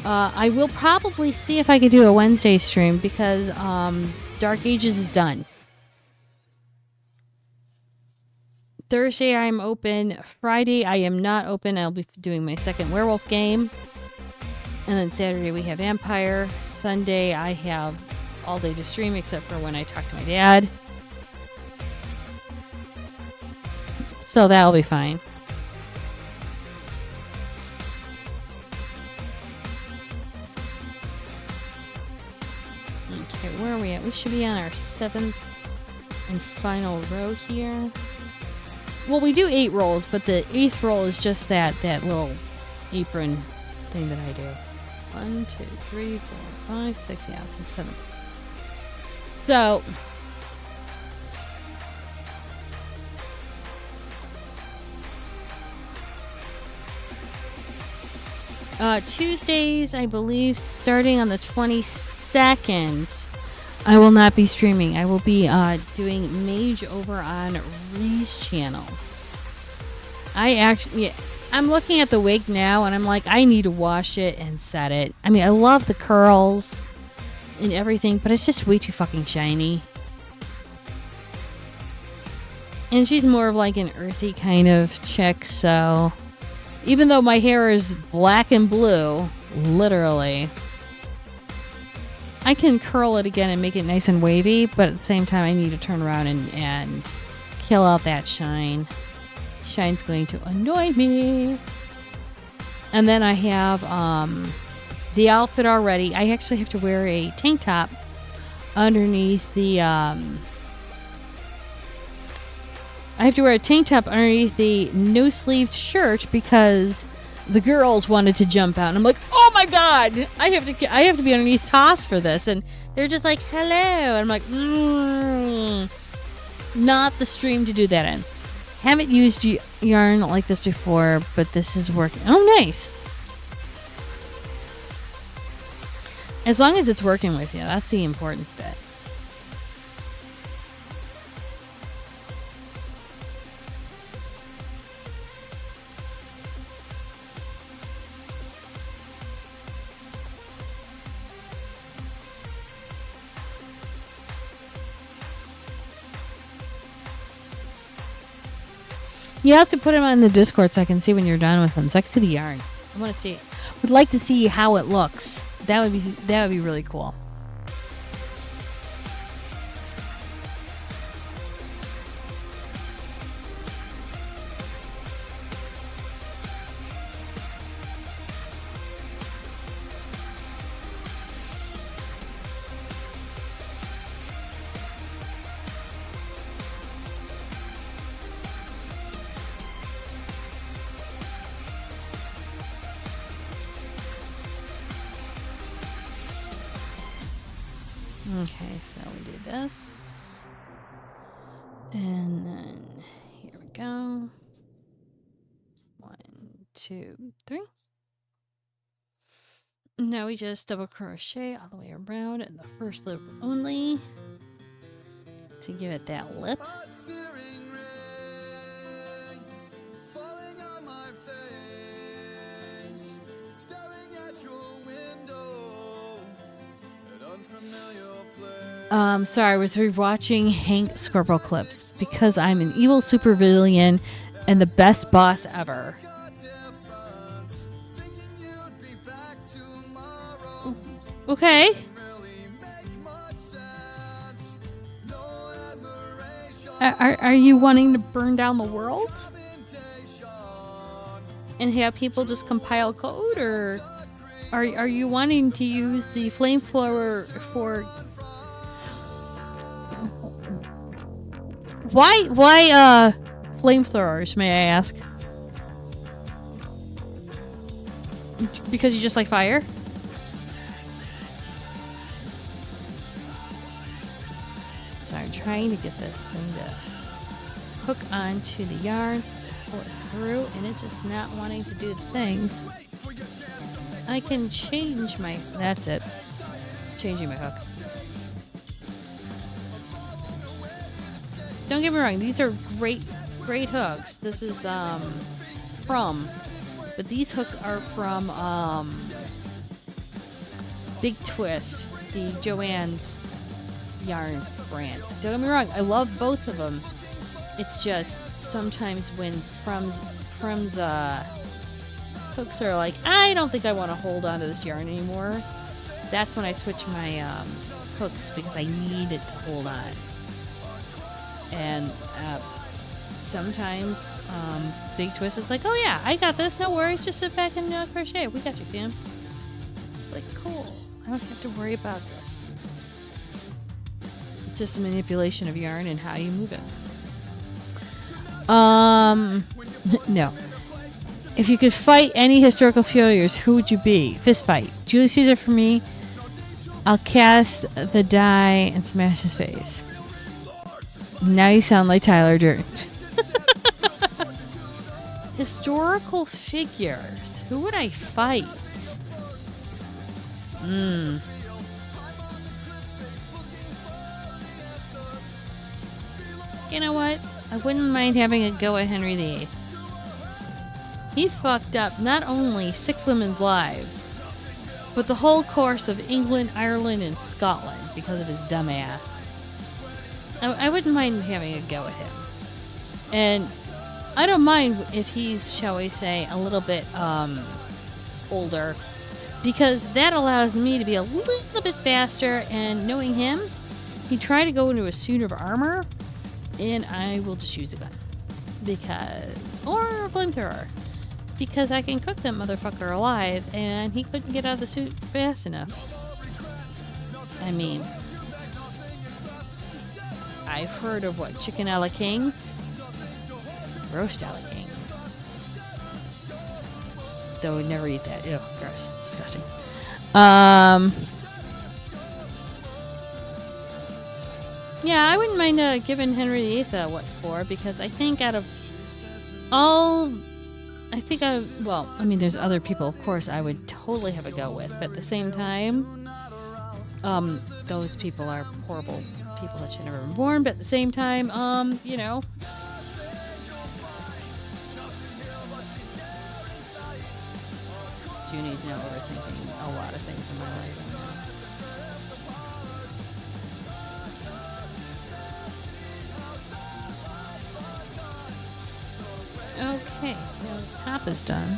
I will probably see if I could do a Wednesday stream because Dark Ages is done. Thursday, I'm open. Friday, I am not open. I'll be doing my second werewolf game. And then Saturday, we have Vampire. Sunday, I have all day to stream except for when I talk to my dad. So that'll be fine. Okay, where are we at? We should be on our 7th and final row here. Well, we do 8 rolls, but the 8th roll is just that little apron thing that I do. 1, 2, 3, 4, 5, 6. Yeah, this is 7. So Tuesdays, I believe, starting on the 22nd, I will not be streaming. I will be doing Mage over on Ree's channel. I'm looking at the wig now, and I'm like, I need to wash it and set it. I mean, I love the curls and everything, but it's just way too fucking shiny. And she's more of like an earthy kind of chick, so even though my hair is black and blue, literally, I can curl it again and make it nice and wavy, but at the same time, I need to turn around and kill out that shine. Shine's going to annoy me. And then I have the outfit already. I actually have to wear a tank top underneath the I have to wear a tank top underneath the no-sleeved shirt because the girls wanted to jump out, and I'm like, oh my god, I have to be underneath Toss for this, and they're just like, hello, and I'm like, not the stream to do that in. Haven't used yarn like this before, but this is working. Oh, nice. As long as it's working with you, that's the important bit. You have to put them on the Discord so I can see when you're done with them, so I can see the yarn. I want to see. Would like to see how it looks. That would be really cool. Okay, so we do this. And then here we go. 1, 2, 3. Now we just double crochet all the way around in the first loop only to give it that lip. Sorry, I was rewatching Hank Scorpio clips because I'm an evil supervillain and the best boss ever. Okay. Are you wanting to burn down the world? And have people just compile code, or are you wanting to use the flamethrower for? Why flamethrowers, may I ask? Because you just like fire? So I'm trying to get this thing to hook onto the yarn, pull it through, and it's just not wanting to do the things. I can change my... That's it. Changing my hook. Don't get me wrong, these are great hooks. This is but these hooks are from Big Twist, the Joann's yarn brand. Don't get me wrong, I love both of them. It's just sometimes when From's hooks are like, I don't think I want to hold on to this yarn anymore. That's when I switch my hooks because I need it to hold on. And sometimes Big Twist is like, oh yeah, I got this, no worries, just sit back and crochet. We got you, fam. It's like, cool. I don't have to worry about this. It's just a manipulation of yarn and how you move it. No. If you could fight any historical figures, who would you be? Fist fight. Julius Caesar for me. I'll cast the die and smash his face. Now you sound like Tyler Durden. Historical figures. Who would I fight? You know what? I wouldn't mind having a go at Henry VIII. He fucked up not only 6 women's lives, but the whole course of England, Ireland, and Scotland because of his dumb ass. I wouldn't mind having a go at him. And I don't mind if he's, shall we say, a little bit older, because that allows me to be a little bit faster, and knowing him, he tried to go into a suit of armor, and I will just use a gun. Or a flamethrower. Because I can cook that motherfucker alive, and he couldn't get out of the suit fast enough. I mean, I've heard of what? Chicken a la king? Roast a la king. Though I would never eat that. Ew, gross. Disgusting. Yeah, I wouldn't mind giving Henry VIII a what for, because I think out of all... there's other people, of course, I would totally have a go with, but at the same time, those people are horrible people that should never been born, but at the same time, you know. Junie's now overthinking a lot of things in my life. Okay, now this top is done.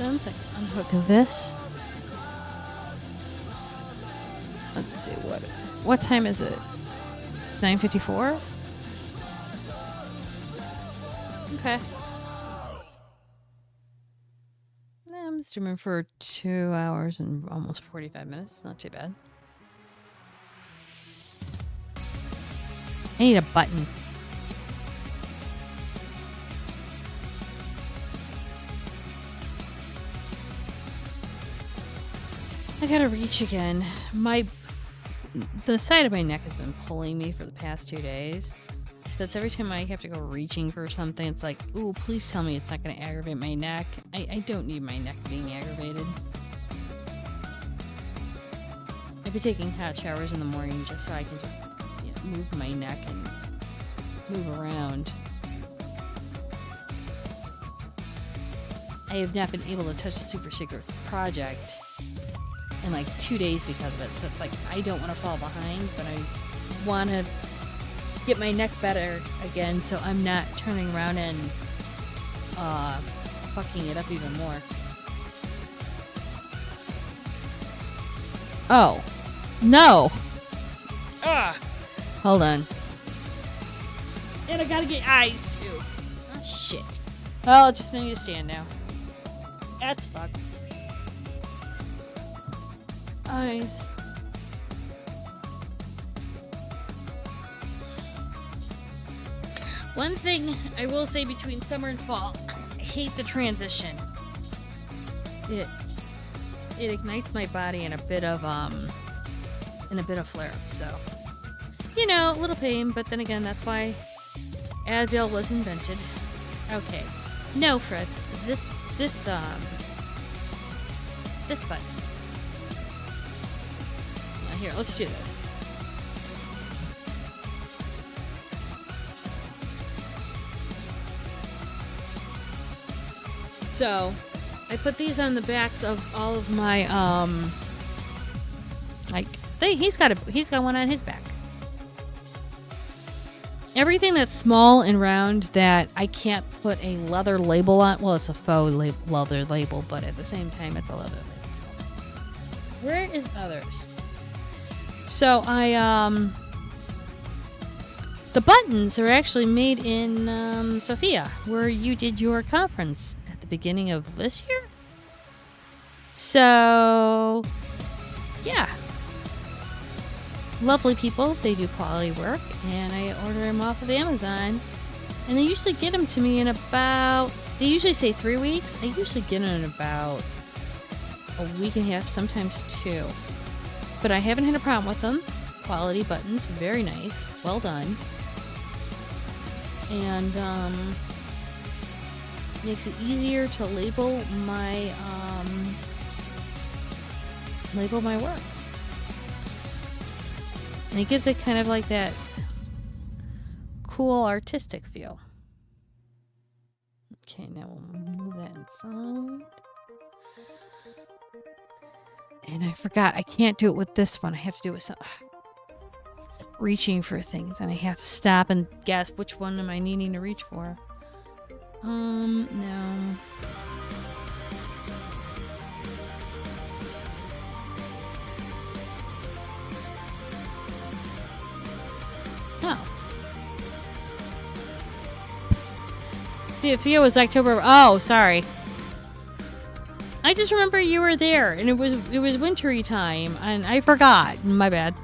done so I can unhook this. Let's see, what time is it? It's 9:54? Okay. I'm streaming for 2 hours and almost 45 minutes. Not too bad. I need a button. I gotta reach again. The side of my neck has been pulling me for the past 2 days. That's every time I have to go reaching for something, it's like, ooh, please tell me it's not going to aggravate my neck. I don't need my neck being aggravated. I've been taking hot showers in the morning just so I can just move my neck and move around. I have not been able to touch the Super Secrets project in like 2 days because of it. So it's like, I don't want to fall behind, but I want to get my neck better again so I'm not turning around and fucking it up even more. Oh. No! Hold on. And I gotta get eyes too. Oh, shit. Well, I just need to stand now. That's fucked. Eyes. One thing I will say between summer and fall, I hate the transition. It ignites my body in a bit of flare-up, so a little pain, but then again, that's why Advil was invented. Okay. No, Fritz. This button. Now here, let's do this. So, I put these on the backs of all of my he's got one on his back. Everything that's small and round that I can't put a leather label on. Well, it's a faux leather label, but at the same time, it's a leather label. So. Where is others? So the buttons are actually made in Sofia, where you did your conference at the beginning of this year. So, yeah. Lovely people. They do quality work, and I order them off of Amazon. And they usually get them to me in about, they usually say 3 weeks. I usually get them in about a week and a half, sometimes 2. But I haven't had a problem with them. Quality buttons, very nice, well done. And makes it easier to label my work. And it gives it kind of like that cool artistic feel. Okay, now we'll move that inside. And I forgot, I can't do it with this one. I have to do it with some reaching for things, and I have to stop and guess which one am I needing to reach for. No. Oh. Sophia was October. Oh, sorry. I just remember you were there, and it was wintry time, and I forgot. My bad.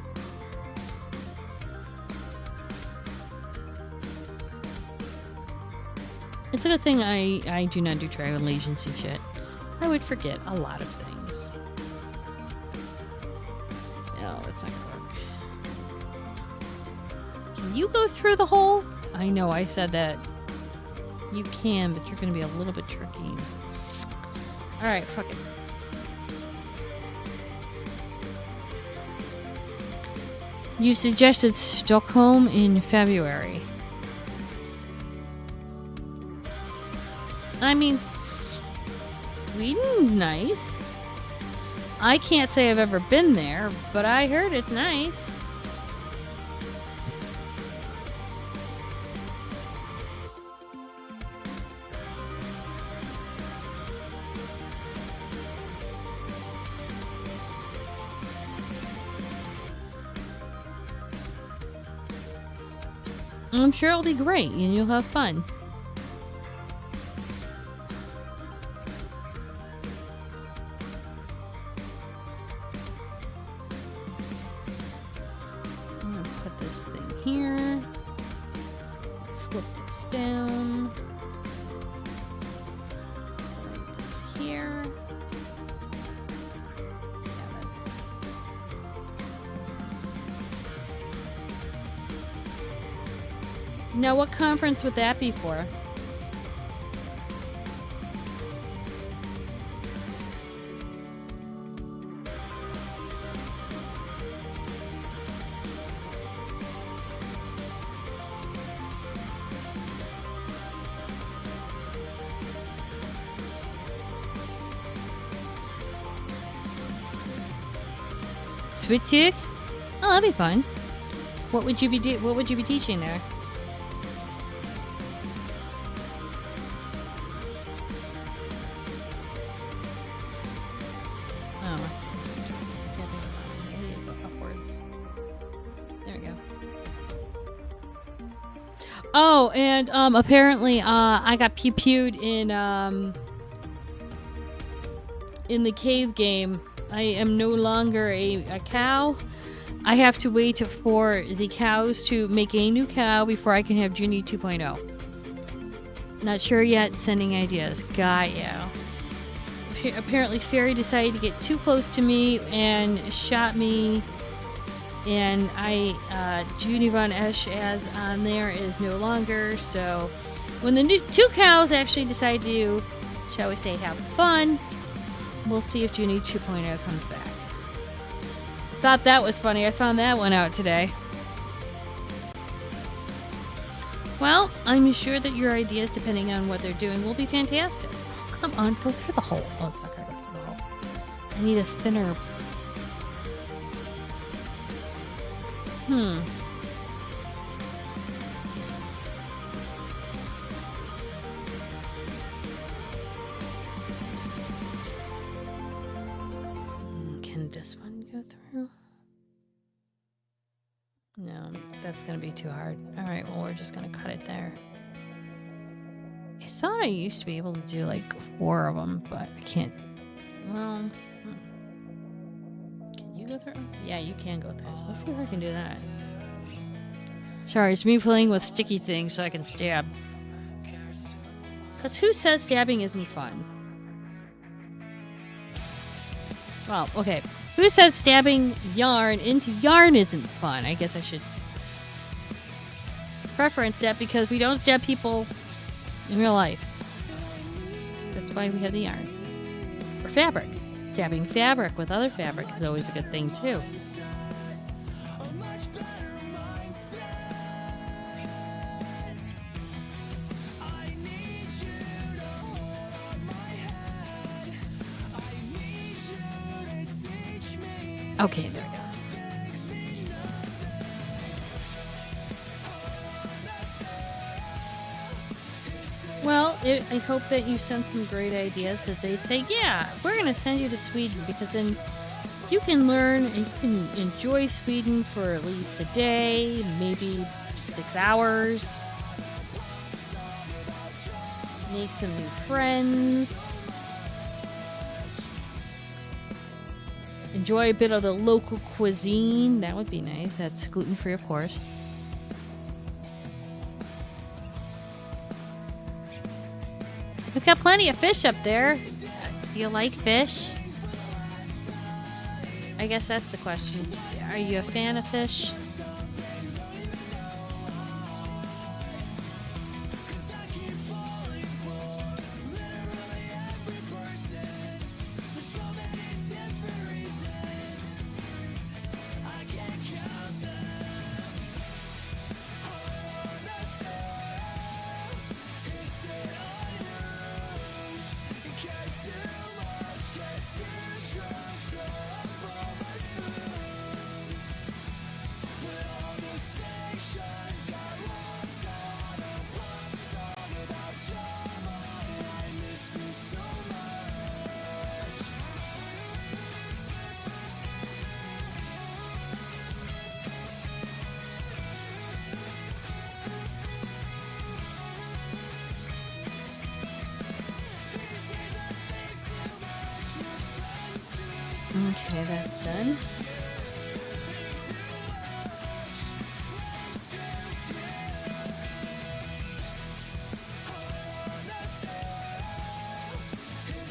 It's a good thing I do not do travel agency shit. I would forget a lot of things. No, that's not gonna work. Can you go through the hole? I know I said that. You can, but you're gonna be a little bit tricky. Alright, fuck it. You suggested Stockholm in February. I mean, Sweden's nice. I can't say I've ever been there, but I heard it's nice. I'm sure it'll be great and you'll have fun. I'm gonna put this thing here. Flip this down. Put this here. Now, what conference would that be for? Sweet Tooth? Oh, that'd be fun. What would you be teaching there? Oh, and apparently I got pew-pewed in the cave game. I am no longer a cow. I have to wait for the cows to make a new cow before I can have Junie 2.0. Not sure yet, sending ideas. Got you. Apparently Fairy decided to get too close to me and shot me. And Junie Von Esch as on there is no longer. So when the new two cows actually decide to, shall we say, have fun, we'll see if Junie 2.0 comes back. Thought that was funny. I found that one out today. Well, I'm sure that your ideas, depending on what they're doing, will be fantastic. Oh, come on, go through the hole. Oh, it's not gonna go through the hole. I need a thinner. Can this one go through? No, that's gonna be too hard. All right, well, we're just gonna cut it there. I thought I used to be able to do like 4 of them, but I can't. Well, can you go through? Yeah, you can go through. Let's see if I can do that. Sorry, it's me playing with sticky things so I can stab. Because who says stabbing isn't fun? Well, okay. Who says stabbing yarn into yarn isn't fun? I guess I should preference that because we don't stab people in real life. That's why we have the yarn. Or fabric. Stabbing fabric with other fabric is always a good thing too. Okay, there we go. Well, I hope that you sent some great ideas as they say, yeah, we're going to send you to Sweden because then you can learn and you can enjoy Sweden for at least a day, maybe 6 hours. Make some new friends. Enjoy a bit of the local cuisine. That would be nice. That's gluten-free, of course. We've got plenty of fish up there. Do you like fish? I guess that's the question. Are you a fan of fish? Okay, that's done.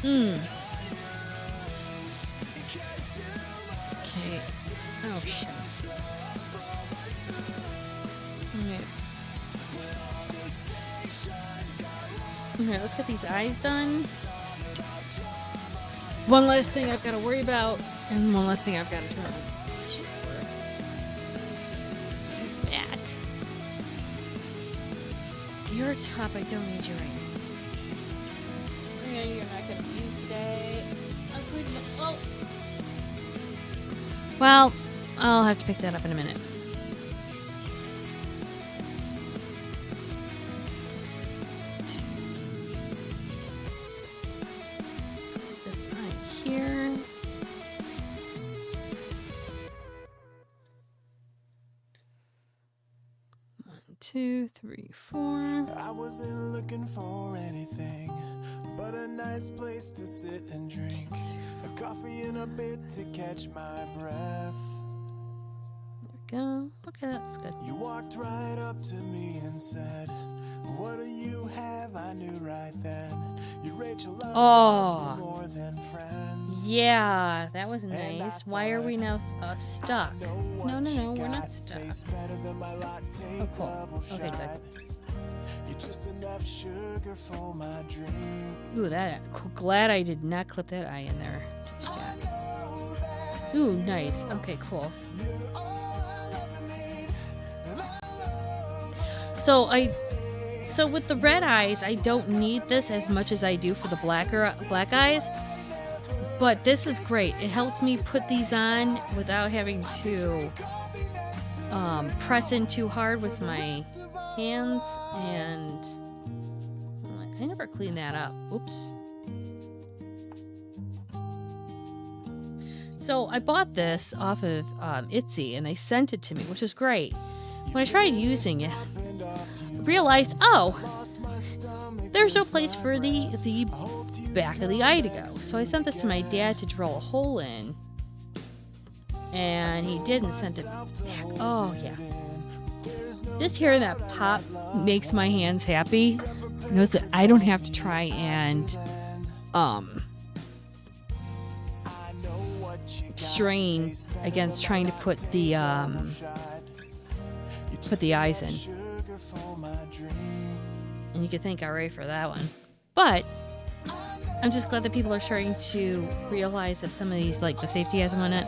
Okay. Oh, shit. Alright. Alright, let's get these eyes done. One last thing I've got to worry about, and one last thing I've got to turn on. Who's back? You're a top, I don't need you right now. Yeah, you're not going to be used today. Oh. Well, I'll have to pick that up in a minute. This eye here. One, 2, 3, 4.
I wasn't looking for anything but a nice place to sit and drink a coffee and a bit to catch my breath.
There we go. Okay, that's good.
You walked right up to me and said, "What do you have?" I knew right then you rate your love more than friends.
Yeah, that was nice. Why are we now stuck? No, we're not stuck. Oh, cool. Okay, good.
You're just enough sugar for my dream.
Ooh, glad I did not clip that eye in there. Just yet. Ooh, nice. Okay, cool. So with the red eyes, I don't need this as much as I do for the black eyes. But this is great. It helps me put these on without having to press in too hard with my hands, and I never cleaned that up. Oops. So I bought this off of Etsy, and they sent it to me, which is great. When I tried using it, I realized, there's no place for the back of the eye to go. So I sent this to my dad to drill a hole in, and he did and sent it back. Oh, yeah. Just hearing that pop makes my hands happy. Knows that I don't have to try and strain against trying to put the eyes in. And you could thank RA for that one. But I'm just glad that people are starting to realize that some of these, like the safety eyes on it,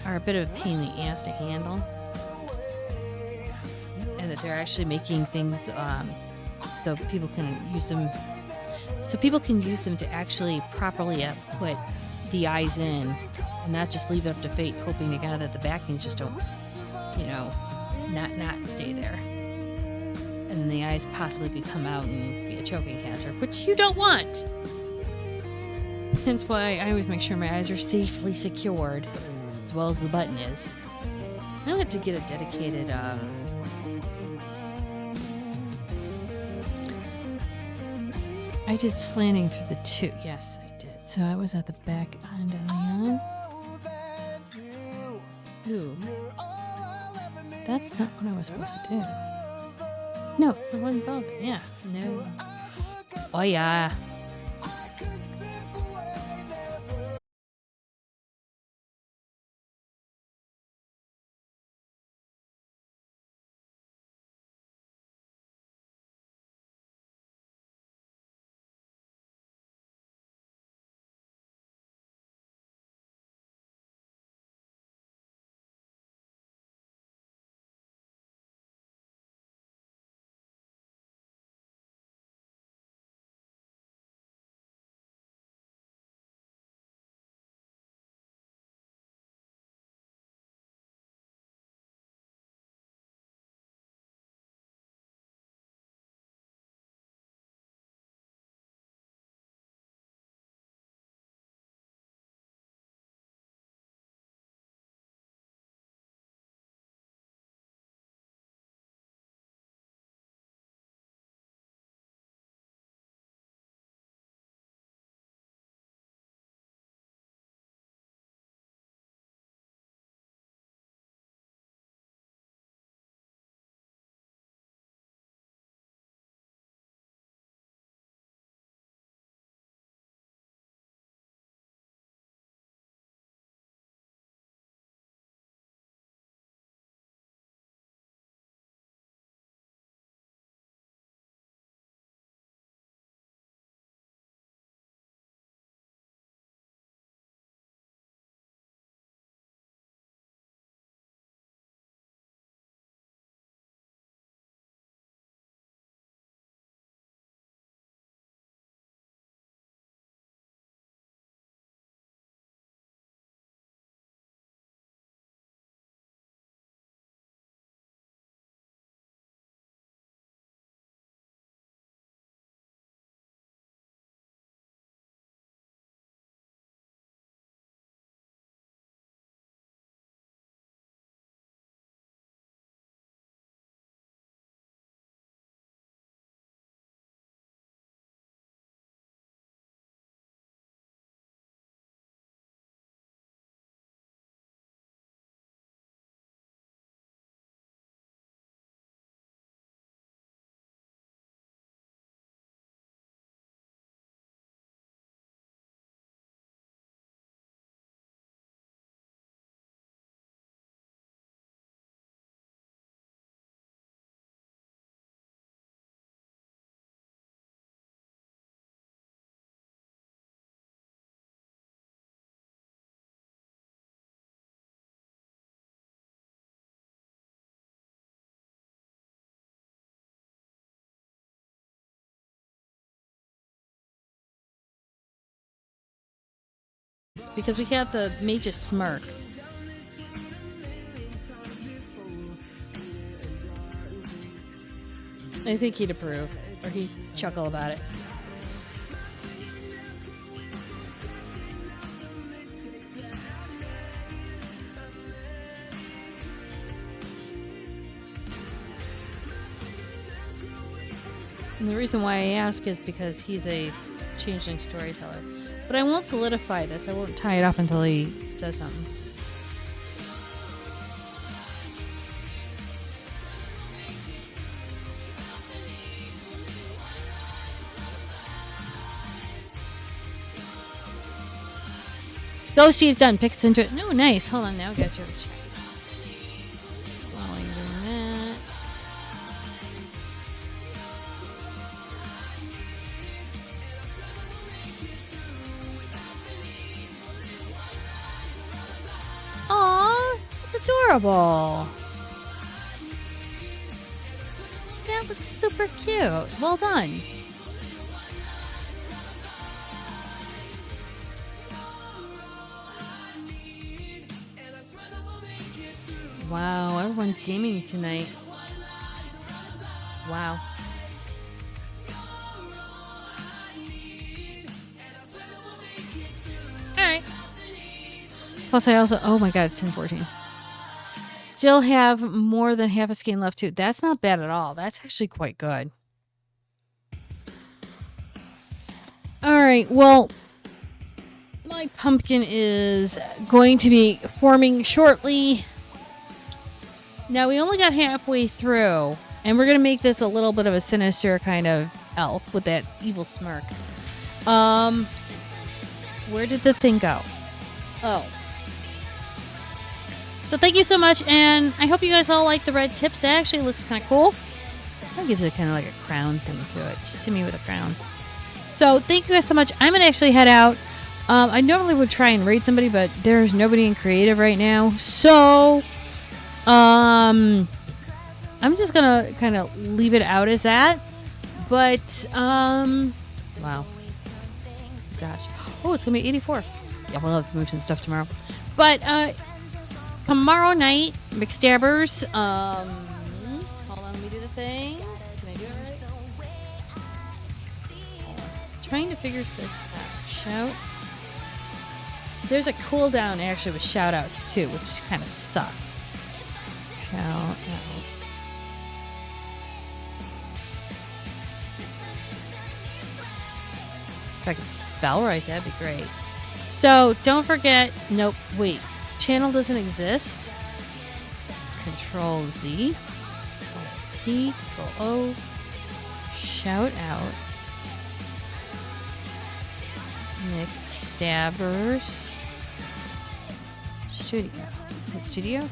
are a bit of a pain in the ass to handle. And that they're actually making things so people can use them. So people can use them to actually properly put the eyes in, and not just leave it up to fate, hoping to God that the backings just don't, not stay there. And then the eyes possibly could come out and be a choking hazard, which you don't want. Hence why I always make sure my eyes are safely secured, as well as the button is. I have to get a dedicated I did slanting through the tube. Yes, I did. So I was at the back end of the line. Ooh. That's not what I was supposed to do. No, it's the one above. Yeah. No. Oh, yeah. next because we have the Mage's Smirk. I think he'd approve, or he'd chuckle about it. And the reason why I ask is because he's a changeling storyteller. But I won't solidify this. I won't tie it off until he says something. Ghosty is done. Picks into it. No, nice. Hold on. Now I got you. While I'm doing that. Aw, it's adorable. That looks super cute. Well done. Wow, everyone's gaming tonight. Wow. Alright. Plus I also, oh my god, it's 10:14. Still have more than half a skein left too. That's not bad at all. That's actually quite good. Alright, well, my pumpkin is going to be forming shortly. Now, we only got halfway through, and we're going to make this a little bit of a sinister kind of elf with that evil smirk. Where did the thing go? Oh. So thank you so much, and I hope you guys all like the red tips. That actually looks kind of cool. That gives it kind of like a crown thing to it. You see me with a crown. So thank you guys so much. I'm going to actually head out. I normally would try and raid somebody, but there's nobody in creative right now. So... I'm just gonna kind of leave it out as that, but wow, gosh, oh, it's gonna be 84. Yeah, we'll have to move some stuff tomorrow, but tomorrow night, McStabbers. Hold on, let me do the thing. Can I do it right? Trying to figure this out. Shout. There's a cooldown actually with shout outs too, which kind of sucks. Shout out. If I could spell right, that'd be great. So don't forget. Nope. Wait. Channel doesn't exist. Control Z. P. Control O. Shout out. McStabbers. Studio. Is it studio?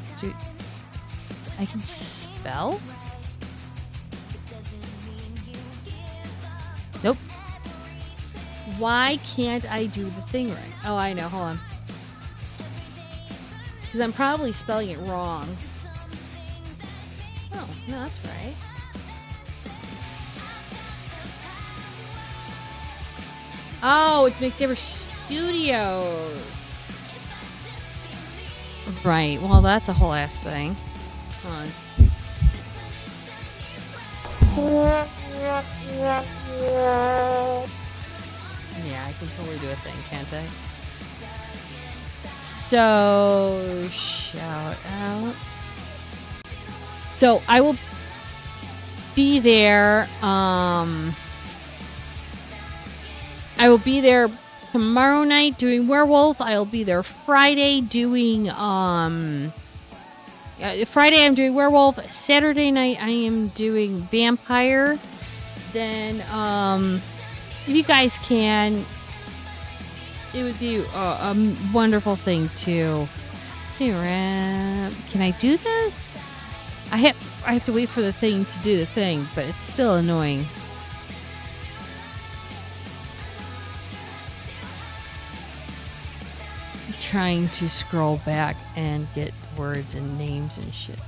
I can spell? Nope. Why can't I do the thing right? Oh, I know. Hold on. Because I'm probably spelling it wrong. Oh, no, that's right. Oh, it's McStabber Studios. Right. Well, that's a whole ass thing. Hold on. Yeah, I can totally do a thing, can't I? So, shout out. So, I will be there. I will be there tomorrow night doing werewolf. I'll be there Friday doing Friday I'm doing werewolf. Saturday night I am doing vampire. Then if you guys can, it would be a wonderful thing to see. Can I do this? I have to wait for the thing to do the thing, but it's still annoying. Trying to scroll back and get words and names and shit.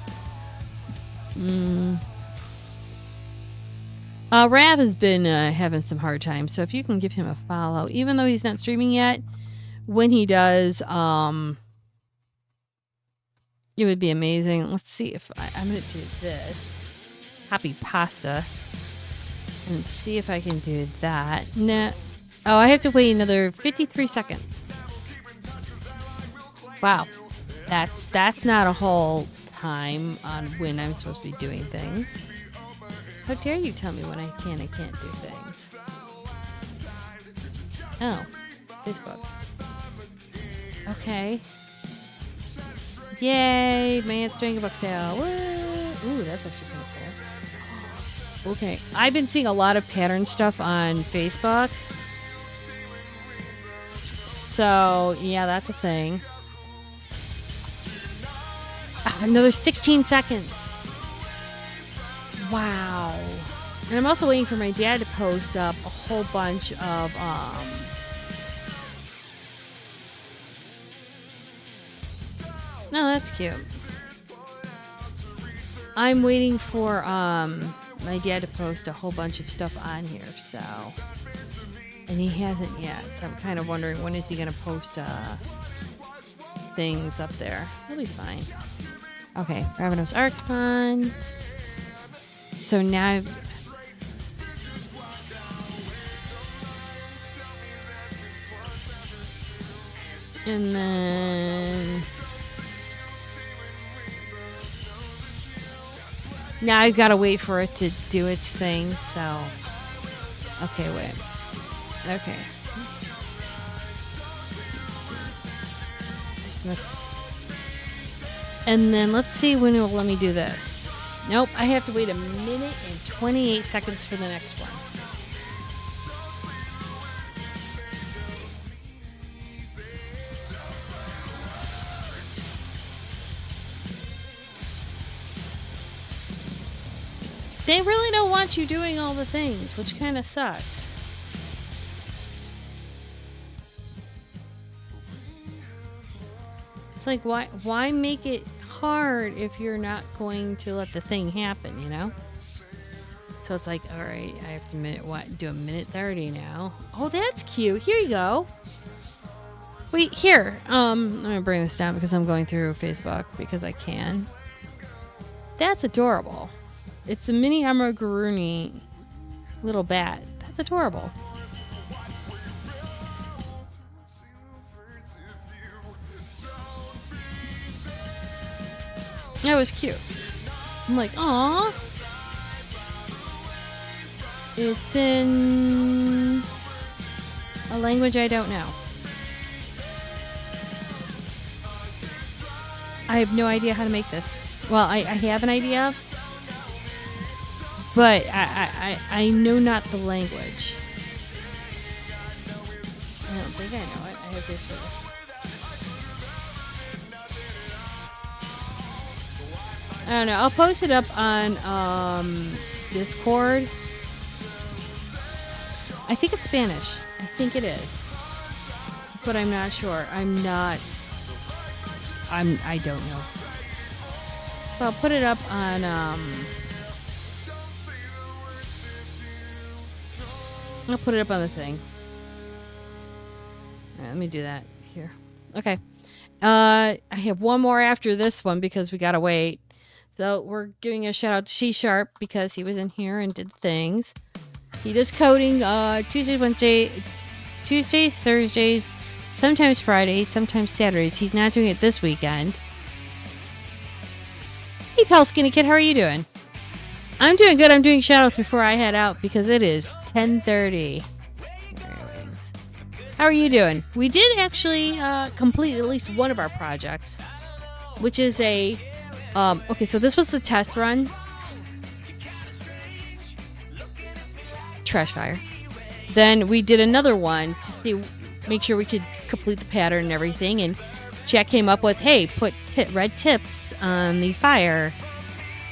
Rav has been having some hard times, so if you can give him a follow, even though he's not streaming yet, when he does, it would be amazing. Let's see if I'm going to do this. Happy pasta. And see if I can do that. No. Oh, I have to wait another 53 seconds. Wow. That's not a whole time on when I'm supposed to be doing things. How dare you tell me when I can and can't do things? Oh, Facebook. Okay. Yay, man's doing a book sale. Woo! Ooh, that's actually kind of cool. Okay, I've been seeing a lot of pattern stuff on Facebook. So, yeah, that's a thing. Another 16 seconds. Wow. And I'm also waiting for my dad to post up a whole bunch of No, that's cute. I'm waiting for my dad to post a whole bunch of stuff on here, so, and he hasn't yet, so I'm kind of wondering when is he gonna post things up there. He'll be fine. Okay, Ravenous Archon. So now and then now I've got to wait for it to do its thing, so okay, wait. Okay. Let's see. Dismiss. And then let's see when it will let me do this. Nope, I have to wait a minute and 28 seconds for the next one. They really don't want you doing all the things, which kind of sucks. It's like, why make it hard if you're not going to let the thing happen, you know? So it's like, all right, I have to do a minute 30 now. Oh, that's cute. Here you go. Wait, here. I'm gonna bring this down because I'm going through Facebook because I can. That's adorable. It's a mini Amagurumi little bat. That's adorable. That was cute. I'm like, aw. It's in a language I don't know. I have no idea how to make this. Well, I have an idea, but I know not the language. I don't think I know it. I have to. I don't know. I'll post it up on Discord. I think it's Spanish. I think it is, but I'm not sure. I don't know. But I'll put it up on I'll put it up on the thing. All right, let me do that here. Okay. I have one more after this one because we gotta wait. So we're giving a shout out to C Sharp because he was in here and did things. He does coding Tuesdays, Thursdays, sometimes Fridays, sometimes Saturdays. He's not doing it this weekend. Hey, Tall Skinny Kid, how are you doing? I'm doing good. I'm doing shout outs before I head out because it is 10:30. How are you doing? We did actually complete at least one of our projects, which is a okay, so this was the test run. Trash fire. Then we did another one to see, make sure we could complete the pattern and everything. And Jack came up with, hey, put red tips on the fire.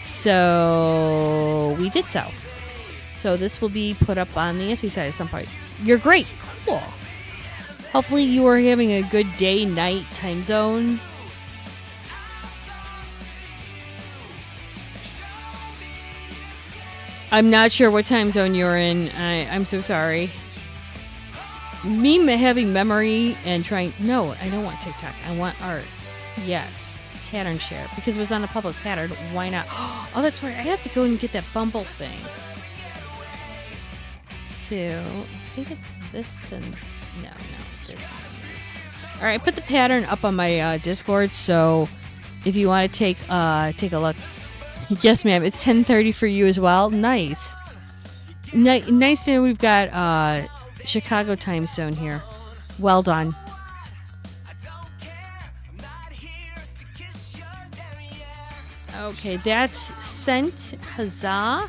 So we did so. So this will be put up on the Etsy site at some point. You're great. Cool. Hopefully you are having a good day, night, time zone. I'm not sure what time zone you're in. I'm so sorry. having memory and trying. No, I don't want TikTok. I want art. Yes. Pattern share. Because it was on a public pattern. Why not? Oh, that's right. I have to go and get that Bumble thing. So, I think it's this then. No. This one is. All right, I put the pattern up on my Discord. So, if you want to take a look. Yes, ma'am. It's 10:30 for you as well. Nice. Nice to know we've got Chicago time zone here. Well done. Okay, that's sent. Huzzah.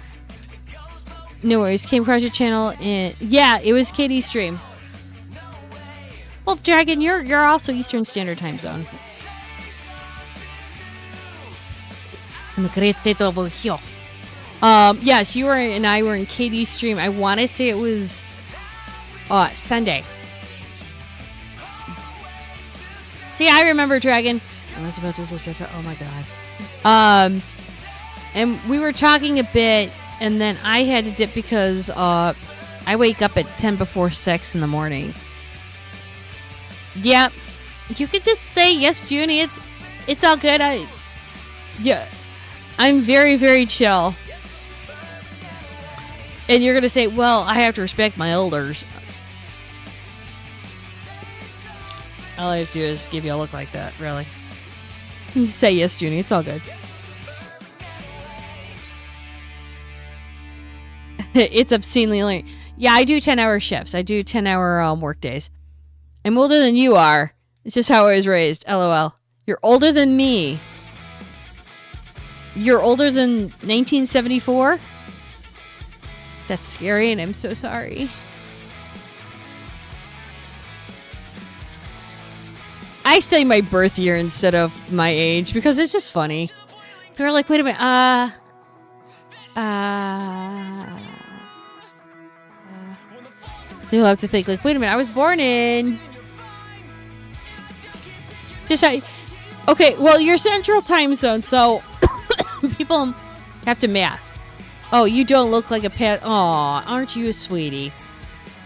No worries. Came across your channel in... Yeah, it was Katie's stream. Well, Dragon, you're also Eastern Standard Time Zone. In the great state of Ohio. Yes, you and I were in Katie's stream. I want to say it was Sunday. See, I remember Dragon. I was about to suspect. Oh my god. And we were talking a bit, and then I had to dip because I wake up at 10 before 6 in the morning. Yep. You could just say yes, Junie. It's all good. I'm very, very chill. And you're going to say, well, I have to respect my elders. All I have to do is give you a look like that, really. You say yes, Junie. It's all good. It's obscenely late. Yeah, I do 10-hour shifts. I do 10-hour work days. I'm older than you are. It's just how I was raised. LOL. You're older than me. You're older than 1974? That's scary, and I'm so sorry. I say my birth year instead of my age because it's just funny. People are like, wait a minute, You'll have to think, like, wait a minute, I was born in... Okay, well, you're Central Time Zone, so people have to math. Oh, you don't look like a pet. Aw, aren't you a sweetie?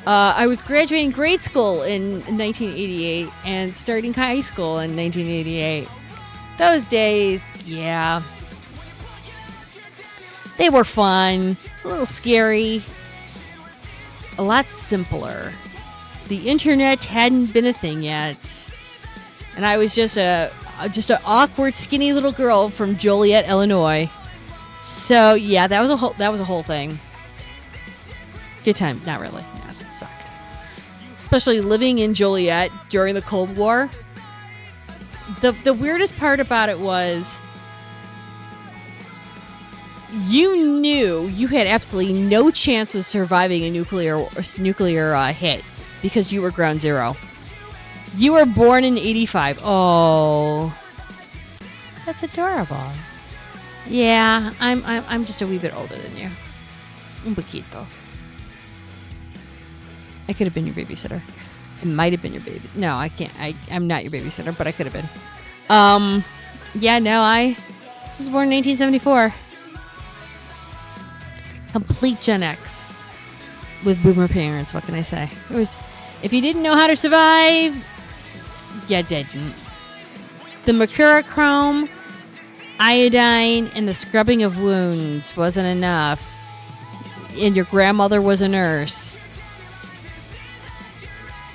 I was graduating grade school in 1988 and starting high school in 1988. Those days, yeah. They were fun, a little scary, a lot simpler. The internet hadn't been a thing yet. And I was just an awkward, skinny little girl from Joliet, Illinois. So yeah, that was a whole thing. Good time, not really. Yeah, it sucked. Especially living in Joliet during the Cold War. The weirdest part about it was you knew you had absolutely no chance of surviving a nuclear hit because you were ground zero. You were born in 85. Oh, that's adorable. Yeah, I'm just a wee bit older than you. Un poquito. I could have been your babysitter. I might have been your baby. No, I can't. I'm not your babysitter, but I could have been. Yeah, no, I was born in 1974. Complete Gen X with boomer parents. What can I say? It was. If you didn't know how to survive, you didn't. The mercurochrome, iodine, and the scrubbing of wounds wasn't enough. And your grandmother was a nurse.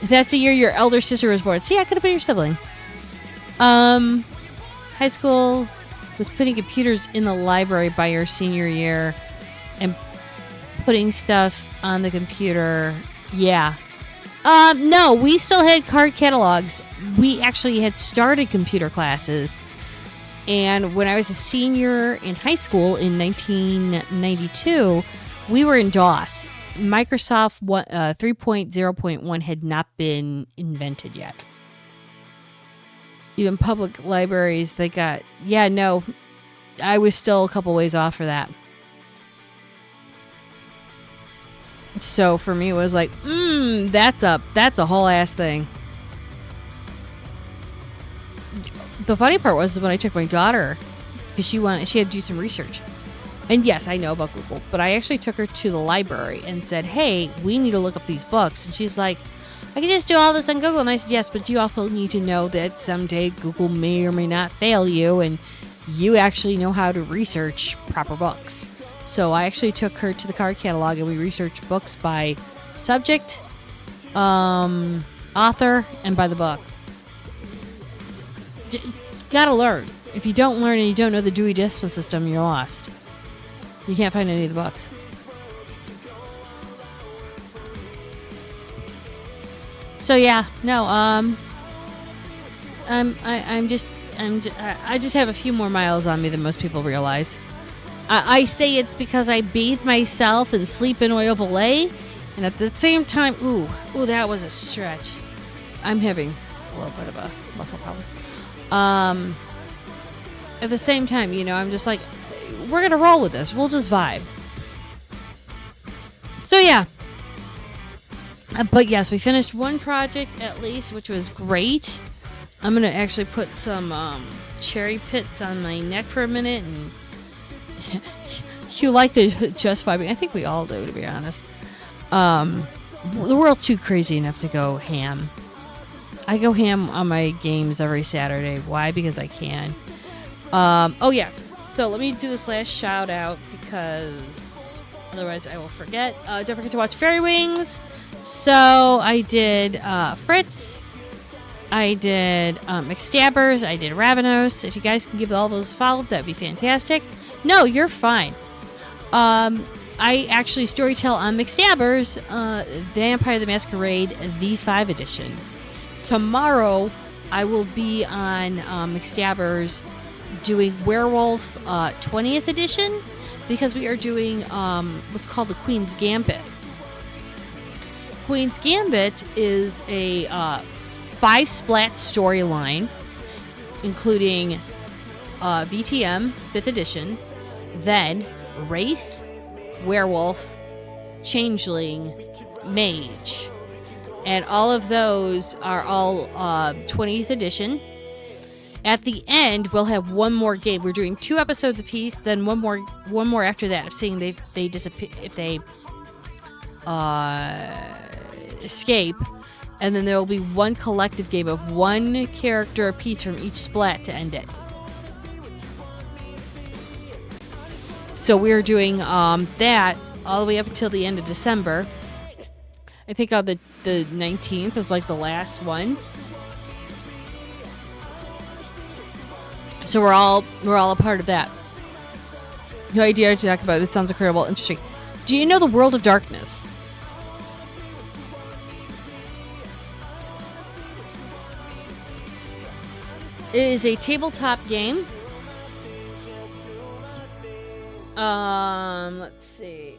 That's the year your elder sister was born. See, I could have been your sibling. High school was putting computers in the library by your senior year and putting stuff on the computer. Yeah. No, we still had card catalogs. We actually had started computer classes. And when I was a senior in high school in 1992, we were in DOS. Microsoft 3.0.1 had not been invented yet. Even public libraries, they got... Yeah, no, I was still a couple ways off for that. So for me, it was like, that's a whole ass thing. The funny part was when I took my daughter, because she had to do some research. And yes, I know about Google, but I actually took her to the library and said, hey, we need to look up these books. And she's like, I can just do all this on Google. And I said, yes, but you also need to know that someday Google may or may not fail you, and you actually know how to research proper books. So I actually took her to the card catalog, and we researched books by subject, author, and by the book. Gotta learn. If you don't learn and you don't know the Dewey Decimal System, you're lost. You can't find any of the books. So yeah, no, I just have a few more miles on me than most people realize. I say it's because I bathe myself in sleep and oil Olay, and at the same time, ooh, that was a stretch. I'm having a little bit of a muscle problem. At the same time, you know, I'm just like, we're gonna roll with this. We'll just vibe. So yeah. But yes, we finished one project at least, which was great. I'm gonna actually put some cherry pits on my neck for a minute, and you like the just vibing. I think we all do, to be honest. The world's too crazy enough to go ham. I go ham on my games every Saturday. Why? Because I can. Oh yeah. So let me do this last shout out because otherwise I will forget. Don't forget to watch Fairy Wings. So I did Fritz. I did McStabbers. I did Ravenos. If you guys can give all those a follow, that'd be fantastic. No, you're fine. I actually storytell on McStabbers, Vampire the Masquerade V5 edition. Tomorrow, I will be on McStabbers doing Werewolf 20th edition because we are doing what's called the Queen's Gambit. Queen's Gambit is a 5-splat storyline, including VTM 5th edition, then Wraith, Werewolf, Changeling, Mage. And all of those are all 20th edition. At the end, we'll have one more game. We're doing 2 episodes apiece, then one more after that. Seeing they disappear, if they escape, and then there will be one collective game of one character apiece from each splat to end it. So we're doing that all the way up until the end of December. I think on the 19th is like the last one. So we're all a part of that. No idea to talk about. This sounds incredible, interesting. Do you know the World of Darkness? It is a tabletop game. Let's see.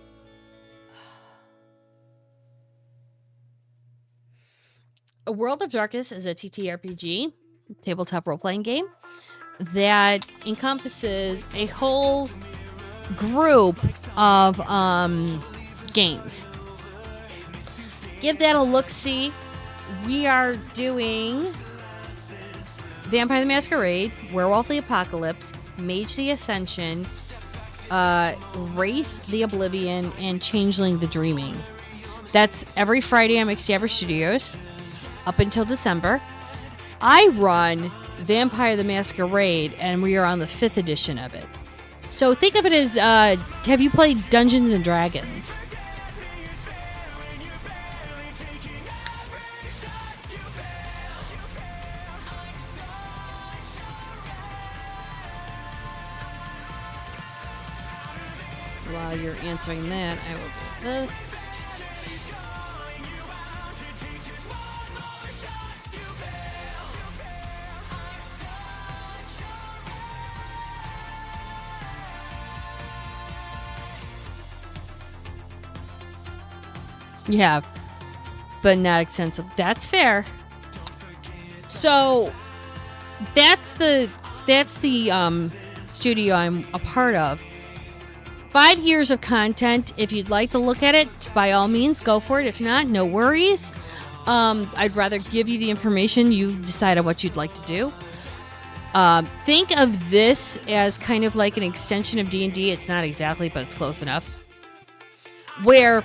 A World of Darkness is a TTRPG, tabletop role-playing game, that encompasses a whole group of games. Give that a look-see. We are doing Vampire the Masquerade, Werewolf the Apocalypse, Mage the Ascension, Wraith the Oblivion, and Changeling the Dreaming. That's every Friday on McStabber Studios up until December. I run Vampire the Masquerade, and we are on the 5th edition of it. So think of it as, have you played Dungeons and Dragons? While you're answering that, I will do this. You have, but not extensive. That's fair. So that's the studio I'm a part of. 5 years of content. If you'd like to look at it, by all means, go for it. If not, no worries. I'd rather give you the information. You decide on what you'd like to do. Think of this as kind of like an extension of D&D. It's not exactly, but it's close enough. Where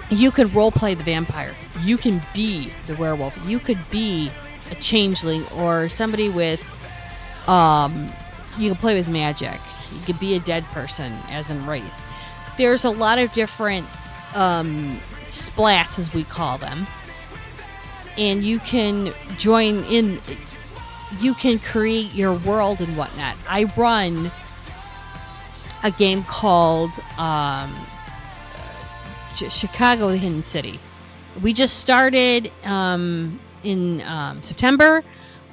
you could role play the vampire. You can be the werewolf. You could be a changeling or somebody with, you can play with magic. You could be a dead person, as in Wraith. There's a lot of different splats, as we call them. And you can join in, you can create your world and whatnot. I run a game called Chicago the Hidden City. We just started in September.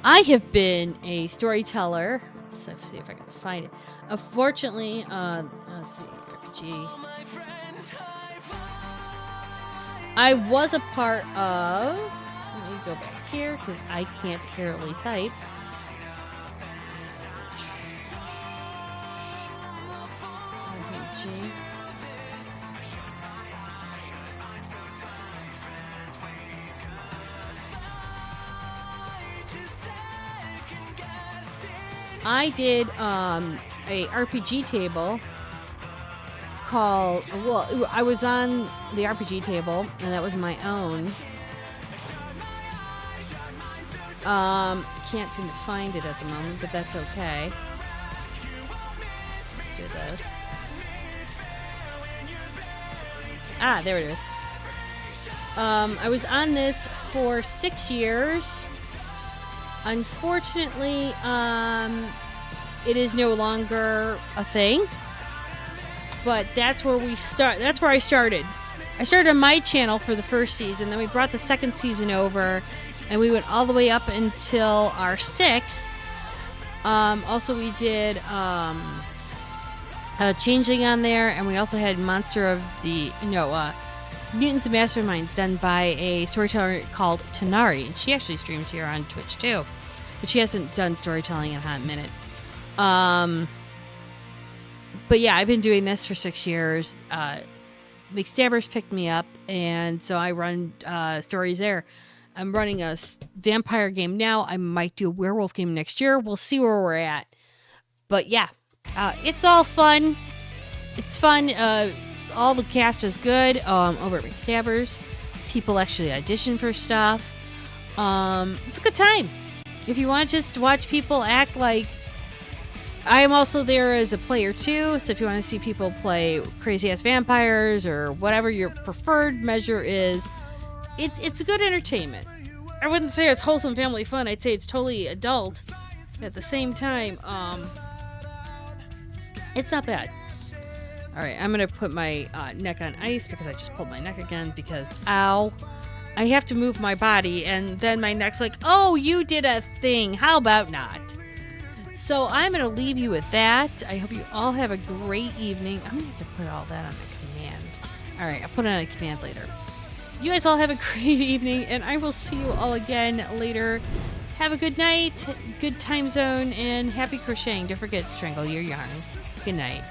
I have been a storyteller. Let's see if I can find it. Unfortunately, let's see, RPG. I was a part of. Let me go back here because I can't apparently type. RPG. I did a RPG table called, well, I was on the RPG table, and that was my own. Can't seem to find it at the moment, but that's okay. Let's do this. Ah, there it is. I was on this for 6 years. Unfortunately, it is no longer a thing. But that's where we start. That's where I started. I started on my channel for the first season. Then we brought the second season over, and we went all the way up until our 6th. Also, we did Changeling on there, and we also had Monster of the Mutants and Masterminds done by a storyteller called Tanari. And she actually streams here on Twitch too, but she hasn't done storytelling in a hot minute. But yeah, I've been doing this for 6 years. McStabbers picked me up, and so I run stories there. I'm running a vampire game now. I might do a werewolf game next year. We'll see where we're at. But yeah, it's all fun. It's fun. All the cast is good over at McStabbers. People actually audition for stuff. It's a good time. If you want to just watch people act like... I am also there as a player too, so if you want to see people play crazy-ass vampires or whatever your preferred measure is, it's good entertainment. I wouldn't say it's wholesome family fun. I'd say it's totally adult. At the same time, it's not bad. All right, I'm going to put my neck on ice because I just pulled my neck again because, ow, I have to move my body, and then my neck's like, oh, you did a thing. How about not? So I'm going to leave you with that. I hope you all have a great evening. I'm going to have to put all that on a command. All right, I'll put it on a command later. You guys all have a great evening, and I will see you all again later. Have a good night, good time zone, and happy crocheting. Don't forget, strangle your yarn. Good night.